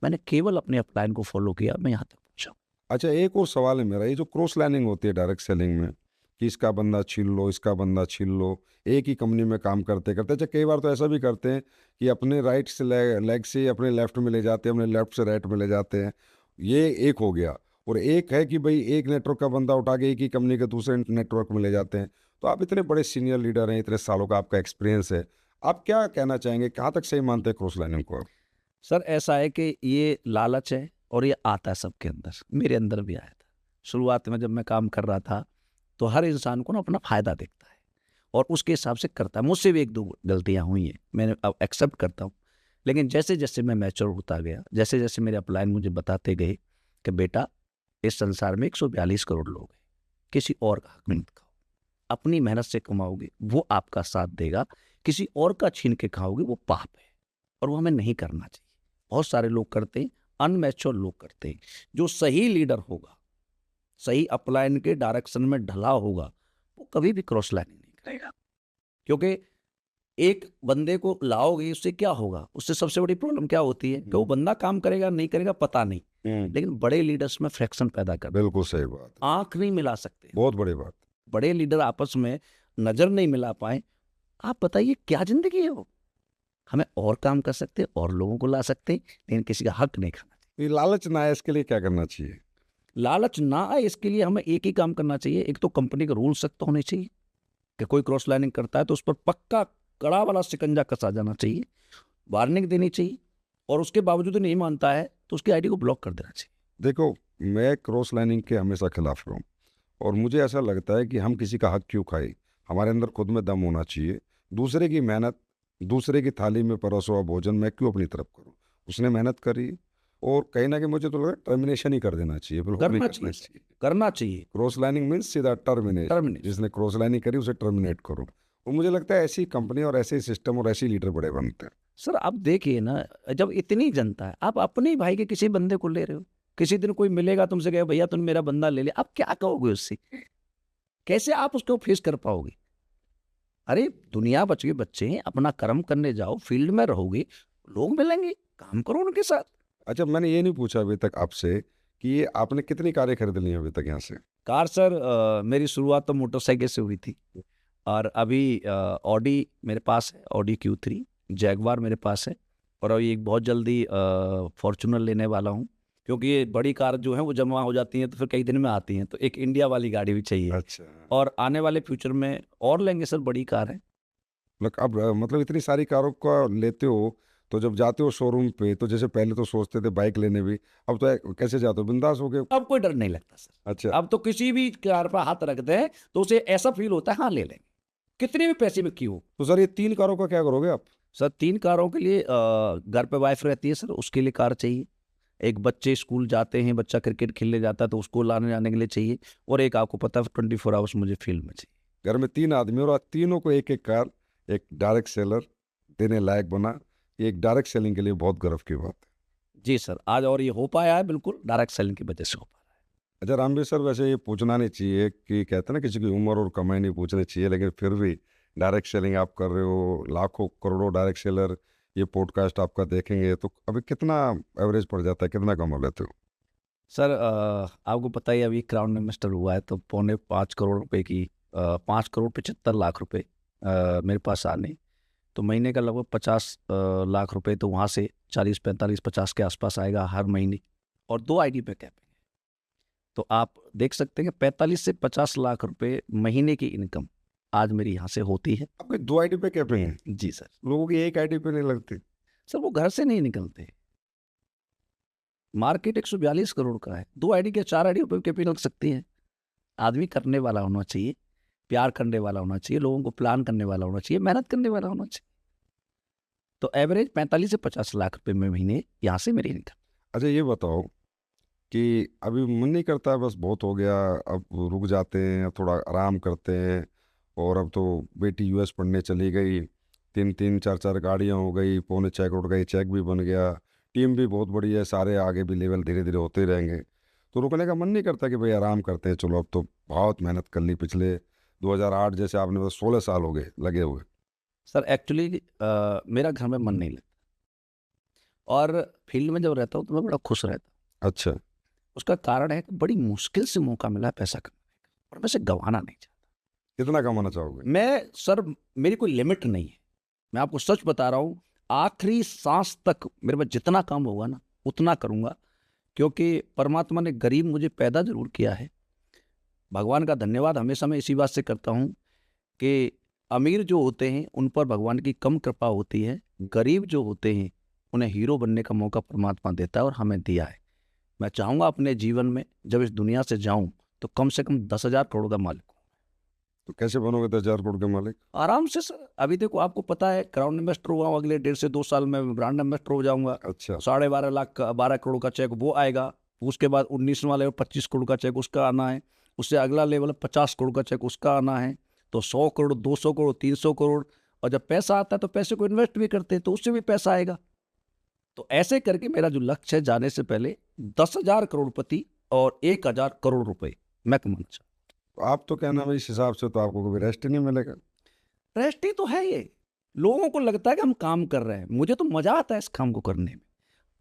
Speaker 2: मैंने केवल अपने अपलाइन को फॉलो किया, मैं यहाँ तक पहुंचा।
Speaker 1: अच्छा, एक और सवाल है मेरा, ये जो क्रॉस लाइनिंग होती है डायरेक्ट सेलिंग में, कि इसका बंदा छीन लो, इसका बंदा छीन लो, एक ही कंपनी में काम करते करते, अच्छा कई बार तो ऐसा भी करते हैं कि अपने राइट से लेग से अपने लेफ्ट में ले जाते हैं, अपने लेफ्ट से राइट में ले जाते हैं। ये एक हो गया। और एक है कि भाई एक नेटवर्क का बंदा उठा के एक ही कंपनी के दूसरे नेटवर्क में ले जाते हैं। तो आप इतने बड़े सीनियर लीडर हैं, इतने सालों का आपका एक्सपीरियंस है, आप क्या कहना चाहेंगे, कहाँ तक सही मानते हैं क्रॉस लाइनिंग को आप?
Speaker 2: सर ऐसा है कि ये लालच है और ये आता है सबके अंदर, मेरे अंदर भी आया था। शुरुआत में जब मैं काम कर रहा था तो हर इंसान को ना अपना फायदा देखता है और उसके हिसाब से करता है। मुझसे भी एक दो गलतियां हुई हैं, मैंने अब एक्सेप्ट करता हूँ। लेकिन जैसे जैसे मैं मैच्योर होता गया, जैसे जैसे मेरे अपलाइन मुझे बताते गए कि बेटा इस संसार में 142 करोड़ लोग हैं, किसी और का हक मत खाओ, अपनी मेहनत से कमाओगे वो आपका साथ देगा, किसी और का छीन के खाओगे वो पाप है और वो हमें नहीं करना चाहिए। बहुत सारे लोग करते हैं, अनमैच्योर लोग करते हैं। जो सही लीडर होगा, सही अपलाइन के डायरेक्शन में ढला होगा, वो कभी भी क्रॉस लाइनिंग नहीं करेगा। क्योंकि एक बंदे को लाओगे उससे क्या होगा, उससे सबसे बड़ी प्रॉब्लम क्या होती है कि वो बंदा काम करेगा नहीं करेगा पता नहीं, लेकिन बड़े लीडर्स में फ्रैक्शन पैदा कर,
Speaker 1: बिल्कुल सही बात,
Speaker 2: आंख नहीं मिला सकते,
Speaker 1: बहुत बड़ी बात।
Speaker 2: बड़े लीडर आपस में नजर नहीं मिला पाए, आप बताइए क्या जिंदगी है वो। हमें और काम कर सकते हैं और लोगों को ला सकते हैं, लेकिन किसी का हक नहीं खाना चाहिए।
Speaker 1: ये लालच ना है, इसके लिए क्या करना चाहिए?
Speaker 2: लालच ना आए इसके लिए हमें एक ही काम करना चाहिए। एक तो कंपनी के रूल सख्त होने चाहिए कि कोई क्रॉस लाइनिंग करता है तो उस पर पक्का कड़ा वाला शिकंजा कसा जाना चाहिए, वार्निंग देनी चाहिए, और उसके बावजूद नहीं मानता है तो उसकी आईडी को ब्लॉक कर देना चाहिए।
Speaker 1: देखो, मैं क्रॉस लाइनिंग के हमेशा खिलाफ रहा हूँ, और मुझे ऐसा लगता है कि हम किसी का हक क्यों खाए। हमारे अंदर खुद में दम होना चाहिए। दूसरे की मेहनत, दूसरे की थाली में परोसा हुआ भोजन मैं क्यों अपनी तरफ करूँ? उसने मेहनत करी, और कहीं ना कहीं मुझे तो लगा टर्मिनेशन ही कर देना चाहिए, बिल्कुल नहीं
Speaker 2: करना
Speaker 1: करना
Speaker 2: चाहिए,
Speaker 1: चाहिए।
Speaker 2: करना चाहिए।
Speaker 1: क्रॉस लाइनिंग मीन्स सीधा टर्मिनेशन।
Speaker 2: टर्मिनेशन।
Speaker 1: जिसने क्रॉस लाइनिंग करी उसे टर्मिनेट करो। और मुझे लगता है ऐसी कंपनी और ऐसे सिस्टम और ऐसे लीडर बड़े बनते हैं।
Speaker 2: सर आप देखिए ना, जब इतनी जनता है, आप अपने ही भाई के किसी बंदे को ले रहे हो, किसी दिन कोई मिलेगा तुमसे कहे भैया तुम मेरा बंदा ले ले, आप क्या कहोगे उससे? कैसे आप उसको फेस कर पाओगे? अरे दुनिया बच के बच्चे हैं, अपना कर्म करने जाओ, फील्ड में रहोगे, लोग मिलेंगे, काम करो उनके साथ।
Speaker 1: अच्छा, मैंने ये नहीं पूछा अभी तक आपसे कि ये आपने कितनी कारें खरीद ली हैं अभी तक यहाँ से?
Speaker 2: कार सर, मेरी शुरुआत तो मोटरसाइकिल से हुई थी, और अभी ऑडी मेरे पास है, ऑडी Q3, जैगवार मेरे पास है, और अभी एक बहुत जल्दी फॉर्चूनर लेने वाला हूँ, क्योंकि ये बड़ी कार जो है वो जमा हो जाती हैं तो फिर कई दिन में आती हैं, तो एक इंडिया वाली गाड़ी भी चाहिए।
Speaker 1: अच्छा,
Speaker 2: और आने वाले फ्यूचर में और लेंगे सर, बड़ी कार है।
Speaker 1: अब मतलब इतनी सारी कारों का लेते हो, तो जब जाते हो शोरूम पे, तो जैसे पहले तो सोचते थे बाइक लेने भी, अब तो कैसे जाते हो, बिंदास हो गए?
Speaker 2: अब कोई डर नहीं लगता सर।
Speaker 1: अच्छा,
Speaker 2: अब तो किसी भी कार पर हाथ रख दें तो उसे ऐसा फील होता है हाँ ले लेंगे, कितने भी पैसे में क्यों।
Speaker 1: तो सर ये 3 कारों का क्या करोगे आप?
Speaker 2: सर 3 कारों के लिए घर पे वाइफ रहती है सर, उसके लिए कार चाहिए। एक बच्चे स्कूल जाते हैं, बच्चा क्रिकेट खेलने जाता है तो उसको लाने जाने के लिए चाहिए, और एक आपको पता है 24 आवर्स मुझे फील्ड में चाहिए।
Speaker 1: घर में 3 आदमी और तीनों को एक एक कार, एक डायरेक्ट सेलर देने लायक बना, ये एक डायरेक्ट सेलिंग के लिए बहुत गर्व की बात है।
Speaker 2: जी सर, आज और ये हो पाया है, बिल्कुल डायरेक्ट सेलिंग की वजह से हो पा रहा है।
Speaker 1: अच्छा रामवीर सर, वैसे ये पूछना नहीं चाहिए कि कहते हैं ना किसी की उम्र और कमाई नहीं पूछनी चाहिए, लेकिन फिर भी डायरेक्ट सेलिंग आप कर रहे हो, लाखों करोड़ों डायरेक्ट सेलर ये पॉडकास्ट आपका देखेंगे तो अभी कितना एवरेज पड़ जाता है, कितना कमा लेते हो?
Speaker 2: सर आपको पता ही है, अभी क्राउन इन्वेस्टर हुआ है तो 5.25 करोड़ रुपए की 5 करोड़ 75 लाख रुपए मेरे पास आने, तो महीने का लगभग 50 लाख रुपए, तो वहाँ से 40 45 50 के आसपास आएगा हर महीने, और 2 आईडी पे कैपिंग है। तो आप देख सकते हैं कि 45 से 50 लाख रुपए महीने की इनकम आज मेरी यहाँ से होती है।
Speaker 1: आपके 2 आईडी पे कैपिंग है,
Speaker 2: जी सर।
Speaker 1: लोगों की एक आईडी पे नहीं लगती।
Speaker 2: सर वो घर से नहीं निकलते, मार्केट 142 करोड़ का है, 2 आईडी के 4 आईडी पे कैपिंग लग सकती है। आदमी करने वाला होना चाहिए, प्यार करने वाला होना चाहिए, लोगों को प्लान करने वाला होना चाहिए, मेहनत करने वाला होना चाहिए। तो एवरेज 45 से 50 लाख रुपए में महीने यहाँ से मेरी इनकम।
Speaker 1: अच्छा ये बताओ कि अभी मन नहीं करता है, बस बहुत हो गया, अब रुक जाते हैं, अब थोड़ा आराम करते हैं, और अब तो बेटी यूएस पढ़ने चली गई, 3 3 4 4 गाड़ियाँ हो गई, 6.25 करोड़ का ये चेक भी बन गया, टीम भी बहुत बड़ी है, सारे आगे भी लेवल धीरे धीरे होते ही रहेंगे, तो रुकने का मन नहीं करता कि भाई आराम करते हैं, चलो अब तो बहुत मेहनत कर ली पिछले 2008 जैसे आपने बस 16 साल हो गए लगे हुए।
Speaker 2: सर एक्चुअली मेरा घर में मन नहीं लगता, और फील्ड में जब रहता हूँ तो मैं बड़ा खुश रहता हूँ।
Speaker 1: अच्छा,
Speaker 2: उसका कारण है कि बड़ी मुश्किल से मौका मिला है पैसा कमाने का, और मैं इसे गंवाना नहीं चाहता।
Speaker 1: कितना कमाना चाहोगे?
Speaker 2: मैं सर, मेरी कोई लिमिट नहीं है, मैं आपको सच बता रहा हूँ, आखिरी सांस तक मेरे पास जितना काम होगा ना उतना करूँगा, क्योंकि परमात्मा ने गरीब मुझे पैदा जरूर किया है। भगवान का धन्यवाद हमेशा मैं इसी बात से करता हूँ कि अमीर जो होते हैं उन पर भगवान की कम कृपा होती है, गरीब जो होते हैं उन्हें हीरो बनने का मौका परमात्मा देता है, और हमें दिया है। मैं चाहूँगा अपने जीवन में जब इस दुनिया से जाऊँ तो कम से कम 10,000 करोड़ का मालिक हूँ।
Speaker 1: तो कैसे बनोगे 10,000 करोड़ के मालिक?
Speaker 2: आराम से सर, अभी देखो आपको पता है क्राउन इन्वेस्टर हुआ हूँ, अगले 1.5 से 2 साल में ब्रांड इन्वेस्टर हो जाऊंगा।
Speaker 1: अच्छा,
Speaker 2: 12.5 लाख का 12 करोड़ का चेक वो आएगा, उसके बाद 19वां लेवल 25 करोड़ का चेक उसका आना है, उससे अगला लेवल 50 करोड़ का चेक उसका आना है, तो 100 करोड़ 200 करोड़ 300 करोड़, और जब पैसा आता है तो पैसे को इन्वेस्ट भी करते हैं तो उससे भी पैसा आएगा। तो ऐसे करके मेरा जो लक्ष्य है, जाने से पहले 10,000 करोड़पति और 1,000 करोड़ रुपए मैं कमाना चाहता
Speaker 1: तो आप तो क्या नाम है, इस हिसाब से तो आपको कभी रेस्ट ही नहीं मिलेगा।
Speaker 2: हूं। रेस्ट ही तो है ये, लोगों को लगता है कि हम काम कर रहे हैं, मुझे तो मजा आता है इस काम को करने में।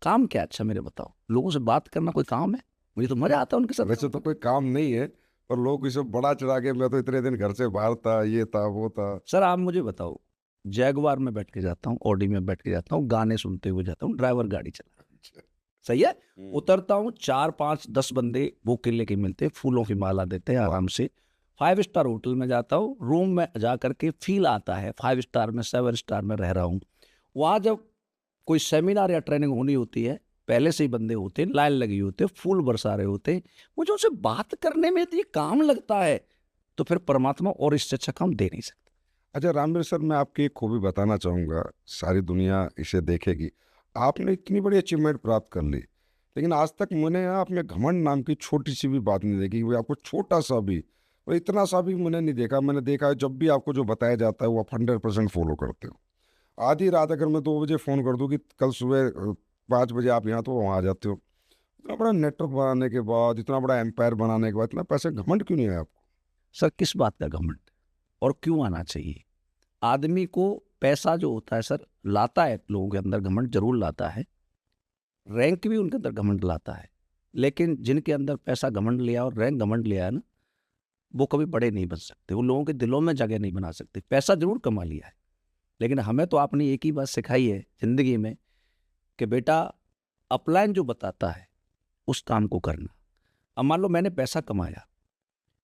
Speaker 2: काम क्या अच्छा मेरे बताओ, लोगों से बात करना कोई काम है? मुझे तो मजा आता है उनके साथ।
Speaker 1: वैसे तो कोई काम नहीं है, पर लोग इसे बड़ा चढ़ा के मैं तो इतने दिन घर से बाहर था, ये था वो था।
Speaker 2: सर आप मुझे बताओ, जैगवार में बैठ के जाता हूँ, ऑडी में बैठ के जाता हूँ, गाने सुनते हुए जाता हूँ, ड्राइवर गाड़ी चला, सही है। उतरता हूँ, 4 5 10 बंदे वो किले के मिलते, फूलों की माला देते हैं, आराम से 5 स्टार होटल में जाता हूँ, रूम में जा करके फील आता है 5 स्टार में 7 स्टार में रह रहा हूँ। वहाँ जब कोई सेमिनार या ट्रेनिंग होनी होती है, पहले से ही बंदे होते हैं, लाइन लगी होती है, फूल बरसा रहे होते हैं, मुझे उनसे बात करने में तो ये काम लगता है, तो फिर परमात्मा और इससे अच्छा काम दे नहीं सकता।
Speaker 1: अच्छा रामवीर सर, मैं आपकी एक खूबी बताना चाहूँगा, सारी दुनिया इसे देखेगी। आपने इतनी बड़ी अचीवमेंट प्राप्त कर ली, लेकिन आज तक मैंने यहाँ अपने घमंड नाम की छोटी सी भी बात नहीं देखी कि भाई आपको छोटा सा भी और इतना सा भी मैंने नहीं देखा। मैंने देखा है जब भी आपको जो बताया जाता है वो आप 100% फॉलो करते हो। आधी रात अगर मैं 2 बजे फ़ोन कर दूँ कि कल सुबह 5 बजे आप यहाँ, तो वहाँ आ जाते हो। इतना बड़ा नेटवर्क बनाने के बाद, इतना बड़ा एम्पायर बनाने के बाद, इतना पैसे घमंड क्यों नहीं है आपको?
Speaker 2: सर किस बात का घमंड, और क्यों आना चाहिए? आदमी को पैसा जो होता है सर लाता है, लोगों के अंदर घमंड जरूर लाता है, रैंक भी उनके अंदर घमंड लाता है, लेकिन जिनके अंदर पैसा घमंड लिया और रैंक घमंड लिया है ना, वो कभी बड़े नहीं बन सकते, वो लोगों के दिलों में जगह नहीं बना सकते। पैसा जरूर कमा लिया है, लेकिन हमें तो आपने एक ही बात सिखाई है जिंदगी में कि बेटा अपलाइन जो बताता है उस काम को करना। अब मान लो मैंने पैसा कमाया,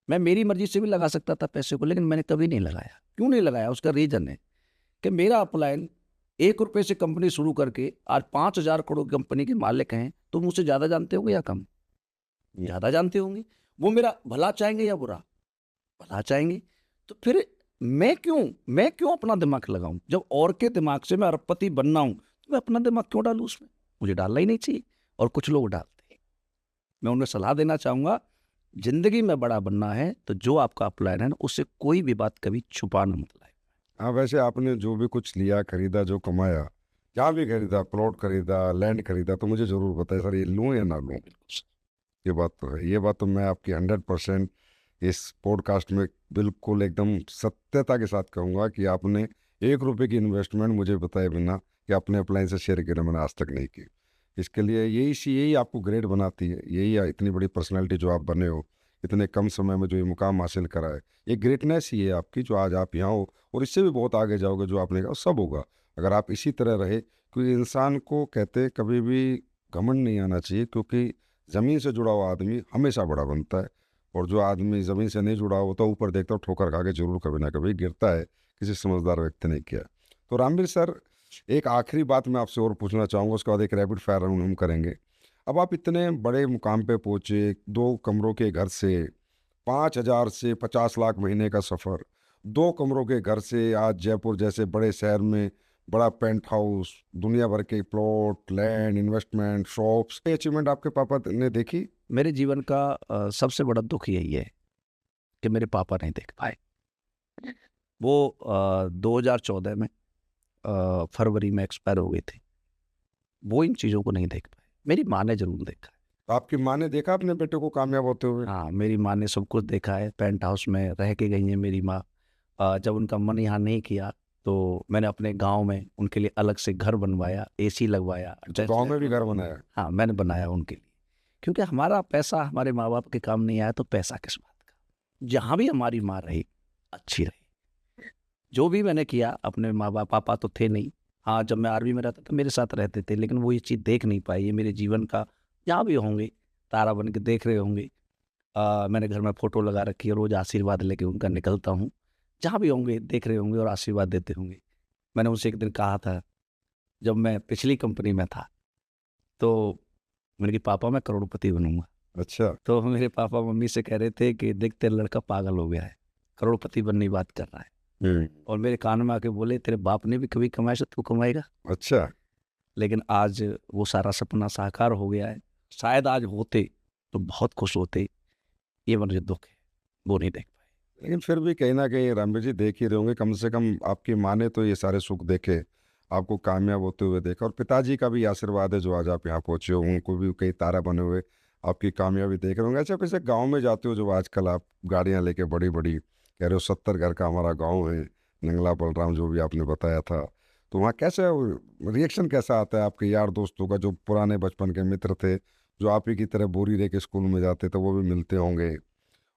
Speaker 2: मैं मेरी मर्जी से भी लगा सकता था पैसे को, लेकिन मैंने कभी नहीं लगाया। क्यों नहीं लगाया? उसका रीजन है कि मेरा अपलाइन 1 रुपये से कंपनी शुरू करके आज 5,000 करोड़ कंपनी के मालिक हैं, तो मुझसे ज्यादा जानते होंगे या कम? ज्यादा जानते होंगे। वो मेरा भला चाहेंगे या बुरा? भला चाहेंगे। तो फिर मैं क्यों अपना दिमाग लगाऊं? जब और के दिमाग से मैं अरबपति बनना हूं, तो मैं अपना दिमाग क्यों डालूं उसमें? मुझे डालना ही नहीं चाहिए। और कुछ लोग डालते हैं। मैं उन्हें सलाह देना चाहूँगा, ज़िंदगी में बड़ा बनना है तो जो आपका प्लान है ना, उससे कोई भी बात कभी छुपाना मत लाए।
Speaker 1: हाँ, वैसे आपने जो भी कुछ लिया, खरीदा, जो कमाया, जहाँ भी खरीदा, प्लॉट खरीदा, लैंड खरीदा, तो मुझे ज़रूर बताइए सर, ये लूँ या ना लूँ? ये बात तो है। ये बात तो मैं आपकी 100% इस पॉडकास्ट में बिल्कुल एकदम सत्यता के साथ कहूँगा कि आपने 1 रुपए की इन्वेस्टमेंट मुझे बताए बिना कि अपने अप्लायंसेस शेयर किए मैंने आज तक नहीं की। इसके लिए यही आपको ग्रेट बनाती है, यही इतनी बड़ी पर्सनैलिटी जो आप बने हो, इतने कम समय में जो ये मुकाम हासिल करा है, ये ग्रेटनेस ही है आपकी, जो आज आप यहाँ हो और इससे भी बहुत आगे जाओगे। जो आपने कहा सब होगा अगर आप इसी तरह रहे, क्योंकि इंसान को कहते कभी भी घमंड नहीं आना चाहिए, क्योंकि ज़मीन से जुड़ा हुआ आदमी हमेशा बड़ा बनता है, और जो आदमी ज़मीन से नहीं जुड़ा होता ऊपर देखता है ठोकर खा के जरूर कभी ना कभी गिरता है, किसी समझदार व्यक्ति ने किया। तो रामवीर सर, एक आखिरी बात मैं आपसे और पूछना चाहूँगा, उसके बाद एक रैपिड फायर राउंड हम करेंगे। अब आप इतने बड़े मुकाम पे पहुँचे, 2 कमरों के घर से 5,000 से 50 लाख महीने का सफ़र, 2 कमरों के घर से आज जयपुर जैसे बड़े शहर में बड़ा पेंट हाउस, दुनिया भर के प्लॉट, लैंड, इन्वेस्टमेंट, शॉप्स, ये अचीवमेंट आपके पापा ने देखी?
Speaker 2: मेरे जीवन का सबसे बड़ा दुख यही है कि मेरे पापा नहीं देख पाए। वो 2014 में फरवरी में एक्सपायर हो गए थे। वो इन चीज़ों को नहीं देख पाए। मेरी माँ ने ज़रूर देखा है।
Speaker 1: तो आपकी माँ ने देखा अपने बेटे को कामयाब होते हुए?
Speaker 2: हाँ, मेरी माँ ने सब कुछ देखा है। पेंट हाउस में रह के गई हैं मेरी माँ। जब उनका मन यहाँ नहीं किया तो मैंने अपने गांव में उनके लिए अलग से घर बनवाया, एसी लगवाया।
Speaker 1: तो गाँव में भी घर बनाया?
Speaker 2: हाँ, मैंने बनाया उनके लिए, क्योंकि हमारा पैसा हमारे माँ बाप के काम नहीं आया तो पैसा किस बात का। जहाँ भी हमारी माँ रही अच्छी रही। जो भी मैंने किया, अपने माँ बाप, पापा तो थे नहीं। हाँ, जब मैं आर्मी में रहता था मेरे साथ रहते थे, लेकिन वो ये चीज़ देख नहीं पाई। ये मेरे जीवन का जहाँ भी होंगे तारा बन के देख रहे होंगे। मैंने घर में फ़ोटो लगा रखी है, रोज़ आशीर्वाद लेके उनका निकलता हूँ। जहाँ भी होंगे देख रहे होंगे और आशीर्वाद देते होंगे। मैंने उनसे एक दिन कहा था, जब मैं पिछली कंपनी में था, तो मैंने कहा पापा मैं करोड़पति बनूंगा।
Speaker 1: अच्छा।
Speaker 2: तो मेरे पापा मम्मी से कह रहे थे कि देख तेरा लड़का पागल हो गया है, करोड़पति बनने की बात कर रहा है। और मेरे कान में आके बोले तेरे बाप ने भी कभी कमाया तो तू कमाएगा।
Speaker 1: अच्छा।
Speaker 2: लेकिन आज वो सारा सपना साकार हो गया है। शायद आज होते तो बहुत खुश होते। ये मुझे दुख है, वो नहीं देख पाए।
Speaker 1: लेकिन फिर भी कहीं ना कहीं रामवीर जी देख ही रहे होंगे, कम से कम आपकी माँ ने तो ये सारे सुख देखे, आपको कामयाब होते हुए देखा, और पिताजी का भी आशीर्वाद है जो आज आप यहाँ पहुँचे हो, उनको भी कई तारा बने हुए आपकी कामयाबी देख रहे होंगे। अच्छा, वैसे गाँव में जाते हो, जो आजकल आप गाड़ियाँ लेके बड़ी बड़ी कह रहे हो, 70 घर का हमारा गाँव है, नंगला बलराम, जो भी आपने बताया था, तो वहाँ कैसे रिएक्शन कैसा आता है आपके यार दोस्तों का, जो पुराने बचपन के मित्र थे, जो आप ही की तरह बोरी लेके स्कूल में जाते थे, वो भी मिलते होंगे,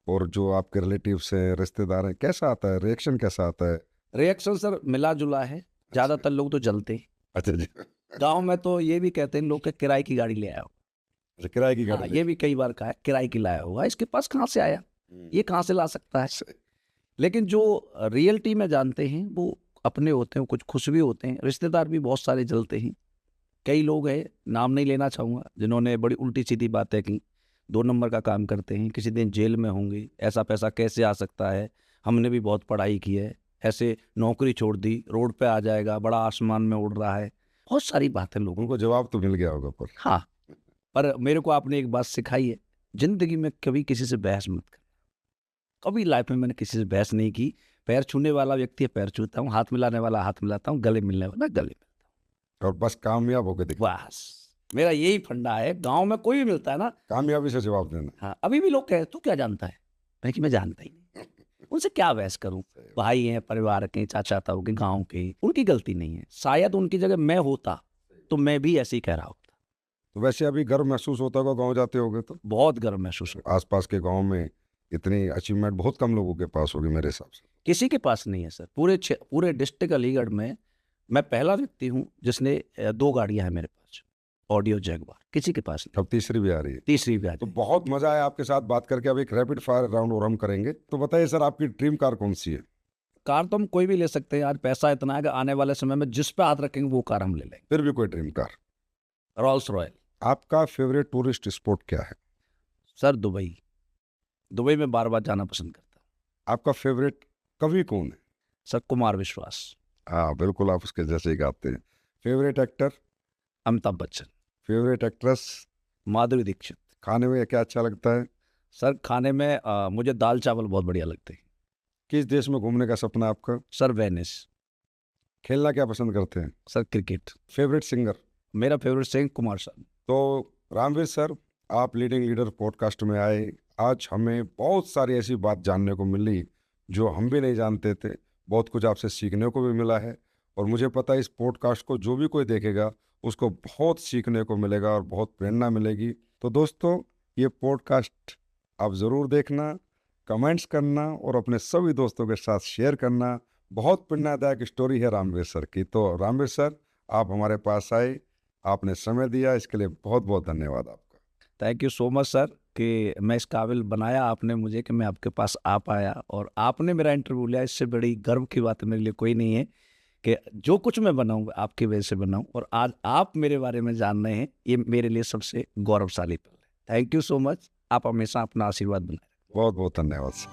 Speaker 1: और जो आपके रिलेटिव्स हैं, रिश्तेदार हैं, कैसा आता है रिएक्शन, कैसा आता है?
Speaker 2: रिएक्शन सर मिला जुला है। ज़्यादातर लोग तो जलते हैं।
Speaker 1: अच्छा जी।
Speaker 2: गांव में तो ये भी कहते हैं लोग कि किराए की गाड़ी ले आया हो।
Speaker 1: अच्छा, किराए की
Speaker 2: हाँ,
Speaker 1: गाड़ी
Speaker 2: ये भी कई बार कहा है किराए की लाया होगा, इसके पास कहाँ से आया, ये कहाँ से ला सकता है। लेकिन जो रियलिटी में जानते हैं वो अपने होते हैं, कुछ खुश भी होते हैं। रिश्तेदार भी बहुत सारे जलते हैं। कई लोग हैं, नाम नहीं लेना चाहूँगा, जिन्होंने बड़ी उल्टी सीधी बातें की। 2 नंबर का काम करते हैं, किसी दिन जेल में होंगे, ऐसा पैसा कैसे आ सकता है, हमने भी बहुत पढ़ाई की है, ऐसे नौकरी छोड़ दी, रोड पे आ जाएगा, बड़ा आसमान में उड़ रहा है। बहुत सारी बातें लोगों को।
Speaker 1: उनको जवाब तो मिल गया होगा पर।
Speaker 2: हाँ, पर मेरे को आपने एक बात सिखाई है, जिंदगी में कभी किसी से बहस मत कर। कभी लाइफ में मैंने किसी से बहस नहीं की। पैर छूने वाला व्यक्ति है पैर छूता हूँ, हाथ मिलाने वाला हाथ मिलाता हूँ, गले मिलने वाला गले मिलता
Speaker 1: और बस कामयाब होकर दिख,
Speaker 2: हूँ। बस मेरा यही फंडा है। गांव में कोई भी मिलता है ना,
Speaker 1: कामयाबी से जवाब देना।
Speaker 2: हाँ, अभी भी लोग कहे तू क्या जानता है, मैं कि मैं जानता ही नहीं। उनसे क्या बहस करूं। भाई हैं, परिवार के, चाचा ताऊ के, गांव के, उनकी गलती नहीं है। शायद उनकी जगह मैं होता तो मैं भी ऐसे ही कह रहा होता।
Speaker 1: तो वैसे अभी गर्व महसूस होता होगा गाँव जाते होगे तो?
Speaker 2: बहुत गर्व महसूस होता।
Speaker 1: आसपास के गाँव में इतनी अचीवमेंट बहुत कम लोगों के पास होगी मेरे हिसाब से।
Speaker 2: किसी के पास नहीं है सर। पूरे डिस्ट्रिक्ट अलीगढ़ में मैं पहला व्यक्ति हूँ जिसने 2 गाड़ियां हैं मेरे पास, ऑडियो जैगवार। किसी के पास नहीं।
Speaker 1: अब तीसरी भी आ रही है।
Speaker 2: तीसरी भी आ
Speaker 1: तो
Speaker 2: जाएगी।
Speaker 1: बहुत मजा आया आपके साथ बात करके। अब एक रैपिड फायर राउंड और हम करेंगे। तो बताइए सर, आपकी ड्रीम कार कौन सी है?
Speaker 2: कार तो हम कोई भी ले सकते हैं। आज पैसा इतना है कि आने वाले समय में जिस पे हाथ रखेंगे वो कार हम ले लेंगे।
Speaker 1: फिर भी कोई ड्रीम कार?
Speaker 2: Rolls Royce.
Speaker 1: आपका फेवरेट टूरिस्ट स्पॉट क्या है?
Speaker 2: Sir Dubai. दुबई में बार बार जाना पसंद करता हूँ।
Speaker 1: आपका फेवरेट कवि कौन है?
Speaker 2: सर कुमार विश्वास।
Speaker 1: हाँ बिल्कुल, आप उसके जैसे ही गाते हैं। Favourite actor?
Speaker 2: Amitabh Bachchan.
Speaker 1: Favourite actress?
Speaker 2: Madhuri Dixit.
Speaker 1: खाने में क्या अच्छा लगता है?
Speaker 2: सर खाने में मुझे दाल चावल बहुत बढ़िया लगते हैं।
Speaker 1: किस देश में घूमने का सपना है आपका?
Speaker 2: Sir Venice.
Speaker 1: खेलना क्या पसंद करते हैं?
Speaker 2: Sir cricket.
Speaker 1: Favourite singer?
Speaker 2: मेरा फेवरेट सिंगर कुमार सानू।
Speaker 1: तो रामवीर सर, आप लीडिंग लीडर पॉडकास्ट में आए। आज हमें बहुत सारी ऐसी बात जानने को मिली जो हम भी नहीं जानते थे। बहुत कुछ आपसे सीखने को भी मिला है और मुझे पता है इस पॉडकास्ट को जो भी कोई देखेगा उसको बहुत सीखने को मिलेगा और बहुत प्रेरणा मिलेगी। तो दोस्तों, ये पॉडकास्ट आप ज़रूर देखना, कमेंट्स करना और अपने सभी दोस्तों के साथ शेयर करना। बहुत प्रेरणादायक स्टोरी है रामवीर सर की। तो रामवीर सर, आप हमारे पास आए, आपने समय दिया, इसके लिए बहुत बहुत धन्यवाद आपका।
Speaker 2: Thank you so much sir कि मैं इस काबिल बनाया आपने मुझे कि मैं आपके पास आ पाया और आपने मेरा इंटरव्यू लिया। इससे बड़ी गर्व की बात मेरे लिए कोई नहीं है कि जो कुछ मैं बनाऊँ आपकी वजह से बनाऊँ और आज आप मेरे बारे में जान रहे हैं, ये मेरे लिए सबसे गौरवशाली पल है। Thank you so much. आप हमेशा अपना आशीर्वाद बनाए।
Speaker 1: बहुत बहुत धन्यवाद सर।